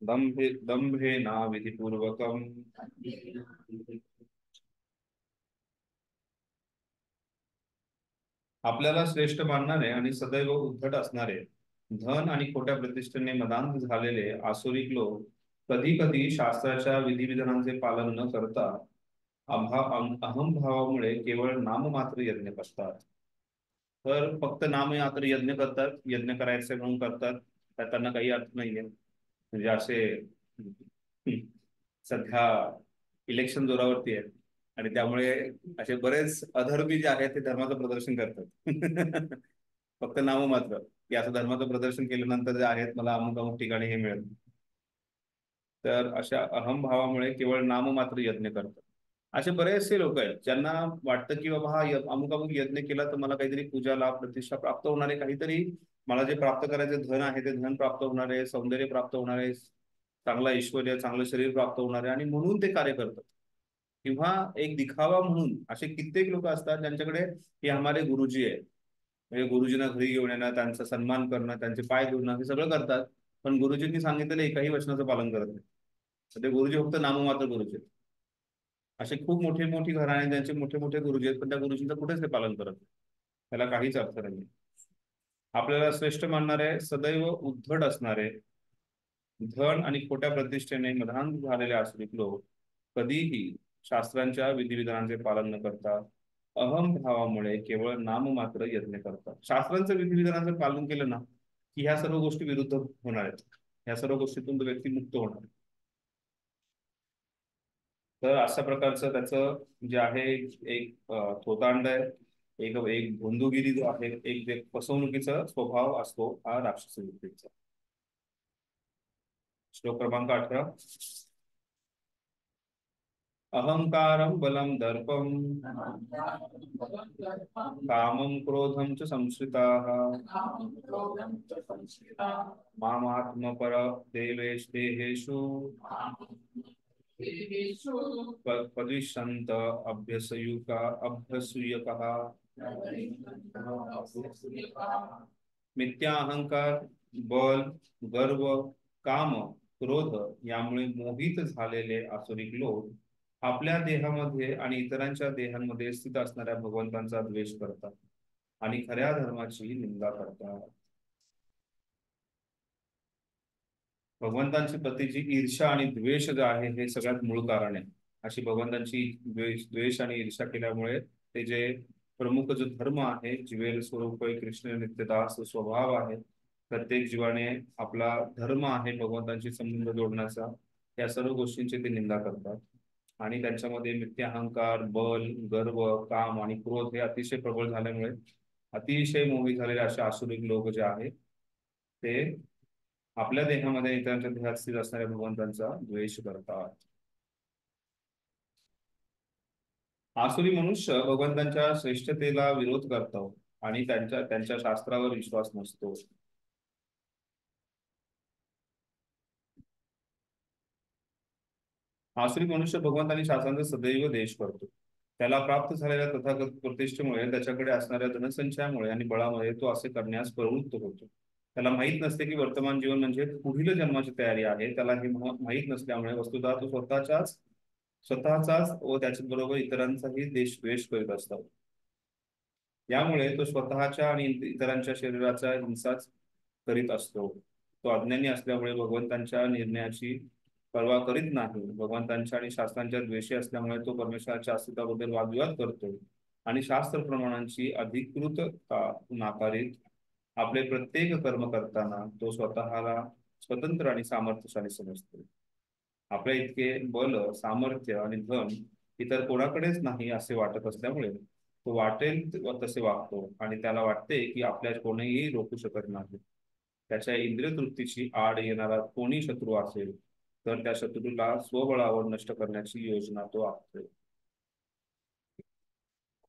दंभेना विधिपूर्वकम्. आपल्याला श्रेष्ठ मानणारे आणि सदैव उद्धट असणारे, धन आणि खोट्या प्रतिष्ठेने मदांध झालेले आसुरिक लोक कधी कधी शास्त्राच्या विधिविधानांचे पालन न करता अहंभावामुळे केवळ नाममात्र यज्ञ करतात. तर फक्त नाममात्र यज्ञ करतात, यज्ञ करायचे म्हणून करतात, त्यात त्यांना काही अर्थ नाहीये. म्हणजे असे सध्या इलेक्शन जोरावरती आहे आणि त्यामुळे असे बरेच अधर्मी जे आहेत ते धर्माचं प्रदर्शन करतात. फक्त नाममात्र की असं धर्माचं प्रदर्शन केल्यानंतर जे आहेत मला अमुक ठिकाणी हे मिळेल. तर अशा अहंभावामुळे केवळ नाममात्र यज्ञ करतात. असे बरेचसे लोक आहेत ज्यांना वाटतं की बाबा हा अमुक यज्ञ केला तर मला काहीतरी पूजा लाभ प्रतिष्ठा प्राप्त होणार आहे, काहीतरी मला जे प्राप्त करायचे धन आहे ते धन प्राप्त होणार आहे, सौंदर्य प्राप्त होणार आहे, चांगला ऐश्वर्य, चांगलं शरीर प्राप्त होणार आहे, आणि म्हणून ते कार्य करतात. किंवा एक दिखावा म्हणून असे कित्येक लोक असतात ज्यांच्याकडे हे हमारे गुरुजी आहे, म्हणजे गुरुजींना घरी घेऊन येणं, त्यांचा सन्मान करणं, त्यांचे पाय धुणं, हे सगळं करतात, पण गुरुजींनी सांगितलेलं एकाही वचनाचं पालन करत नाही. ते गुरुजी फक्त नाममात्र गुरुजी आहेत. असे खूप मोठी घराणे ज्यांचे मोठे गुरुजी आहेत, पण त्या गुरुजींचं कुठेच ते पालन करत नाही. त्याला काहीच अर्थ नाही. आपल्याला श्रेष्ठ मानणारे, सदैव उद्धट असणारे, धन आणि खोट्या प्रतिष्ठेने मदांध झालेले आसुरिक लोक कधीही शास्त्रांच्या विधिविधानांचे पालन न करता अहम भावामुळे केवळ नाममात्र यत्न करतात. शास्त्रांचं विधिविधानाचं पालन केलं ना की ह्या सर्व गोष्टी विरुद्ध होणार आहेत. ह्या सर्व गोष्टीतून तो व्यक्ती मुक्त होणार आहे. तर अशा प्रकारचं त्याचं जे आहे एक थोतांड आहे, एक एक भोंदूगिरी जो आहे, एक फसवणुकीचा स्वभाव असतो हा राक्षसी वृत्तीचा. श्लोक क्रमांक 18. अहंकारं बलं दर्पं कामं क्रोधं च संश्रिताः मामात्मपर देहेषु पदिष्यन्त अभ्यसूयकः. मिथ्या अहंकार, बल, गर्व, काम, क्रोध यामुळे मोहित झालेले आसुरिक लोक आपल्या देहामध्ये आणि इतरांच्या देहांमध्ये स्थित असणाऱ्या भगवंतांचा द्वेष करतात आणि खऱ्या धर्माची निंदा करतात. भगवंतांची प्रतीची ईर्षा आणि द्वेष जे आहे हे सगळ्यात मूळ कारण आहे. अशी भगवंतांची द्वेष आणि ईर्षा केल्यामुळे ते जे प्रमुख जो धर्म आहे, जीवेल स्वरूप कृष्ण नित्यदास स्वभाव आहे, प्रत्येक जीवाने आपला धर्म आहे भगवंतांशी संबंध जोडण्याचा, या सर्व गोष्टींची ते निंदा करतात. आणि त्यांच्यामध्ये मिथ्या अहंकार, बल, गर्व, काम आणि क्रोध हे अतिशय प्रबळ झाल्यामुळे अतिशय मोहित झालेले असे आसुरिक लोक जे आहेत ते आपल्या देहामध्ये इतरांच्या देहात स्थित असणाऱ्या भगवंतांचा द्वेष करतात. आसुरी मनुष्य भगवंतांच्या श्रेष्ठतेला विरोध करतो आणि त्यांच्या शास्त्रावर विश्वास नसतो. आसुरी मनुष्य भगवंत आणि शास्त्रांचा सदैव द्वेष करतो. त्याला प्राप्त झालेल्या तथागत प्रतिष्ठेमुळे, त्याच्याकडे असणाऱ्या धनसंचयामुळे आणि बळामुळे तो असे करण्यास प्रवृत्त होतो. त्याला माहित नसते की वर्तमान जीवन म्हणजे पुढील जन्माची तयारी आहे. त्याला हे माहित नसल्यामुळे वस्तुतः तो स्वतःचाच व त्याच्याबरोबर इतरांचाही द्वेष करीत असतो. यामुळे तो स्वतःच्या आणि इतरांच्या शरीराचा हिंसाच करीत असतो. तो अज्ञानी असल्यामुळे भगवंतांच्या निर्णयाची पर्वा करीत नाही. भगवंतांच्या आणि शास्त्रांच्या द्वेषी असल्यामुळे तो परमेश्वराच्या अस्तित्वाबद्दल वादविवाद करतो आणि शास्त्र प्रमाणांची अधिकृतता नाकारीत आपले प्रत्येक कर्म करताना तो स्वतःला स्वतंत्र आणि सामर्थ्यशाली समजतो. आपल्या इतके बल, सामर्थ्य आणि धन इतर कोणाकडेच नाही असे वाटत असल्यामुळे तो वाटेल तसे वागतो आणि त्याला वाटते की आपल्या कोणीही रोखू शकत नाही. त्याच्या इंद्रिय तृप्तीची आड येणारा कोणी शत्रू असेल तर त्या शत्रूला स्वबळावर नष्ट करण्याची योजना तो आखतो.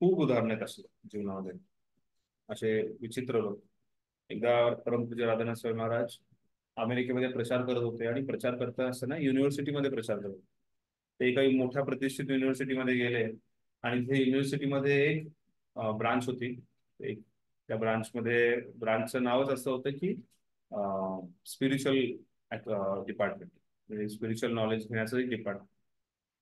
खूप उदाहरण आहेत असे जीवनामध्ये, असे विचित्र लोक. एकदा परमपूज्य राधानाथ स्वामी महाराज अमेरिकेमध्ये प्रचार करत होते आणि प्रचार करता असताना युनिव्हर्सिटीमध्ये प्रचार करत होते. ते काही मोठ्या प्रतिष्ठित युनिव्हर्सिटीमध्ये गेले आणि ते युनिव्हर्सिटीमध्ये एक ब्रांच होती. एक त्या ब्रांचचं नावच असं होतं की स्पिरिच्युअल डिपार्टमेंट, म्हणजे स्पिरिच्युअल नॉलेज घेण्याचं एक डिपार्टमेंट.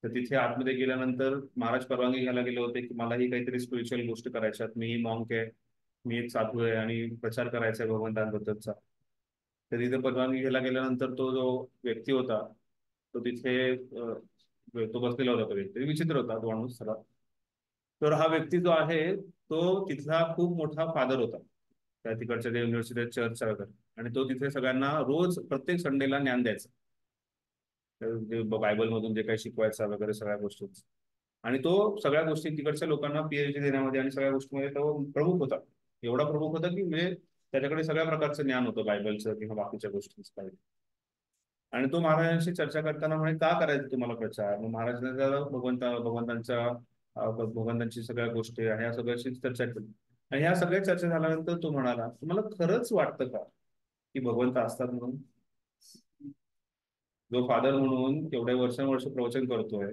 तर तिथे आतमध्ये गेल्यानंतर महाराज परवानगी घ्यायला गेले होते की मलाही काहीतरी स्पिरिच्युअल गोष्ट करायच्यात, मीही मॉन्क आहे, मी एक साधू आहे आणि प्रचार करायचा आहे भगवंतांबद्दलचा. तर तिथे परवानगी घ्यायला गेल्यानंतर तो जो व्यक्ती होता तो तिथे तो बसलेला होता. तो व्यक्ती विचित्र होता, तो माणूस सगळा. तर हा व्यक्ती जो आहे तो तिथला खूप मोठा फादर होता त्या तिकडच्या युनिव्हर्सिटी चर्चचा, आणि तो तिथे सगळ्यांना रोज प्रत्येक संडेला ज्ञान द्यायचा, बायबल मधून जे काही शिकवायचा वगैरे सगळ्या गोष्टी. आणि तो सगळ्या गोष्टी तिकडच्या लोकांना पीएचडी देण्यामध्ये आणि सगळ्या गोष्टीमध्ये तो प्रमुख होता. एवढा प्रमुख होता की म्हणजे त्याच्याकडे सगळ्या प्रकारचं ज्ञान होतं, बायबलचं किंवा बाकीच्या गोष्टींचं काही. आणि तो महाराजांशी चर्चा करताना म्हणे का करायचं तुम्हाला प्रचार. मग महाराजांना भगवंतांची सगळ्या गोष्टी आणि ह्या सगळ्याशी चर्चा केली. आणि ह्या सगळ्या चर्चा झाल्यानंतर तो म्हणाला, तुम्हाला खरंच वाटतं का की भगवंत असतात म्हणून? जो फादर म्हणून एवढ्या वर्षानुवर्ष प्रवचन करतोय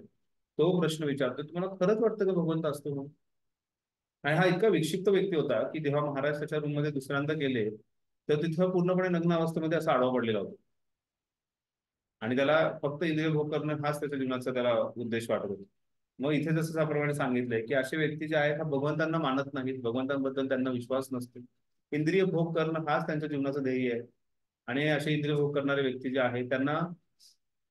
तो प्रश्न विचारतोय, तुम्हाला खरंच वाटतं का भगवंत असतो म्हणून? आणि हा इतका विक्षिप्त व्यक्ती होता की जेव्हा महाराज त्याच्या रूम मध्ये दुसऱ्यांदा गेले तर तिथं पूर्णपणे नग्न अवस्थेमध्ये असा आडवा पडलेला होता आणि त्याला फक्त इंद्रिय भोग करणं हाच त्याच्या जीवनाचा त्याला उद्देश वाटत होता. मग इथे जसं त्याप्रमाणे सांगितलंय की असे व्यक्ती जे आहेत हा भगवंतांना मानत नाहीत, भगवंतांबद्दल त्यांना विश्वास नसतो, इंद्रिय भोग करणं हाच त्यांच्या जीवनाचं ध्येय आहे. आणि असे इंद्रिय भोग करणारे व्यक्ती जे आहेत त्यांना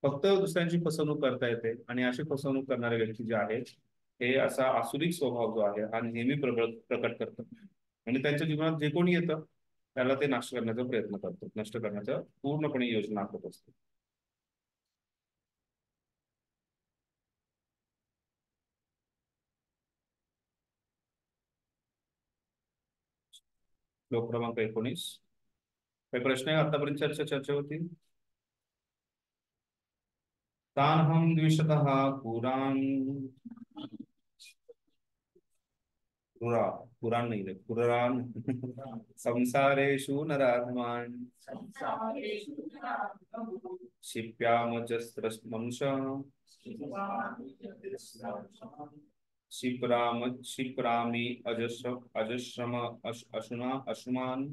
फक्त दुसऱ्यांची फसवणूक करता येते. आणि अशी फसवणूक करणारे व्यक्ती जे आहेत हे असा आसुरिक स्वभाव जो आहे हा नेहमी प्रकट करतं आणि त्यांच्या जीवनात जे कोणी येतं त्याला ते नाश करण्याचा प्रयत्न करतात, नष्ट करण्याचा पूर्णपणे योजना आखत असते. श्लोक क्रमांक 19. काही प्रश्न आहे आतापर्यंत चर्चेवरती? तानहं द्विषतः पुराण पुराण नहीं रे पुराण संसारेषु नराधमान् क्षिप्यामजस्र मनुष्य क्षिप्रामि अजस्रम अशुमान्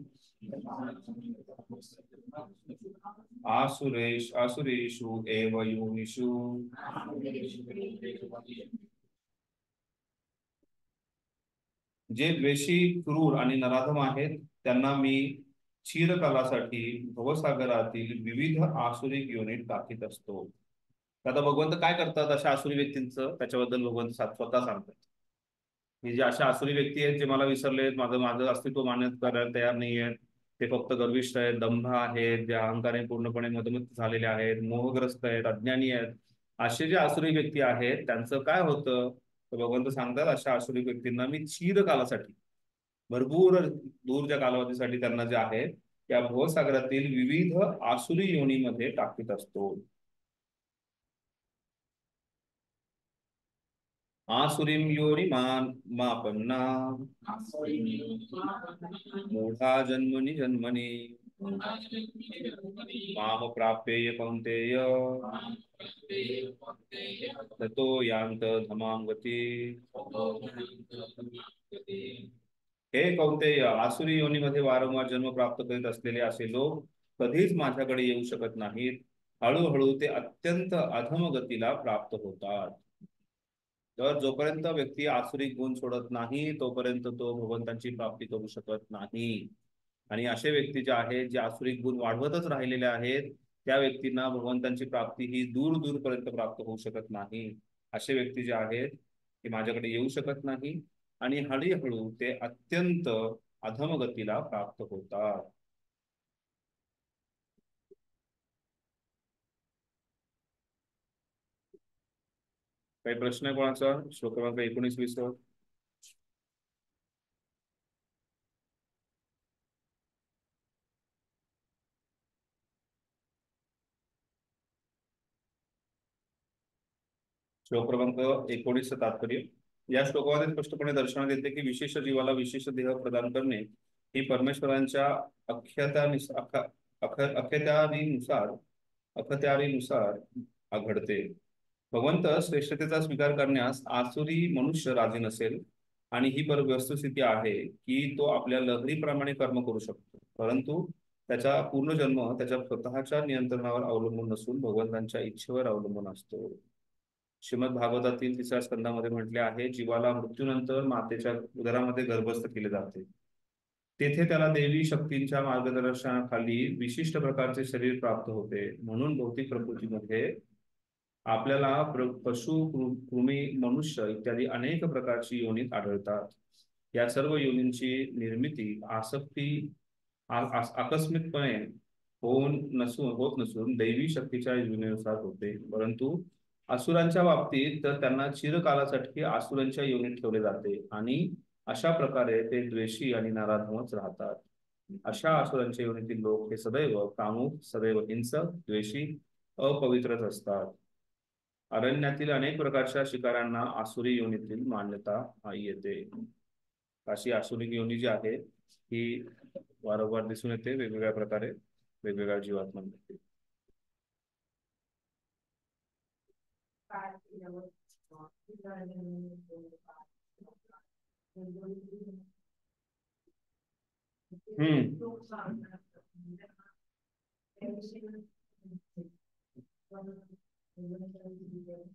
आसुरेषु एव योनिषु जे द्वेषी, क्रूर आणि नराधम आहेत त्यांना मी चिरकालासाठी भवसागरातील विविध आसुरिक योनीत टाकीत असतो. आता भगवंत काय करतात अशा आसुरी व्यक्तींचं, त्याच्याबद्दल भगवंत स्वतः सांगतात की जे अशा आसुरी व्यक्ती आहेत जे मला विसरले, माझं अस्तित्व मान्य करायला तयार नाही आहेत, ते फक्त गर्विष्ठ आहेत, दंभ आहेत, जे अहंकाराने पूर्णपणे मदमस्त झालेले आहेत, मोहग्रस्त आहेत, अज्ञानी आहेत, असे जे आसुरी व्यक्ती आहेत त्यांचं काय होतं तर भगवंत सांगतात अशा आसुरी व्यक्तींना मी चिरकालासाठी भरपूर दूरच्या कालावधीसाठी त्यांना जे आहे त्या भवसागरातील विविध आसुरी योनीमध्ये टाकीत असतो. आसुरीं योनिमापन्ना मूढा जन्मनि जन्मनि माम प्राप्येय कौन्तेय ततो यान्त धमां गती. हे कौन्तेय, आसुरी योनीमध्ये वारंवार जन्म प्राप्त करीत असलेले असे लोक कधीच माझ्याकडे येऊ शकत नाहीत. हळूहळू ते अत्यंत अधम गतीला प्राप्त होतात. तर जोपर्यंत व्यक्ती आसुरिक गुण सोडत नाही तोपर्यंत तो भगवंतांची प्राप्ती करू शकत नाही. आणि असे व्यक्ती जे आहेत जे आसुरिक गुण वाढवतच राहिलेले आहेत त्या व्यक्तींना भगवंतांची प्राप्ती ही दूर दूरपर्यंत प्राप्त होऊ शकत नाही. असे व्यक्ती जे आहेत ते माझ्याकडे येऊ शकत नाही आणि हळूहळू ते अत्यंत अधम गतीला प्राप्त होतात. काही प्रश्न आहे कोणाचा? श्लोक क्रमांक 19-20 वर. श्लोक क्रमांक 19 तात्पर्य. या श्लोकामध्ये स्पष्टपणे दर्शनात येते की विशेष जीवाला विशेष देह प्रदान करणे ही परमेश्वरांच्या अखत्यारीनुसार घडते. भगवंत श्रेष्ठतेचा स्वीकार करण्यास आसुरी मनुष्य राजी नसेल आणि ही वस्तुस्थिती आहे की तो आपल्या लहरीप्रमाणे कर्म करू शकतो, परंतु त्याचा पूर्ण जन्म त्याच्या स्वतःच्या नियंत्रणावर अवलंबून नसून भगवंतांच्या इच्छेवर अवलंबून असतो. श्रीमद भागवतातील 3ऱ्या स्कंदामध्ये म्हटले आहे, जीवाला मृत्यूनंतर मातेच्या उदरामध्ये गर्भस्थ केले जाते. तेथे त्याला देवी शक्तींच्या मार्गदर्शनाखाली विशिष्ट प्रकारचे शरीर प्राप्त होते. म्हणून भौतिक प्रकृतीमध्ये आपल्याला पशु, कृमी, मनुष्य इत्यादी अनेक प्रकारची योनीत आढळतात. या सर्व योनींची निर्मिती आकस्मिकपणे होत नसून दैवी शक्तीच्या योनीनुसार होते. परंतु असुरांच्या बाबतीत तर त्यांना चिरकालासाठी असुरांच्या योनीत ठेवले जाते आणि अशा प्रकारे ते द्वेषी आणि नराधमच राहतात. अशा असुरांच्या योनीतील लोक हे सदैव कामुक, सदैव हिंसक, द्वेषी, अपवित्रच असतात. अरण्यातील अनेक प्रकारच्या शिकाऱ्यांना आसुरी योनीतील मान्यता येते. अशी आसुरी योनी जी आहे ही वारंवार दिसून येते वेगवेगळ्या प्रकारे वेगवेगळ्या जीवात्म्यांमध्ये.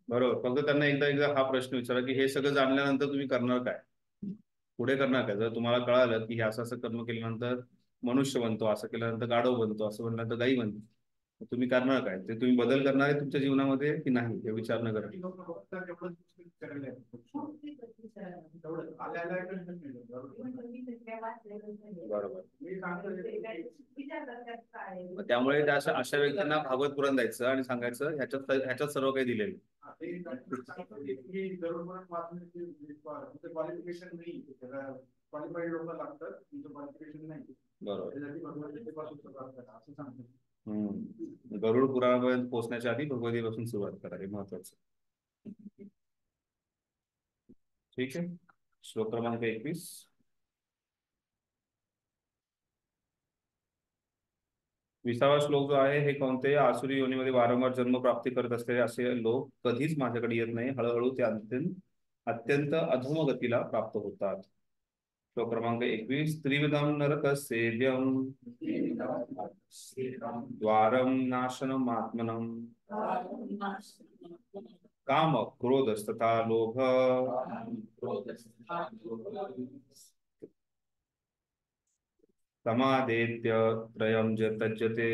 बरोबर. फक्त त्यांना एकदा हा प्रश्न विचारा की हे सगळं जाणल्यानंतर तुम्ही करणार काय, पुढे करणार काय? जर तुम्हाला कळालं की हे असं कर्म केल्यानंतर मनुष्य बनतो, असं केल्यानंतर गाढव बनतो, असं म्हणल्यानंतर गाई बनतो, तुम्ही करणार काय? ते तुम्ही बदल करणार आहे तुमच्या जीवनामध्ये की नाही हे विचार न करा. बरोबर. त्यामुळे त्या अशा व्यक्तींना भागवत पुराण द्यायचं आणि सांगायचं ह्याच्यात सर्व काही दिलेलं. गरुड पुराणापर्यंत पोहोचण्याच्या आधी भगवद्गीतेपासून सुरुवात करा, हे महत्वाचं. ठीक आहे. श्लोक क्रमांक 21. विसावा श्लोक जो आहे, हे कोणते आसुरी योनीमध्ये वारंवार जन्म प्राप्ती करत असलेले असे लोक कधीच माझ्याकडे येत नाही. हळूहळू ते अत्यंत अधोमगतीला प्राप्त होतात. श्लोक क्रमांक 21. त्रिविधम नरकस्येद्यं द्वारं नाशनम् आत्मनं काम क्रोधस्तथा लोभ समादेत्य त्रयं तज्जते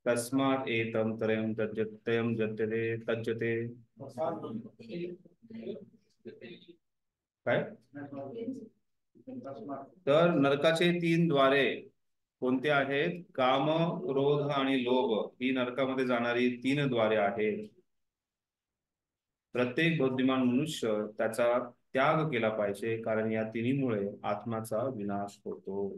तस्मात् एतं त्रयं तज्जते. काय? तर नरकाचे 3 द्वारे कोणते आहेत? काम, क्रोध आणि लोभ ही नरकामध्ये जाणारी 3 द्वारे आहेत. प्रत्येक बुद्धिमान मनुष्य त्याचा त्याग केला पाहिजे, कारण या तिन्हीमुळे आत्माचा विनाश होतो.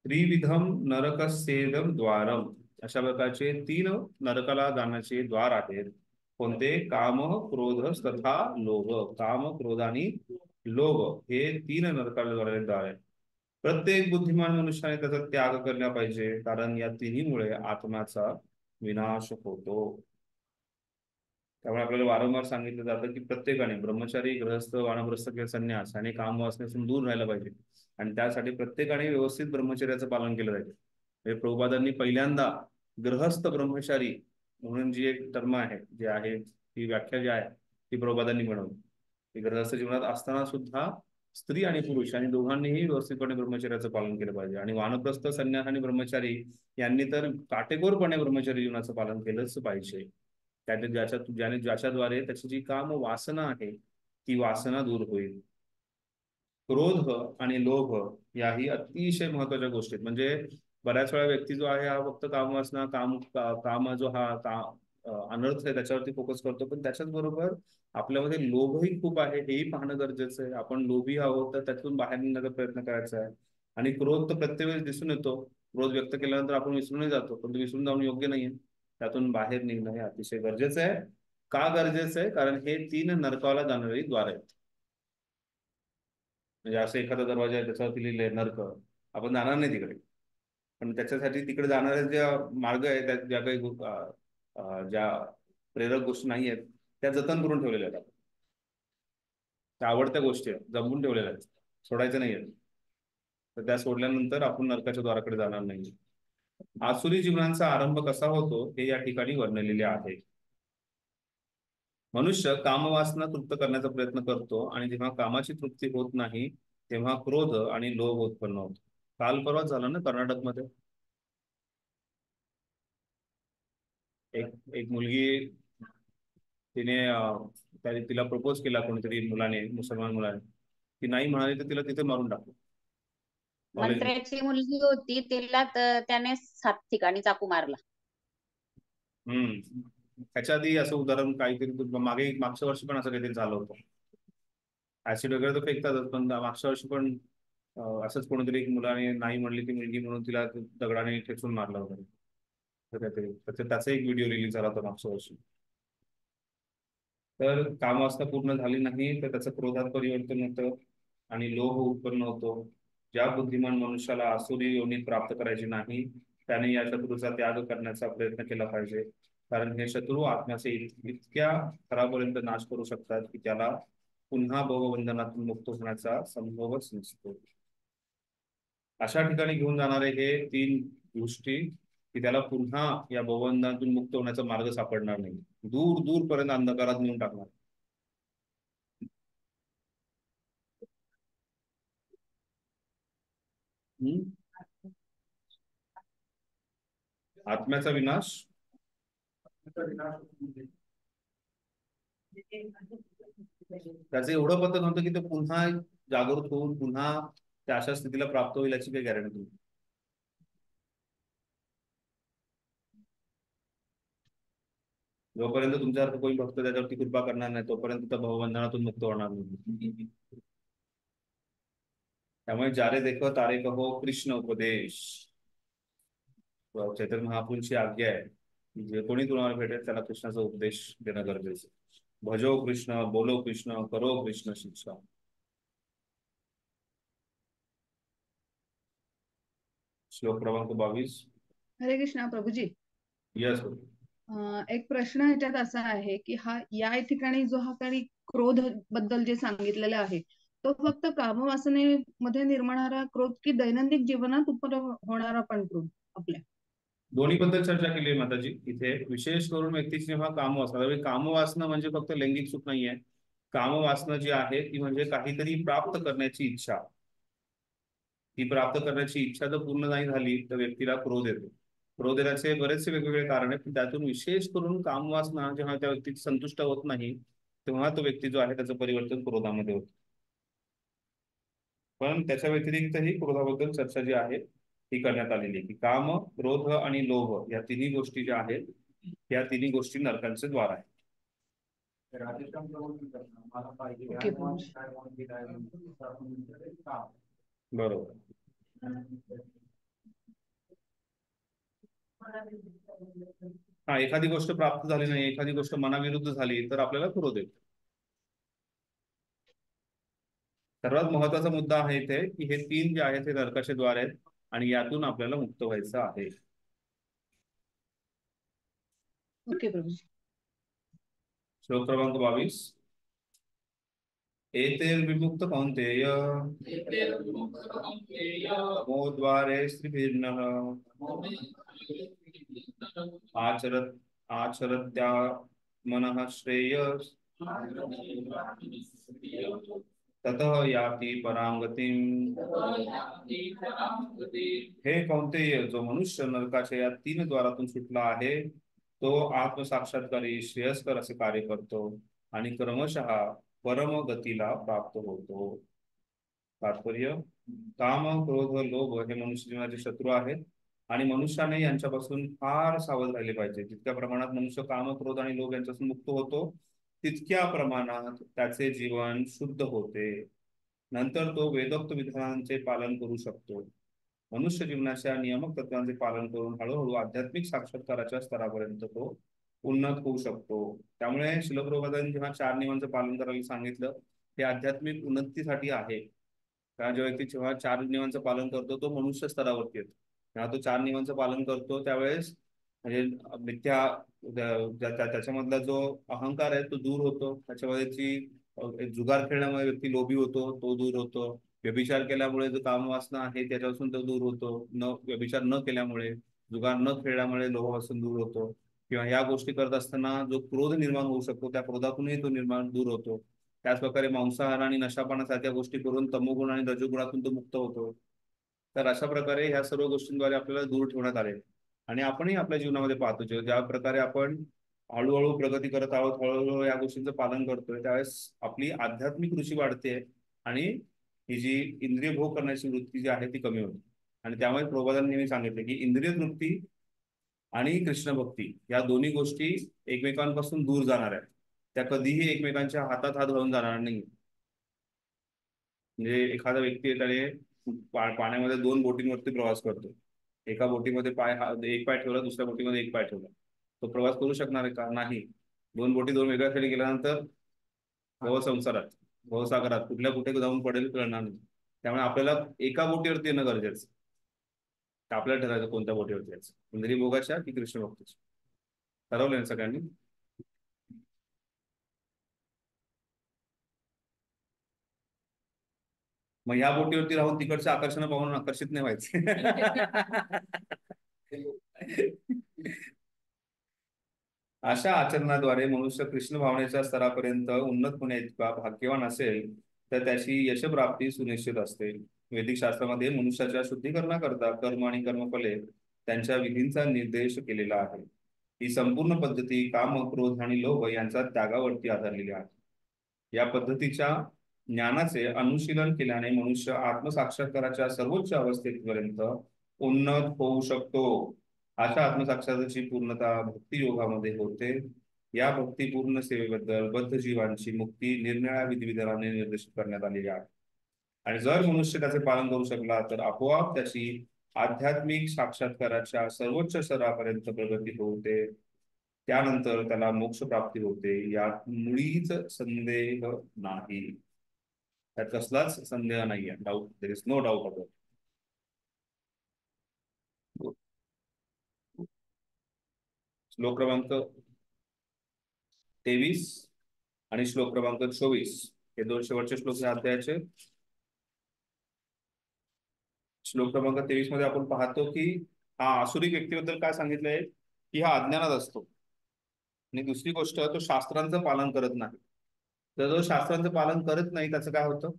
त्रिविधम नरकस्येदम द्वारम, अशा प्रकारचे 3 नरकाला जाण्याचे द्वार आहेत. कोणते? काम, क्रोध तथा लोभ. काम, क्रोध आणि लोभ हे 3 नरकाला जाणारे द्वार आहेत. प्रत्येक बुद्धिमान मनुष्याने त्याचा त्याग केला पाहिजे, कारण या तिन्हीमुळे आत्म्याचा विनाश होतो. त्यामुळे आपल्याला वारंवार सांगितलं जातं की प्रत्येकाने ब्रह्मचारी, गृहस्थ, वानप्रस्थ किंवा संन्यास आणि काम वासनेपासून दूर राहायला पाहिजे. आणि त्यासाठी प्रत्येकाने व्यवस्थित ब्रह्मचर्याचं पालन केलं पाहिजे. म्हणजे प्रभुपादांनी पहिल्यांदा गृहस्थ ब्रह्मचारी म्हणून जी एक टर्म आहे, जी आहे ती व्याख्या जी आहे ती प्रभुपादांनी बनवली. गृहस्थ जीवनात असताना सुद्धा स्त्री आणि पुरुष आणि दोघांनीही व्यवस्थितपणे ब्रह्मचर्याचं पालन केलं पाहिजे. आणि वानप्रस्थ, संन्यास आणि ब्रह्मचारी यांनी तर काटेकोरपणे ब्रह्मचर्य जीवनाचं पालन केलंच पाहिजे. ज्याच्याद्वारे त्याची जी काम वासना आहे ती वासना दूर होईल. क्रोध आणि लोभ याही अतिशय महत्वाच्या गोष्टी आहेत. म्हणजे बऱ्याच वेळा व्यक्ती जो आहे हा फक्त कामवासना, काम जो हा अनर्थ आहे त्याच्यावरती फोकस करतो, पण त्याच्याच बरोबर आपल्यामध्ये लोभही खूप आहे, हेही पाहणं गरजेचं आहे. आपण लोभी आहोत तर त्यातून बाहेर निघण्याचा प्रयत्न करायचा आहे. आणि क्रोध तर प्रत्येक वेळेस दिसून येतो. क्रोध व्यक्त केल्यानंतर आपण विसरूनही जातो, पण तो विसरून जाऊन योग्य नाहीये. त्यातून बाहेर निघणं हे अतिशय गरजेचं आहे. का गरजेचं आहे? कारण हे 3 नरकाला जाणारी द्वार आहेत. म्हणजे असं एखादा दरवाजा आहे त्याच्यावरती लिहिलंय नरक, आपण जाणार नाही तिकडे, पण त्याच्यासाठी तिकडे जाणारे ज्या मार्ग आहेत, त्यात ज्या काही ज्या प्रेरक गोष्टी नाही आहेत त्या जतन करून ठेवलेल्या आहेत. त्या आवडत्या गोष्टी आहेत, जमवून ठेवलेल्या आहेत, सोडायचं नाही आहेत. तर त्या सोडल्यानंतर आपण नरकाच्या द्वाराकडे जाणार नाही. आसुरी जीवनाचा आरंभ कसा होतो हे या ठिकाणी वर्णलेले आहे. मनुष्य कामवासना तृप्त करण्याचा प्रयत्न करतो आणि जेव्हा कामाची तृप्ती होत नाही तेव्हा क्रोध आणि लोभ उत्पन्न होतो. काल परवा झाला ना कर्नाटकमध्ये, एक मुलगी, तिला प्रपोज केला कोणीतरी मुलाने, मुसलमान मुलाने. ती नाही म्हणाली तर तिला तिथे मारून टाकलं. मंत्र्याची मुलगी होती, तिला त्याने 7 ठिकाणी चाकू मारला. त्याच्या आधी असं उदाहरण काहीतरी मागच्या वर्षी पण असं काहीतरी झालं होतं. ऍसिड वगैरे तर फेकतातच, पण मागच्या वर्षी पण असंच कोणीतरी एक मुलाने नाही म्हणली ती मुलगी म्हणून तिला दगडाने ठेचून मारलं वगैरे काहीतरी. त्याचा एक व्हिडिओ रिलीज झाला होता मागच्या वर्षी. तर कामवासना पूर्ण झाली नाही तर त्याचं क्रोधात परिवर्तन होतं आणि लोभ उत्पन्न होतो. ज्या बुद्धिमान मनुष्याला आसुरी योनी प्राप्त करायची नाही त्याने या शत्रूचा त्याग करण्याचा प्रयत्न केला पाहिजे, कारण हे शत्रू आत्म्याचे इतक्या थरापर्यंत नाश करू शकतात की त्याला पुन्हा भवबंधनातून मुक्त होण्याचा संभवच नसतो. अशा ठिकाणी घेऊन जाणारे हे 3 गोष्टी की त्याला पुन्हा या भवबंधनातून मुक्त होण्याचा मार्ग सापडणार नाही, दूर दूर पर्यंत अंधकारात नेऊन टाकणार. आत्म्याचा विनाश त्याचं एवढं पद्धत नव्हतं की तो पुन्हा जागृत होऊन पुन्हा त्या अशा स्थितीला प्राप्त होईल याची काही गॅरंटी नाही. जोपर्यंत तुमच्यासारखं कोणी भक्त त्याच्यावरती कृपा करणार नाही तोपर्यंत त्या भवबंधनातून मुक्त होणार नाही. त्यामुळे जारे देखो तारे कहो कृष्ण उपदेश. चैतन्य महाप्रभूंची आज्ञा आहे की जे कोणी तुम्हाला भेटेल त्याला कृष्णाचा उपदेश देणं गरजेचं. भजो कृष्ण, बोलो कृष्ण, करो कृष्ण शिक्षा. श्लोक क्रमांक 22. हरे कृष्णा प्रभूजी. यस. एक प्रश्न ह्याच्यात असा आहे की या ठिकाणी जो काही क्रोध बद्दल जे सांगितलेलं आहे तो फक्त कामवासनेमध्ये निर्माणारा क्रोध की दैनंदिन जीवनात होणारा पण क्रोध आपल्या? दोन्ही बद्दल चर्चा केली आहे माताजी. इथे विशेष करून व्यक्तीची जेव्हा कामवासना, कामवासना म्हणजे फक्त लैंगिक सुख नाहीये. कामवासना जी आहे ती म्हणजे काहीतरी प्राप्त करण्याची इच्छा. ती प्राप्त करण्याची इच्छा जर पूर्ण नाही झाली तर व्यक्तीला क्रोध येतो. क्रोध येण्याचे बरेचसे वेगवेगळे कारण आहेत, त्यातून विशेष करून कामवासना जेव्हा त्या व्यक्ती संतुष्ट होत नाही तेव्हा तो व्यक्ती जो आहे त्याचं परिवर्तन क्रोधामध्ये होतं. पण त्याच्या व्यतिरिक्तही क्रोधाबद्दल चर्चा जी आहे ती करण्यात आलेली आहे की काम, क्रोध आणि लोभ या तिन्ही गोष्टी ज्या आहेत या तिन्ही गोष्टी नरकांचे द्वार आहे. बरोबर. हा, एखादी गोष्ट प्राप्त झाली नाही, एखादी गोष्ट मनाविरुद्ध झाली तर आपल्याला क्रोध येतो. सर्वात महत्वाचा मुद्दा आहे इथे की हे तीन जे आहेत हे नरकाचे द्वार आहेत आणि यातून आपल्याला मुक्त व्हायचं आहे. ओके प्रभू. श्लोक क्रमांक 22. एतैर्विमुक्त कौन्तेय तमोद्वारे स्त्रिभिर्नः आचरत्या मनः श्रेयस् ततः याति परां गतिम्. हे कौन्तेय, जो मनुष्य नरकाच्या या तीन द्वारातून सुटला आहे तो आत्मसाक्षात्कारी श्रेयस्कर असे कार्य करतो आणि क्रमशः परमगतीला प्राप्त होतो. तात्पर्य, काम, क्रोध, लोभ हे मनुष्य जीवनाचे शत्रू आहेत आणि मनुष्याने यांच्यापासून फार सावध राहिले पाहिजे. जितक्या प्रमाणात मनुष्य काम, क्रोध आणि लोभ यांच्यापासून मुक्त होतो तितक्या प्रमाणात त्याचे जीवन शुद्ध होते. नंतर तो वेदोक्त विधानांचे पालन करू शकतो. मनुष्य जीवनाच्या नियमक तत्वांचे पालन करून हळूहळू आध्यात्मिक साक्षात्काराच्या स्तरापर्यंत तो उन्नत होऊ शकतो. त्यामुळे श्रील प्रभुपादांनी जेव्हा 4 नियमांचं पालन करायला सांगितलं ते आध्यात्मिक उन्नतीसाठी आहे. कारण जो व्यक्ती जेव्हा 4 नियमांचं पालन करतो तो मनुष्य स्तरावरती येतो. जेव्हा तो 4 नियमांचं पालन करतो त्यावेळेस म्हणजे मिथ्या त्याच्यामधला जो अहंकार आहे तो दूर होतो. त्याच्यामध्ये जुगार खेळण्यामुळे व्यक्ती लोभी होतो, तो दूर होतो. व्यभिचार केल्यामुळे जो कामवासना आहे त्याच्यापासून तो दूर होतो. व्यभिचार न केल्यामुळे, जुगार न खेळल्यामुळे लोभापासून दूर होतो. किंवा या गोष्टी करत असताना जो क्रोध निर्माण होऊ शकतो त्या क्रोधातूनही तो निर्माण दूर होतो. त्याच प्रकारे मांसाहार आणि नशापानासारख्या गोष्टी करून तमोगुण आणि रजोगुणातून तो मुक्त होतो. तर अशा प्रकारे ह्या सर्व गोष्टींद्वारे आपल्याला दूर ठेवण्यात आले. आणि आपणही आपल्या जीवनामध्ये पाहतो ज्या प्रकारे आपण हळूहळू प्रगती करत आहोत, हळूहळू या गोष्टींचं पालन करतोय त्यावेळेस आपली आध्यात्मिक रुची वाढते आणि ही जी इंद्रिय भोग करण्याची वृत्ती जी आहे ती कमी होते. आणि त्यामुळे प्रभुपादांनी नेहमी सांगितले की इंद्रिय तृप्ती आणि कृष्ण भक्ती या दोन्ही गोष्टी एकमेकांपासून दूर जाणार आहेत. त्या कधीही एकमेकांच्या हातात हात घालून जाणार नाही. म्हणजे एखादा व्यक्ती त्याने पाण्यामध्ये 2 बोटींवरती प्रवास करतो. एका बोटीमध्ये एक पाय ठेवला, दुसऱ्या बोटीमध्ये एक पाय ठेवला, तो प्रवास करू शकणार आहे का? नाही. 2 बोटी 2 वेगळ्या खाली गेल्यानंतर भवसंसारात, भवसागरात कुठल्या कुठे जाऊन पडेल कळणार नाही. त्यामुळे आपल्याला एका बोटीवरती येणं गरजेचं. आपल्याला ठरायचं कोणत्या बोटीवरती यायचं, इंद्रिय भोगाच्या की कृष्ण भक्तीच्या. ठरवलं ना सगळ्यांनी? मग ह्या बोटीवरती राहून तिकडच्या आकर्षण पाहून आकर्षित नाही व्हायचे. अशा आचरणाद्वारे मनुष्य कृष्ण भावनेच्या स्तरापर्यंत उन्नत होण्याइतका भाग्यवान असेल तर त्याची यशप्राप्ती सुनिश्चित असते. वैदिक शास्त्रामध्ये मनुष्याच्या शुद्धीकरणाकरता कर्म आणि कर्मफले त्यांच्या विधींचा निर्देश केलेला आहे. ही संपूर्ण पद्धती काम, क्रोध आणि लोभ यांचा त्यागावरती आधारलेली आहे. या पद्धतीच्या ज्ञानाचे अनुशीलन केल्याने मनुष्य आत्मसाक्षात्काराच्या सर्वोच्च अवस्थेपर्यंत उन्नत होऊ शकतो. अशा आत्मसाक्षात्काराची पूर्णता भक्ती योगामध्ये होते. या भक्तिपूर्ण सेवेबद्दल बद्ध जीवांची मुक्ती निरनिराळ्या विधिविधानाने निर्देशित करण्यात आलेली आहे. आणि जर मनुष्य त्याचे पालन करू शकला तर आपोआप त्याची आध्यात्मिक साक्षात्काराच्या सर्वोच्च स्तरापर्यंत प्रगती होते. त्यानंतर त्याला मोक्ष प्राप्ती होते. यात मुळीच संदेह नाही. त्यात कसलाच संदेह नाहीये. Doubt, there is no doubt about. श्लोक क्रमांक 23 आणि श्लोक क्रमांक 24 हे दोन शेवटचे श्लोक या अध्यायाचे. श्लोक क्रमांक 23 मध्ये आपण पाहतो की हा आसुरिक व्यक्तीबद्दल काय सांगितलंय की हा अज्ञानात असतो. आणि दुसरी गोष्ट, तो शास्त्रांचं पालन करत नाही. तर जो शास्त्रांचं पालन करत नाही त्याचं काय होतं?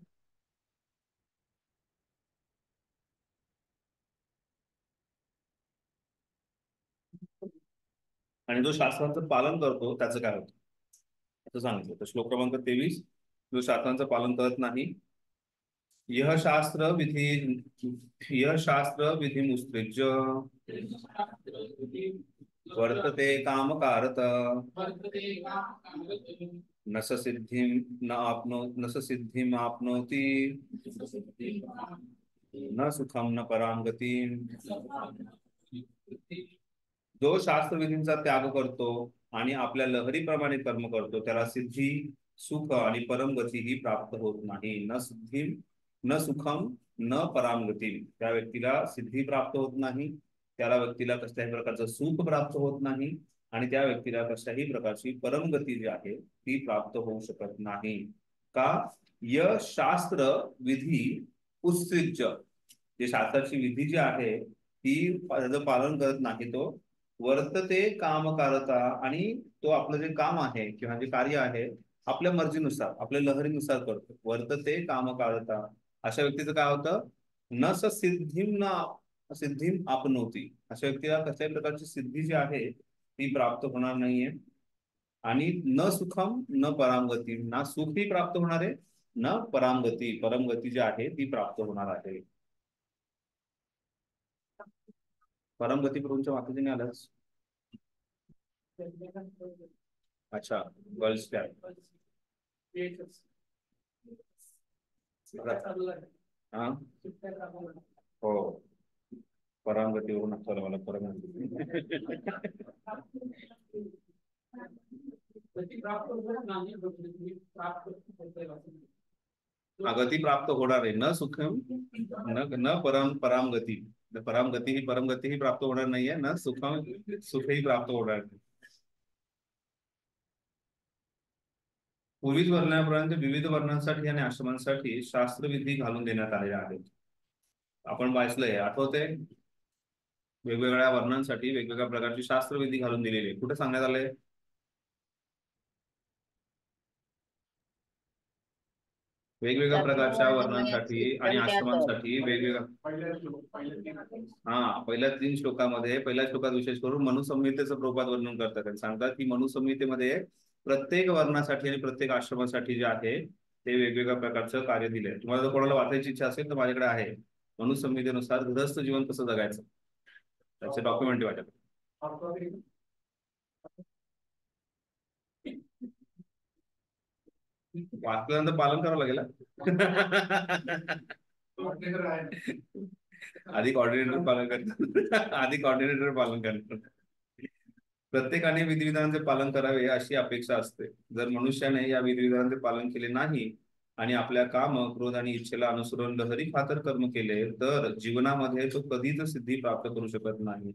आणि जो शास्त्रांचं पालन करतो त्याचं काय होतं असं सांगितलं. तर श्लोक क्रमांक 23, जो शास्त्रांचं पालन करत नाही, यह शास्त्र विधिमुत्सृज्य वर्तते कामकारत न स सिद्धिम आपनोति न सुखम न पराम गतिम. जो शास्त्र विधींचा त्याग करतो आणि आपल्या लहरीप्रमाणे कर्म करतो त्याला सिद्धी, सुख आणि परमगती ही प्राप्त होत नाही. न सुखम न परामगती. त्या व्यक्तीला सिद्धी प्राप्त होत नाही, त्याला व्यक्तीला कसल्याही प्रकारचं सुख प्राप्त होत नाही आणि त्या व्यक्तीला कशाही प्रकारची परमगती जी आहे ती प्राप्त होऊ शकत नाही. का? य शास्त्र विधी उत्सृज्य. जे शास्त्राची विधी जी आहे ती त्याचं पालन करत नाही तो वर्तते कामकारता. आणि तो आपलं जे काम आहे किंवा जे कार्य आहे आपल्या मर्जीनुसार, आपल्या लहरीनुसार करतो. वर्तते कामकारता. अशा व्यक्तीचं काय होतं? न स सिद्धिम आपनोती. अशा व्यक्तीला कसल्याही प्रकारची सिद्धी जी आहे ती प्राप्त होणार नाहीये. आणि न सुखम न परामगती. ना सुखही प्राप्त होणार आहे न परामगती, परमगती जी आहे ती प्राप्त होणार आहे. परमगती पूर्वीच्या वाक्याने आलाच. अच्छा, गर्ल्स काय हा हो, परामगतीवरून आठवलं मला. परमगती गती प्राप्त होणार आहे. न सुखम न परामगती. परामगती ही प्राप्त होणार नाहीये. न सुखही प्राप्त होणार नाही. पूर्वीच वर्णापर्यंत विविध वर्णांसाठी आणि आश्रमांसाठी शास्त्रविधी घालून देण्यात आलेल्या आहेत. आपण वाचलंय, आठवते? वेगवेगळ्या वर्णांसाठी वेगवेगळ्या प्रकारची शास्त्रविधी घालून दिलेली. कुठे सांगण्यात आलंय? वेगवेगळ्या प्रकारच्या वर्णांसाठी आणि आश्रमांसाठी वेगवेगळ्या. पहिल्या 3 श्लोकामध्ये, पहिल्या श्लोकात विशेष करून मनुसंहितेचं प्रभुपाद वर्णन करतात आणि सांगतात की मनुसंहितेमध्ये प्रत्येक वर्णासाठी आणि प्रत्येक आश्रमासाठी जे आहे ते वेगवेगळ्या प्रकारचं कार्य दिलंय. तुम्हाला जर कोणाला वाचायची इच्छा असेल तर माझ्याकडे आहे. मनुसंहितेनुसार गृहस्थ जीवन कसं जगायचं त्याचे डॉक्युमेंट माझ्याकडे. वाचल्यानंतर पालन करावं लागेल. आधी कॉर्डिनेटर पालन करतात. प्रत्येकाने विधिविधानांचे पालन करावे अशी अपेक्षा असते. जर मनुष्याने या विधिविधानांचे पालन केले नाही आणि आपल्या काम, क्रोध आणि इच्छेला अनुसरून लहरी खातर कर्म केले तर जीवनामध्ये तो कधीच सिद्धी प्राप्त करू शकत नाही.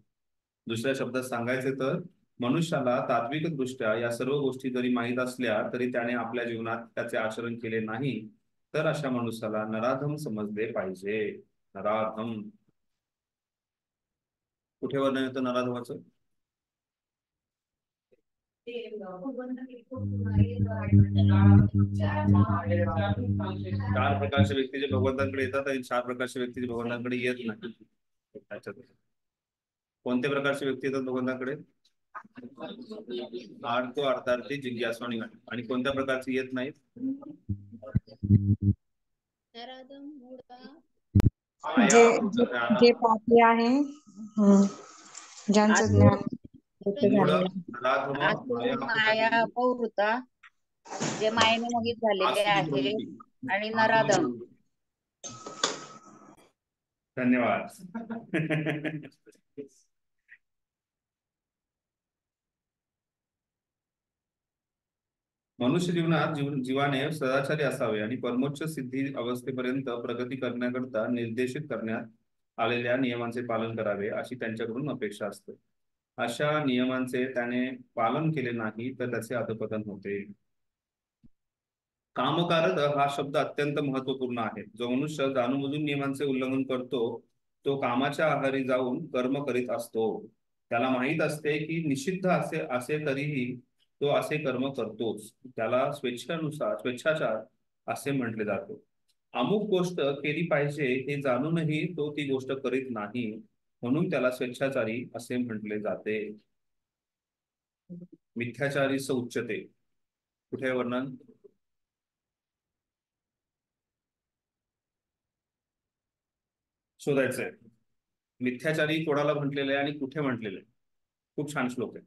दुसऱ्या शब्दात सांगायचे तर मनुष्याला तात्विक दृष्ट्या या सर्व गोष्टी जरी माहीत असल्या तरी त्याने आपल्या जीवनात त्याचे आचरण केले नाही तर अशा मनुष्याला नराधम समजले पाहिजे. नराधम कुठे वर्णन येतं नराधमाचं? 4 प्रकारच्या व्यक्ती जे भगवंतांकडे येतात आणि 4 प्रकारच्या व्यक्ती जे भगवंतांकडे येत नाही. कोणत्या प्रकारचे व्यक्ती येतात भगवंतांकडे? अर्थ अर्थार्थी जिज्ञासू आणि कोणत्या प्रकारची येत नाहीत? जे जे जे पापी आहे, ज्यांचं ज्ञान होतं झालेलं आहे. माया अपवृत्ता, जे मायेने मोहित झालेले आहे, आणि नराधम. धन्यवाद. मनुष्य जीवनात जीवाने सदाचारी असावे आणि परमोच्च सिद्धी अवस्थेपर्यंत प्रगती करण्याकरता निर्देशित करण्यात आलेल्या नियमांचे पालन करावे अशी त्यांच्याकडून अपेक्षा असते. अशा नियमांचे त्याने पालन केले नाही तर त्याचे अधपतन होते. कामकारक हा शब्द अत्यंत महत्वपूर्ण आहे. जो मनुष्य जाणूनबुजून नियमांचे उल्लंघन करतो तो कामाच्या आहारी जाऊन कर्म करीत असतो. त्याला माहीत असते की निषिद्ध असे तरीही तो असे कर्म करतोच. त्याला स्वेच्छाचार असे म्हटले जाते. अमुक गोष्ट केली पाहिजे हे जाणूनही तो ती गोष्ट करीत नाही, म्हणून त्याला स्वेच्छाचारी असे म्हटले जाते. मिथ्याचारी उच्यते. कुठे वर्णन? शोधायचंय. मिथ्याचारी कोणाला म्हटलेलं आहे आणि कुठे म्हटलेलं आहे? खूप छान श्लोक आहे.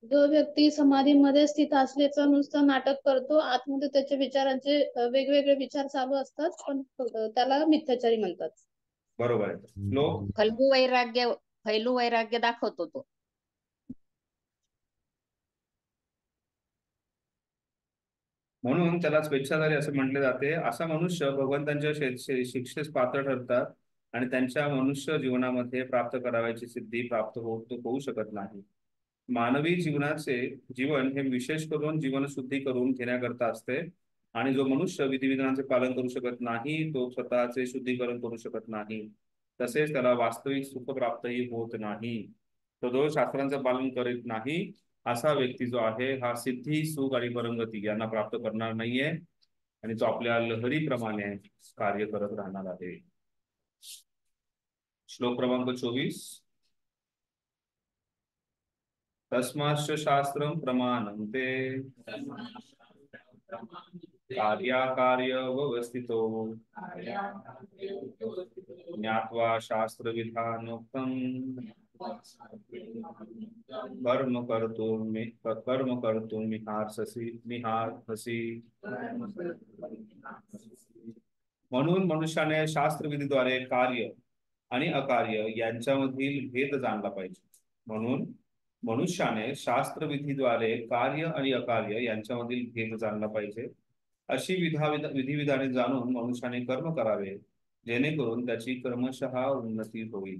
जो व्यक्ती समाधीमध्ये स्थित असल्याचं नुसतं नाटक करतो, आतमध्ये त्याच्या विचारांचे वेगवेगळे विचार चालू असतात, पण त्याला मिथ्याचारी म्हणतात. बरोबर आहे. श्लोक फैलू वैराग्य दाखवतो तो. म्हणून त्याला स्वेच्छाचारी असे म्हटले जाते. असा मनुष्य भगवंतांच्या शिक्षेस पात्र ठरतात आणि त्यांच्या मनुष्य जीवनामध्ये प्राप्त करावयाची सिद्धी प्राप्त होऊ शकत नाही. मानवी जीवन हे विशेष करून जीवनशुद्धी करून घेण्याकरता असते आणि जो मनुष्य विधिविधानांचे पालन करू शकत नाही तो स्वतःचे शुद्धीकरण करू शकत नाही. तसेच त्याला वास्तविक सुख प्राप्तही होत नाही. तो जो शास्त्रांचं पालन करीत नाही असा व्यक्ती जो आहे हा सिद्धी, सुख आणि परमगती यांना प्राप्त करणार नाहीये आणि तो आपल्या लहरीप्रमाणे कार्य करत राहणार आहे. श्लोक क्रमांक 24. तस्माच्च शास्त्रं प्रमाणन्ते कार्याकार्य व्यवस्थितो ज्ञात्वा शास्त्रविधानोक्तं कर्म कर्तुं मिहार्हसि. म्हणून मनुष्याने शास्त्रविधीद्वारे कार्य आणि अकार्य यांच्यामधील भेद जाणला पाहिजे. म्हणून मनुष्याने शास्त्रविधीद्वारे कार्य आणि अकार्य यांच्यामधील भेद जाणला पाहिजे. अशी विधिविधाने जाणून मनुष्याने कर्म करावे जेणेकरून त्याची क्रमशः उन्नती होईल.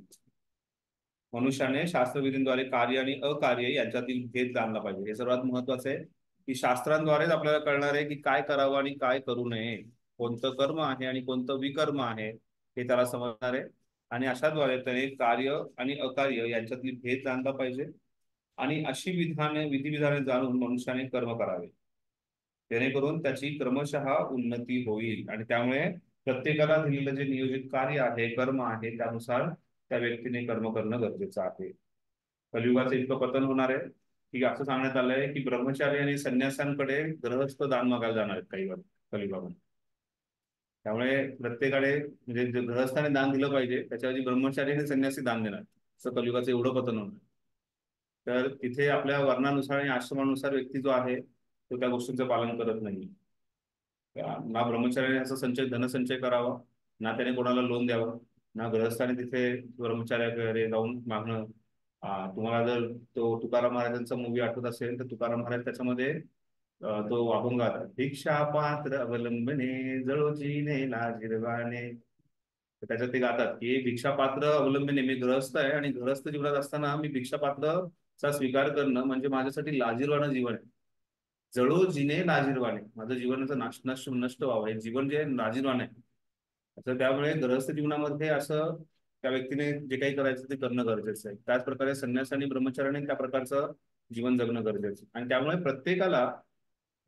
मनुष्याने शास्त्रविधीद्वारे कार्य आणि अकार्य यांच्यातील भेद जाणला पाहिजे. हे सर्वात महत्वाचं आहे की शास्त्रांद्वारेच आपल्याला कळणार आहे की काय करावं आणि काय करू नये, कोणतं कर्म आहे आणि कोणतं विकर्म आहे हे त्याला समजणार आहे. आणि अशाद्वारे त्याने कार्य आणि अकार्य यांच्यातील भेद जाणला पाहिजे आणि अशी विधिविधाने जाणून मनुष्याने कर्म करावे जेणेकरून त्याची क्रमशः उन्नती होईल. आणि त्यामुळे प्रत्येकाला दिलेलं जे नियोजित कार्य आहे, कर्म आहे, त्यानुसार त्या व्यक्तीने कर्म करणं गरजेचं आहे. कलियुगाचं इतकं पतन होणार आहे की असं सांगण्यात आलंय की ब्रह्मचारी आणि संन्यासांकडे गृहस्थ दान मागायला जाणार आहेत काही वेळ कलियुगामध्ये. त्यामुळे प्रत्येकाने म्हणजे गृहस्थाने दान दिलं पाहिजे, त्याच्याऐवजी ब्रह्मचारी आणि संन्यासी दान देणार, असं कलियुगाचं एवढं पतन होणार. तर तिथे आपल्या वर्णानुसार आणि आश्रमानुसार व्यक्ती जो आहे तो त्या गोष्टींचं पालन करत नाही. ना ब्रह्मचार्याने असं धनसंचय करावा, ना त्याने कोणाला लोन द्यावं, ना गृहस्थाने तिथे ब्रह्मचार्याकडे जाऊन मागणं. तुम्हाला जर तो तुकाराम महाराजांचा मूवी आठवत असेल तर तुकाराम महाराज त्याच्यामध्ये तो अभंग आला, भिक्षा पात्र अवलंबने जळोजीने लाजिरवाने. त्याच्यात ते गातात की भिक्षा पात्र अवलंबने, मी गृहस्थ आहे आणि गृहस्थ जीवनात असताना मी भिक्षा पात्रचा स्वीकार करणं म्हणजे माझ्यासाठी लाजिरवाणं जीवन आहे. जळो जिने लाजिरवाणे, माझं जीवनाचं नष्ट व्हावं, हे जीवन जे आहे लाजिरवाण आहे. तर त्यामुळे गृहस्थ जीवनामध्ये असं त्या व्यक्तीने जे काही करायचं ते करणं गरजेचं आहे. त्याच प्रकारे संन्यास आणि ब्रह्मचार्याने त्या प्रकारचं जीवन जगणं गरजेचं आहे. आणि त्यामुळे प्रत्येकाला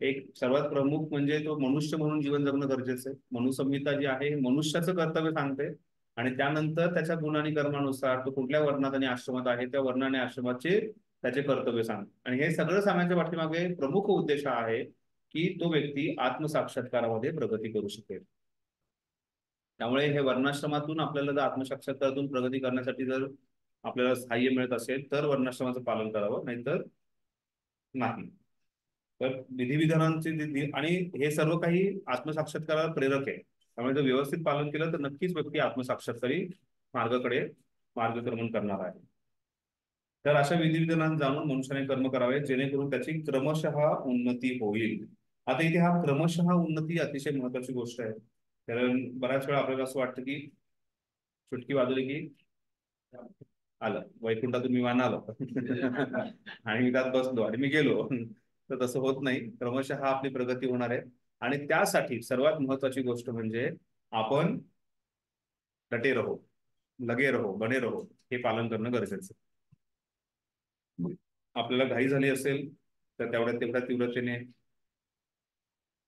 एक सर्वात प्रमुख म्हणजे तो मनुष्य म्हणून जीवन जगणं गरजेचं आहे. मनुसंहिता जी आहे मनुष्याचं कर्तव्य सांगते आणि त्यानंतर त्याच्या गुण आणि कर्मानुसार तो कुठल्या वर्णात आणि आश्रमात आहे त्या वर्ण आणि आश्रमाचे त्याचे कर्तव्य सांग. आणि हे सगळं सांगण्याच्या पाठीमागे प्रमुख उद्देश हा आहे की तो व्यक्ती आत्मसाक्षात्कारामध्ये प्रगती करू शकेल. त्यामुळे हे वर्णाश्रमातून आपल्याला जर आत्मसाक्षात्कारातून प्रगती करण्यासाठी जर आपल्याला सहाय्य मिळत असेल तर वर्णाश्रमाचं पालन करावं, नाहीतर नाही. तर विधिविधानांचे आणि हे सर्व काही आत्मसाक्षात्काराला प्रेरक आहे. त्यामुळे जर व्यवस्थित पालन केलं तर नक्कीच व्यक्ती आत्मसाक्षात्कारी मार्गक्रमण करणार आहे. तर अशा विधिविधानांना जाणून मनुष्याने कर्म करावे जेणेकरून त्याची क्रमशः उन्नती होईल. आता इथे हा क्रमशः उन्नती अतिशय महत्वाची गोष्ट आहे. कारण बऱ्याच वेळा आपल्याला असं वाटतं की चुटकी वाजवली की आलं वैकुंठातून विमान आलं आणि मी त्यात बसलो आणि मी गेलो. तर तसं होत नाही. क्रमशः आपली प्रगती होणार आहे. आणि त्यासाठी सर्वात महत्वाची गोष्ट म्हणजे आपण डटे रहो, लगे रहो, बने रहो हे पालन करणं गरजेचं. आपल्याला घाई झाली असेल तर तेवढ्या तीव्रतेने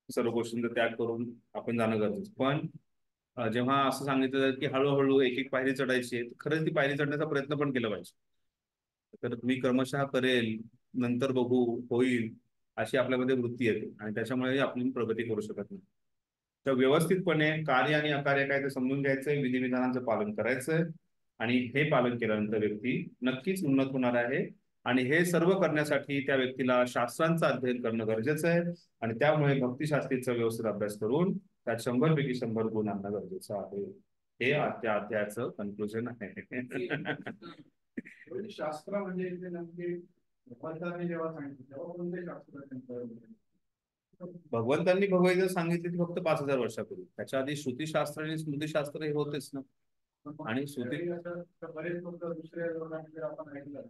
सर्व गोष्टींचा त्याग करून आपण जाणं गरजेचं. पण जेव्हा असं सांगितलं की हळूहळू एक एक पायरी चढायची आहे, खरंच ती पायरी चढण्याचा प्रयत्न पण केला पाहिजे. तर मी क्रमशः करेल, नंतर बघू, होईल अशी आपल्यामध्ये वृत्ती येते आणि त्याच्यामुळे आपण प्रगती करू शकत नाही. तर व्यवस्थितपणे कार्य आणि अकार्य काय ते समजून घ्यायचंय, विधिविधानांचं पालन करायचंय आणि हे पालन केल्यानंतर व्यक्ती नक्कीच उन्नत होणार आहे. आणि हे सर्व करण्यासाठी त्या व्यक्तीला शास्त्रांचं अध्ययन करणं गरजेचं आहे आणि त्यामुळे भक्तिशास्त्रीचा व्यवस्थित अभ्यास करून त्यात 100 पैकी 100 गुण आणणं गरजेचं आहे. हे त्या अध्यायाचं कन्क्लुजन आहे. शास्त्र म्हणजे भगवंतांनी जेव्हा सांगितलं तेव्हा कोणते शास्त्र? भगवंतांनी भगवद्गीता सांगितली ती फक्त 5000 वर्षापूर्वी. त्याच्या आधी श्रुतीशास्त्र आणि स्मृतीशास्त्र हे होतेच ना. आणि श्रुती बरेच लोक दुसऱ्या लोकांकडे आपण ऐकलं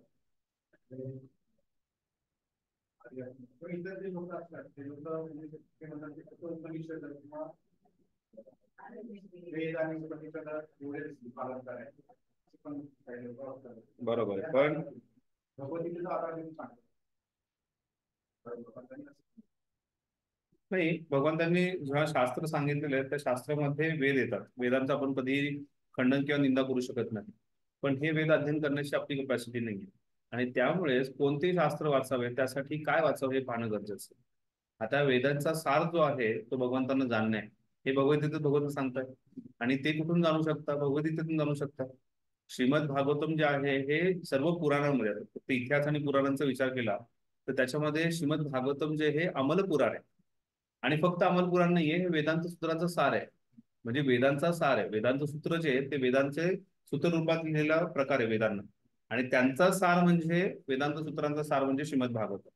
इतर जे लोक असतात ते लोक उपनिषद किंवा वेद आणि उपनिषद एवढेच पालन करायचं. बरोबर. पण भगवद्गीतेचा आधार घेऊन सांगतो नाही, भगवंतांनी जेव्हा शास्त्र सांगितलेलं आहे त्या शास्त्रामध्ये वेद येतात. वेदांचं आपण कधी खंडन किंवा निंदा करू शकत नाही. पण हे वेद अध्ययन करण्याची आपली कपॅसिटी नाहीये आणि त्यामुळेच कोणतेही शास्त्र वाचावे त्यासाठी काय वाचावे हे पाहणं गरजेचं. आता वेदांचा सार जो आहे तो भगवंतांना जाणणे आहे. हे भगवद्गीतेत भगवंत सांगतात आणि ते कुठून जाणू शकता? भगवद्गीतेतून जाणू शकता. श्रीमद भागवतम जे आहे हे सर्व पुराणांमध्ये आहे. फक्त इतिहास आणि पुराणांचा विचार केला तर त्याच्यामध्ये श्रीमद भागवतम जे हे अमल पुराण आहे. आणि फक्त अमल पुराण नाहीये, हे वेदांत सूत्रांचा सार आहे. म्हणजे वेदांचा सार आहे. वेदांत सूत्र जे आहे ते वेदांचे सूत्र रूपात लिहिलेला प्रकार आहे वेदांना. आणि त्यांचा सार म्हणजे वेदांत सूत्रांचा सार म्हणजे श्रीमद भागवत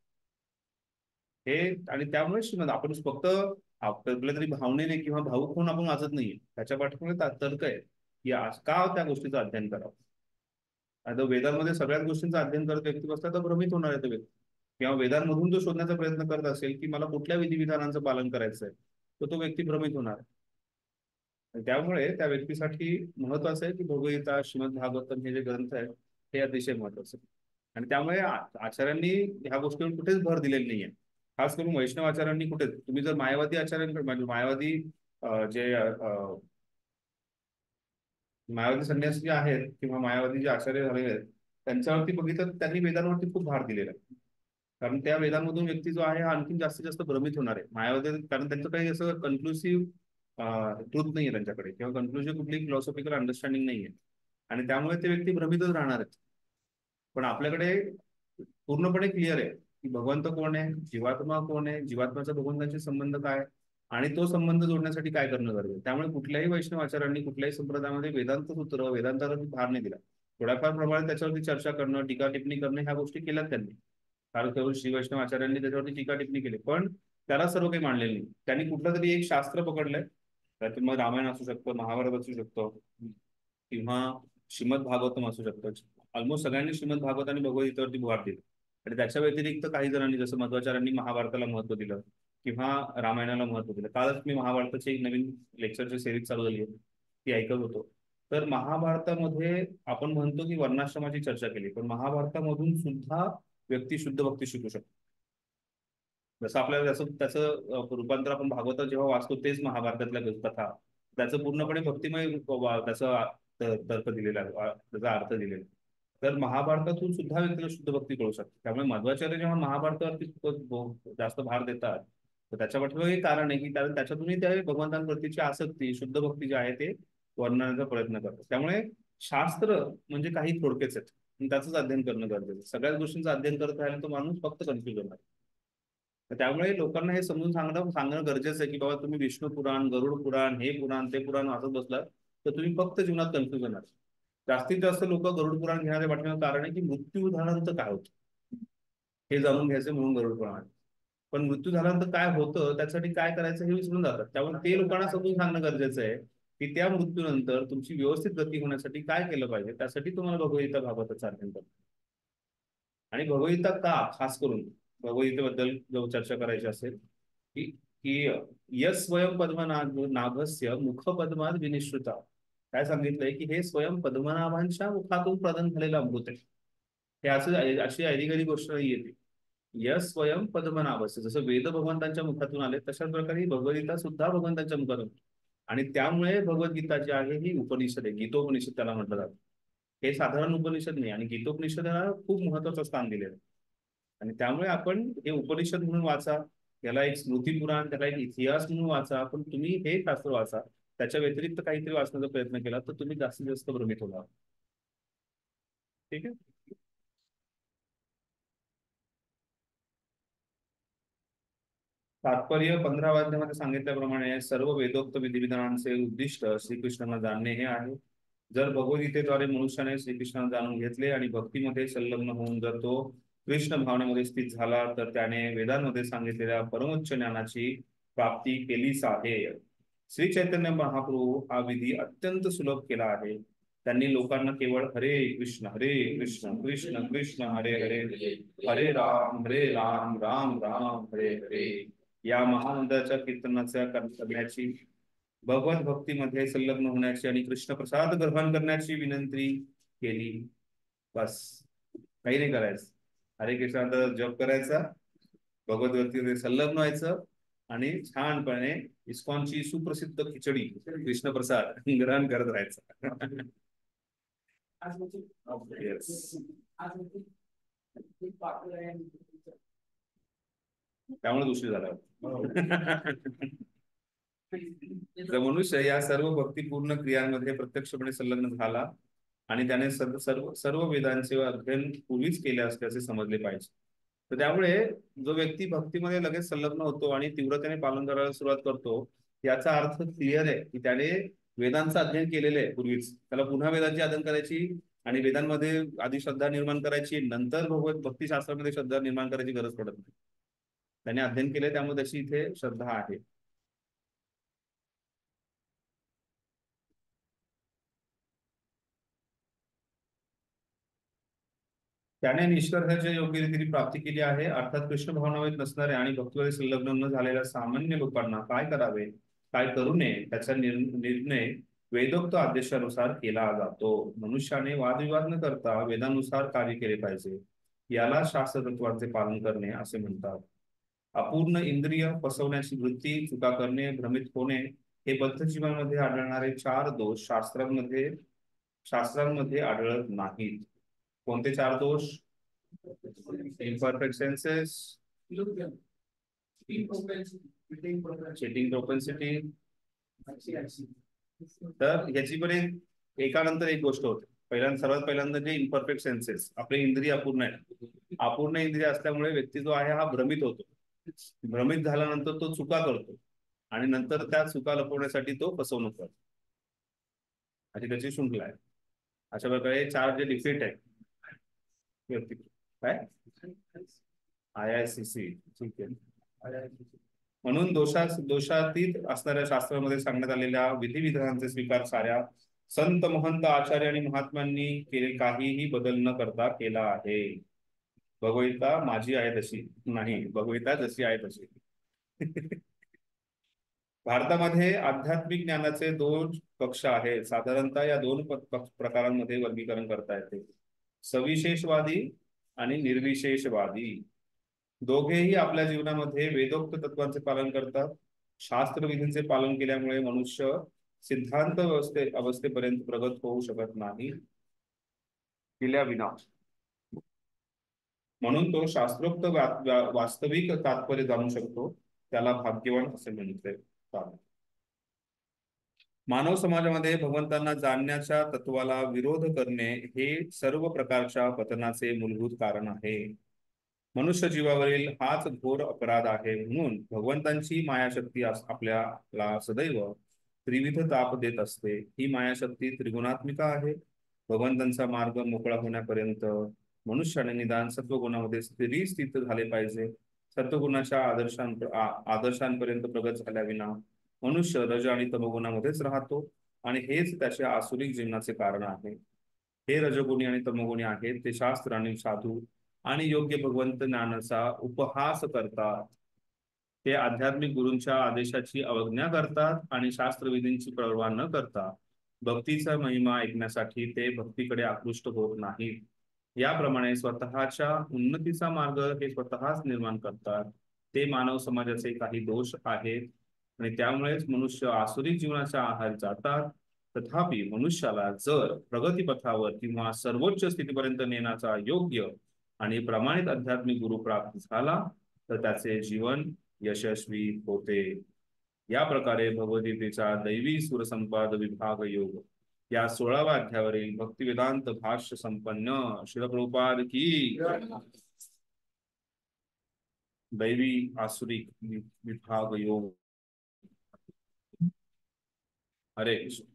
हे. आणि त्यामुळे श्रीमद आपण फक्त आपल्या तरी भावनेने किंवा भावुक होऊन आपण वाचत नाहीये. त्याच्या पाठीमागे तर्क आहे की का त्या गोष्टीचं अध्ययन करावं. आता वेदांमध्ये सगळ्याच गोष्टींचं अध्ययन करत व्यक्ती बसला तर भ्रमित होणार आहे तो व्यक्ती. किंवा वेदांमधून जो शोधण्याचा प्रयत्न करत असेल की मला कुठल्या विधिविधानांचं पालन करायचं आहे तर तो व्यक्ती भ्रमित होणार. त्यामुळे त्या व्यक्तीसाठी महत्वाचं आहे की भगवद्गीता, श्रीमद भागवतम हे जे ग्रंथ आहेत हे अतिशय महत्वाचं आहे. आणि त्यामुळे आचार्यांनी ह्या गोष्टीवर कुठेच भर दिलेली नाहीये. खास करून वैष्णव आचार्यांनी कुठेच. तुम्ही जर मायावादी आचार्यांकडे म्हणजे मायावादी संन्यासी जे आहेत किंवा मायावादी जे आचार्य झालेले आहेत त्यांच्यावरती बघितलं त्यांनी वेदांवरती खूप भार दिलेला आहे. कारण त्या वेदांमधून व्यक्ती जो आहे हा आणखी जास्तीत जास्त भ्रमित होणार आहे मायावादी. कारण त्यांचं काही असं कन्क्लुसिव्ह ट्रूथ नाहीये त्यांच्याकडे किंवा कन्क्लुसिव्ह कुठली फिलॉसॉफिकल अंडरस्टँडिंग नाहीये आणि त्यामुळे ते व्यक्ती भ्रमितच राहणार आहेत. पण आपल्याकडे पूर्णपणे क्लिअर आहे की भगवंत कोण आहे, जीवात्मा कोण आहे, जीवात्म्याचा भगवंतांशी संबंध काय आणि तो संबंध जोडण्यासाठी काय करणं गरजेचं. त्यामुळे कुठल्याही वैष्णव आचार्यांनी कुठल्याही संप्रदायामध्ये वेदांत सूत्र वेदांतावरती भार नाही दिला. थोड्याफार प्रमाणात त्याच्यावरती चर्चा करणं, टीका टिप्पणी करणं ह्या गोष्टी केल्यात त्यांनी. कारण केवळ श्री वैष्णव आचार्यांनी त्याच्यावरती टीका टिप्पणी केली पण त्याला सर्व काही मांडलेलं नाही. त्यांनी कुठलं तरी एक शास्त्र पकडलंय. त्यातून मग रामायण असू शकतं, महाभारत असू शकतो किंवा श्रीमद भागवतम असू शकतं. ऑलमोस्ट सगळ्यांनी श्रीमद भागवत आणि भगवद्गीतेवरती भर दिला. आणि त्याच्या व्यतिरिक्त काही जणांनी जसं मध्वाचार्यांनी महाभारताला महत्व दिलं किंवा रामायणाला महत्व दिलं. कालच मी महाभारताची एक नवीन लेक्चरची सिरीज चालू झाली आहे ती ऐकत होतो. तर महाभारतामध्ये आपण म्हणतो की वर्णाश्रमाची चर्चा केली पण महाभारतामधून सुद्धा व्यक्ती शुद्ध भक्ती शिकू शकतो. जसं आपल्याला त्याचं रूपांतर आपण भागवत जेव्हा वाचतो तेच महाभारतातल्या कथा त्याचं पूर्णपणे भक्तिमय त्याचं तर्क दिलेला आहे, त्याचा अर्थ दिलेला आहे. तर महाभारतातून सुद्धा व्यक्तीला शुद्ध भक्ती कळू शकते. त्यामुळे मध्वाचार्य जेव्हा महाभारतावरती जास्त भार देतात तर त्याच्या पाठीमागे एक कारण आहे की कारण त्याच्यातूनही त्या भगवंतांप्रतीची आसक्ती, शुद्ध भक्ती जे आहे ते वर्णनाचा प्रयत्न करतात. त्यामुळे शास्त्र म्हणजे काही थोडकेच आहेत, त्याचंच अध्ययन करणं गरजेचं आहे. सगळ्याच गोष्टींचं अध्ययन करत राहिलं तर माणूस फक्त कन्फ्युज होणार. तर त्यामुळे लोकांना हे समजून सांगणं गरजेचं आहे की बाबा तुम्ही विष्णू पुराण, गरुड पुराण, हे पुराण ते पुराण वाचत बसलात तर तुम्ही फक्त जीवनात कन्फ्युज होणार. जास्तीत जास्त लोक गरुड पुराण घेण्याच्या पाठीमागे कारण आहे की मृत्यू झाल्यानंतर काय होतं हे जाणून घ्यायचं म्हणून गरुड पुराण. पण मृत्यू झाल्यानंतर काय होतं त्यासाठी काय करायचं हे विसरून जातात. त्यामुळे ते लोकांना समजून सांगणं गरजेचं आहे की त्या मृत्यूनंतर तुमची व्यवस्थित गती होण्यासाठी काय केलं पाहिजे. त्यासाठी तुम्हाला भगवद्गीता भागवताचं अध्ययन करतो. आणि भगवद्गीता का खास करून भगवद्गीतेबद्दल जो चर्चा करायची असेल की यस स्वयं पद्मनाभस्य मुख पद्मात विनिश्रुता, काय सांगितलंय की हे स्वयं पद्मनाभांच्या मुखातून प्रदान झालेलं अमृत आहे. हे असं अशी ऐतिहासिक गोष्ट नाही येते. यस स्वयं पद्मनाभस्य, जसं वेद भगवंतांच्या मुखातून आले तशाच प्रकारे भगवद्गीता सुद्धा भगवंतांच्या मुखातून. आणि त्यामुळे भगवद्गीता जी आहे ही उपनिषद आहे, गीतोपनिषद त्याला म्हटलं जातं. हे साधारण उपनिषद नाही आणि गीतोपनिषदाला खूप महत्वाचं स्थान दिलेलं आहे. आणि त्यामुळे आपण हे उपनिषद म्हणून वाचा, याला एक स्मृती पुराण, त्याला एक इतिहास म्हणून वाचा, पण तुम्ही हे शास्त्र वाचा. त्याच्या व्यतिरिक्त काहीतरी वाचण्याचा प्रयत्न केला तर तुम्ही जास्तीत जास्त भ्रमित होणार. ठीक आहे. तात्पर्य 15व्या अध्यायामध्ये सांगितल्याप्रमाणे सर्व वेदोक्त विधिविधानांचे उद्दिष्ट श्रीकृष्णांना जाणणे हे आहे. जर भगवद्गीतेद्वारे मनुष्याने श्रीकृष्णांना जाणून घेतले आणि भक्तीमध्ये संलग्न होऊन जर तो कृष्ण भावनेमध्ये स्थित झाला तर त्याने वेदांमध्ये सांगितलेल्या परमोच्च ज्ञानाची प्राप्ती केलीच आहे. श्री चैतन्य महाप्रभू हा विधी अत्यंत सुलभ केला आहे. त्यांनी लोकांना केवळ हरे कृष्ण कृष्ण कृष्ण हरे हरे हरे राम राम राम हरे हरे या महामंत्राच्या कीर्तनाच्या करण्याची, भगवत भक्तीमध्ये संलग्न होण्याची आणि कृष्ण प्रसाद ग्रहण करण्याची विनंती केली. बस, काही नाही करायचं. हरे कृष्णाचा जप करायचा, भगवत भक्तीमध्ये संलग्न व्हायचं आणि छानपणे इस्कॉनची सुप्रसिद्ध खिचडी कृष्ण प्रसाद ग्रहण करत राहायचं. त्यामुळे दुसरी झाला. जर मनुष्य या सर्व भक्तिपूर्ण क्रियांमध्ये प्रत्यक्षपणे संलग्न झाला आणि त्याने सर्व वेदांचे अध्ययन पूर्वीच केले असल्याचे समजले पाहिजे. तर त्यामुळे जो व्यक्ती भक्तीमध्ये लगेच संलग्न होतो आणि तीव्रतेने पालन करायला सुरुवात करतो, याचा अर्थ क्लिअर आहे की त्याने वेदांचं अध्ययन केलेलं आहे पूर्वीच. त्याला पुन्हा वेदांची अध्ययन करायची आणि वेदांमध्ये आधी श्रद्धा निर्माण करायची, नंतर भगवत भक्तिशास्त्रामध्ये श्रद्धा निर्माण करायची गरज पडत नाही. त्याने अध्ययन केले त्यामुळे त्याची इथे श्रद्धा आहे. त्याने निष्कर्षाच्या योग्य रीतीने प्राप्ती केली आहे. अर्थात कृष्ण भावनावेत नसणारे आणि भक्तीमध्ये संलग्न न झालेल्या सामान्य लोकांना काय करावे, काय करू नये त्याचा निर्णय वेदोक्त आदेशानुसार केला जातो. मनुष्याने वादविवाद न करता वेदानुसार कार्य केले पाहिजे. याला शास्त्रतत्वांचे पालन करणे असे म्हणतात. अपूर्ण इंद्रिय, फसवण्याची वृत्ती, चुका करणे, भ्रमित होणे हे बद्ध जीवनामध्ये आढळणारे 4 दोष शास्त्रांमध्ये आढळत नाहीत. कोणते 4 दोष? Imperfect senses, cheating propensity. तर याची पण एकानंतर एक गोष्ट होते. सर्वात पहिल्यांदा जे इम्परफेक्ट सेन्सेस, आपले इंद्रिय अपूर्ण आहे. अपूर्ण इंद्रिय असल्यामुळे व्यक्ती जो आहे हा भ्रमित होतो. भ्रमित झाल्यानंतर तो चुका करतो आणि नंतर त्या चुका लपवण्यासाठी तो फसवणूक करतो. अशी त्याची शृंखला आहे. अशा प्रकारे 4 जे डिफेक्ट आहेत काय IICC, ठीक आहे. म्हणून दोषातीत असणाऱ्या शास्त्रामध्ये सांगण्यात आलेल्या विधिविधानांचे स्वीकार साऱ्या संत, महंत, आचार्य आणि महात्म्यांनी काहीही बदल न करता केला आहे. भगवद्गीता माझी आहे तशी नाही, भगवद्गीता जशी आहे तशी. भारतामध्ये आध्यात्मिक ज्ञानाचे 2 पक्ष आहेत. साधारणतः या 2 प्रकारांमध्ये वर्गीकरण करता येते, सविशेषवादी आणि निर्विशेषवादी. दोघेही आपल्या जीवनामध्ये वेदोक्त तत्वांचे पालन करतात. शास्त्रविधींचे पालन केल्यामुळे मनुष्य सिद्धांत अवस्थेपर्यंत प्रगत होऊ शकत नाही केल्याविना. म्हणून तो शास्त्रोक्त वास्तविक तात्पर्य जाणू शकतो, त्याला भाग्यवान असे म्हणते. मानव समाजामध्ये भगवंतांना जाणण्याच्या तत्वाला विरोध करणे हे सर्व प्रकारच्या पतनाचे मूलभूत कारण आहे. मनुष्य जीवावरील हाच घोर अपराध आहे. म्हणून भगवंतांची मायाशक्ती आपल्याला सदैव त्रिविध ताप देत असते. ही मायाशक्ती त्रिगुणात्मिका आहे. भगवंतांचा मार्ग मोकळा होण्यापर्यंत मनुष्याने निदान सत्वगुणामध्ये स्थित झाले पाहिजे. सत्वगुणाच्या आदर्शांपर्यंत प्रगत झाल्याविना मनुष्य रज आणि तमगुणामध्येच राहतो आणि हेच त्याच्या आसुरिक जीवनाचे कारण आहे. हे रजगुणी आणि तमगुणी आहेत ते शास्त्र आणि साधू आणि योग्य भगवंत ज्ञानाचा उपहास करतात. ते आध्यात्मिक गुरूंच्या आदेशाची अवज्ञा करतात आणि शास्त्रविधींची पर्वा न करता भक्तीचा महिमा ऐकण्यासाठी ते भक्तीकडे आकृष्ट होत नाहीत. याप्रमाणे स्वतःच्या उन्नतीचा मार्ग हे स्वतःच निर्माण करतात. ते मानव समाजाचे काही दोष आहेत आणि त्यामुळेच मनुष्य आसुरिक जीवनाच्या आहारी जातात. तथापि मनुष्याला जर प्रगतीपथावर किंवा सर्वोच्च स्थितीपर्यंत नेण्याचा योग्य आणि प्रमाणित आध्यात्मिक गुरु प्राप्त झाला तर त्याचे जीवन यशस्वी होते. या प्रकारे भगवद्गीतेचा दैवी सुरसंपाद विभाग योग या 16व्या अध्यायावरील भक्तिवेदांत भाष्य संपन्न श्रील प्रभुपाद की दैवी आसुरिक विभाग योग. हरे कृष्ण.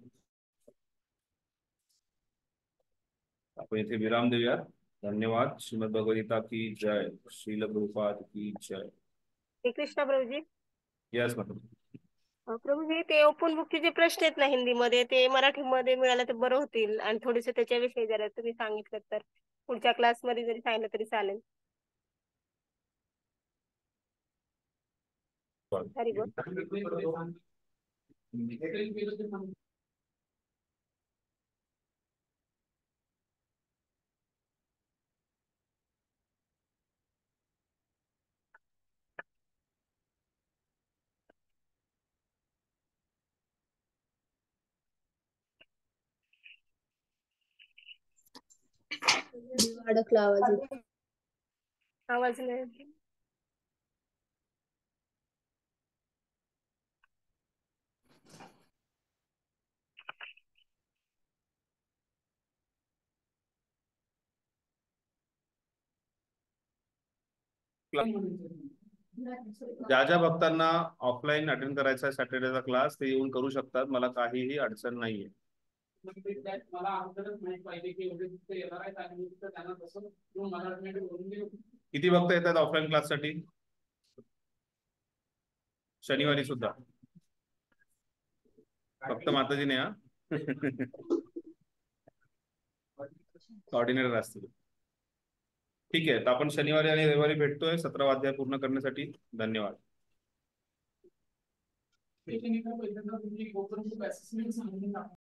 आपण इथे विराम देऊया. धन्यवाद. श्रीमद भगवद्गीता की जय. श्रील प्रभुपाद की जय. कृष्णा प्रभूजी. Yes madam. प्रभूजी ते ओपन बुकचे जे प्रश्न आहेत ना हिंदीमध्ये ते मराठीमध्ये मिळाले तर बरं होतील आणि थोडेसे त्याच्याविषयी जरा तुम्ही सांगितलं तर पुढच्या क्लासमध्ये जरी सांगितलं तरी चालेल. हरी बोल. अडकला आवाज. आवाज नाही. ज्या ज्या भक्तांना ऑफलाईन अटेंड करायचा आहे सॅटर्डेचा क्लास ते येऊन करू शकतात. मला काहीही अडचण नाहीये. किती भक्त येतात ऑफलाईन क्लाससाठी? शनिवारी सुद्धा फक्त माताजीने हा ऑर्डिनेटर असतील. ठीक आहे. तर आपण शनिवारी आणि रविवारी भेटतोय 17वा अध्याय पूर्ण करण्यासाठी. धन्यवाद.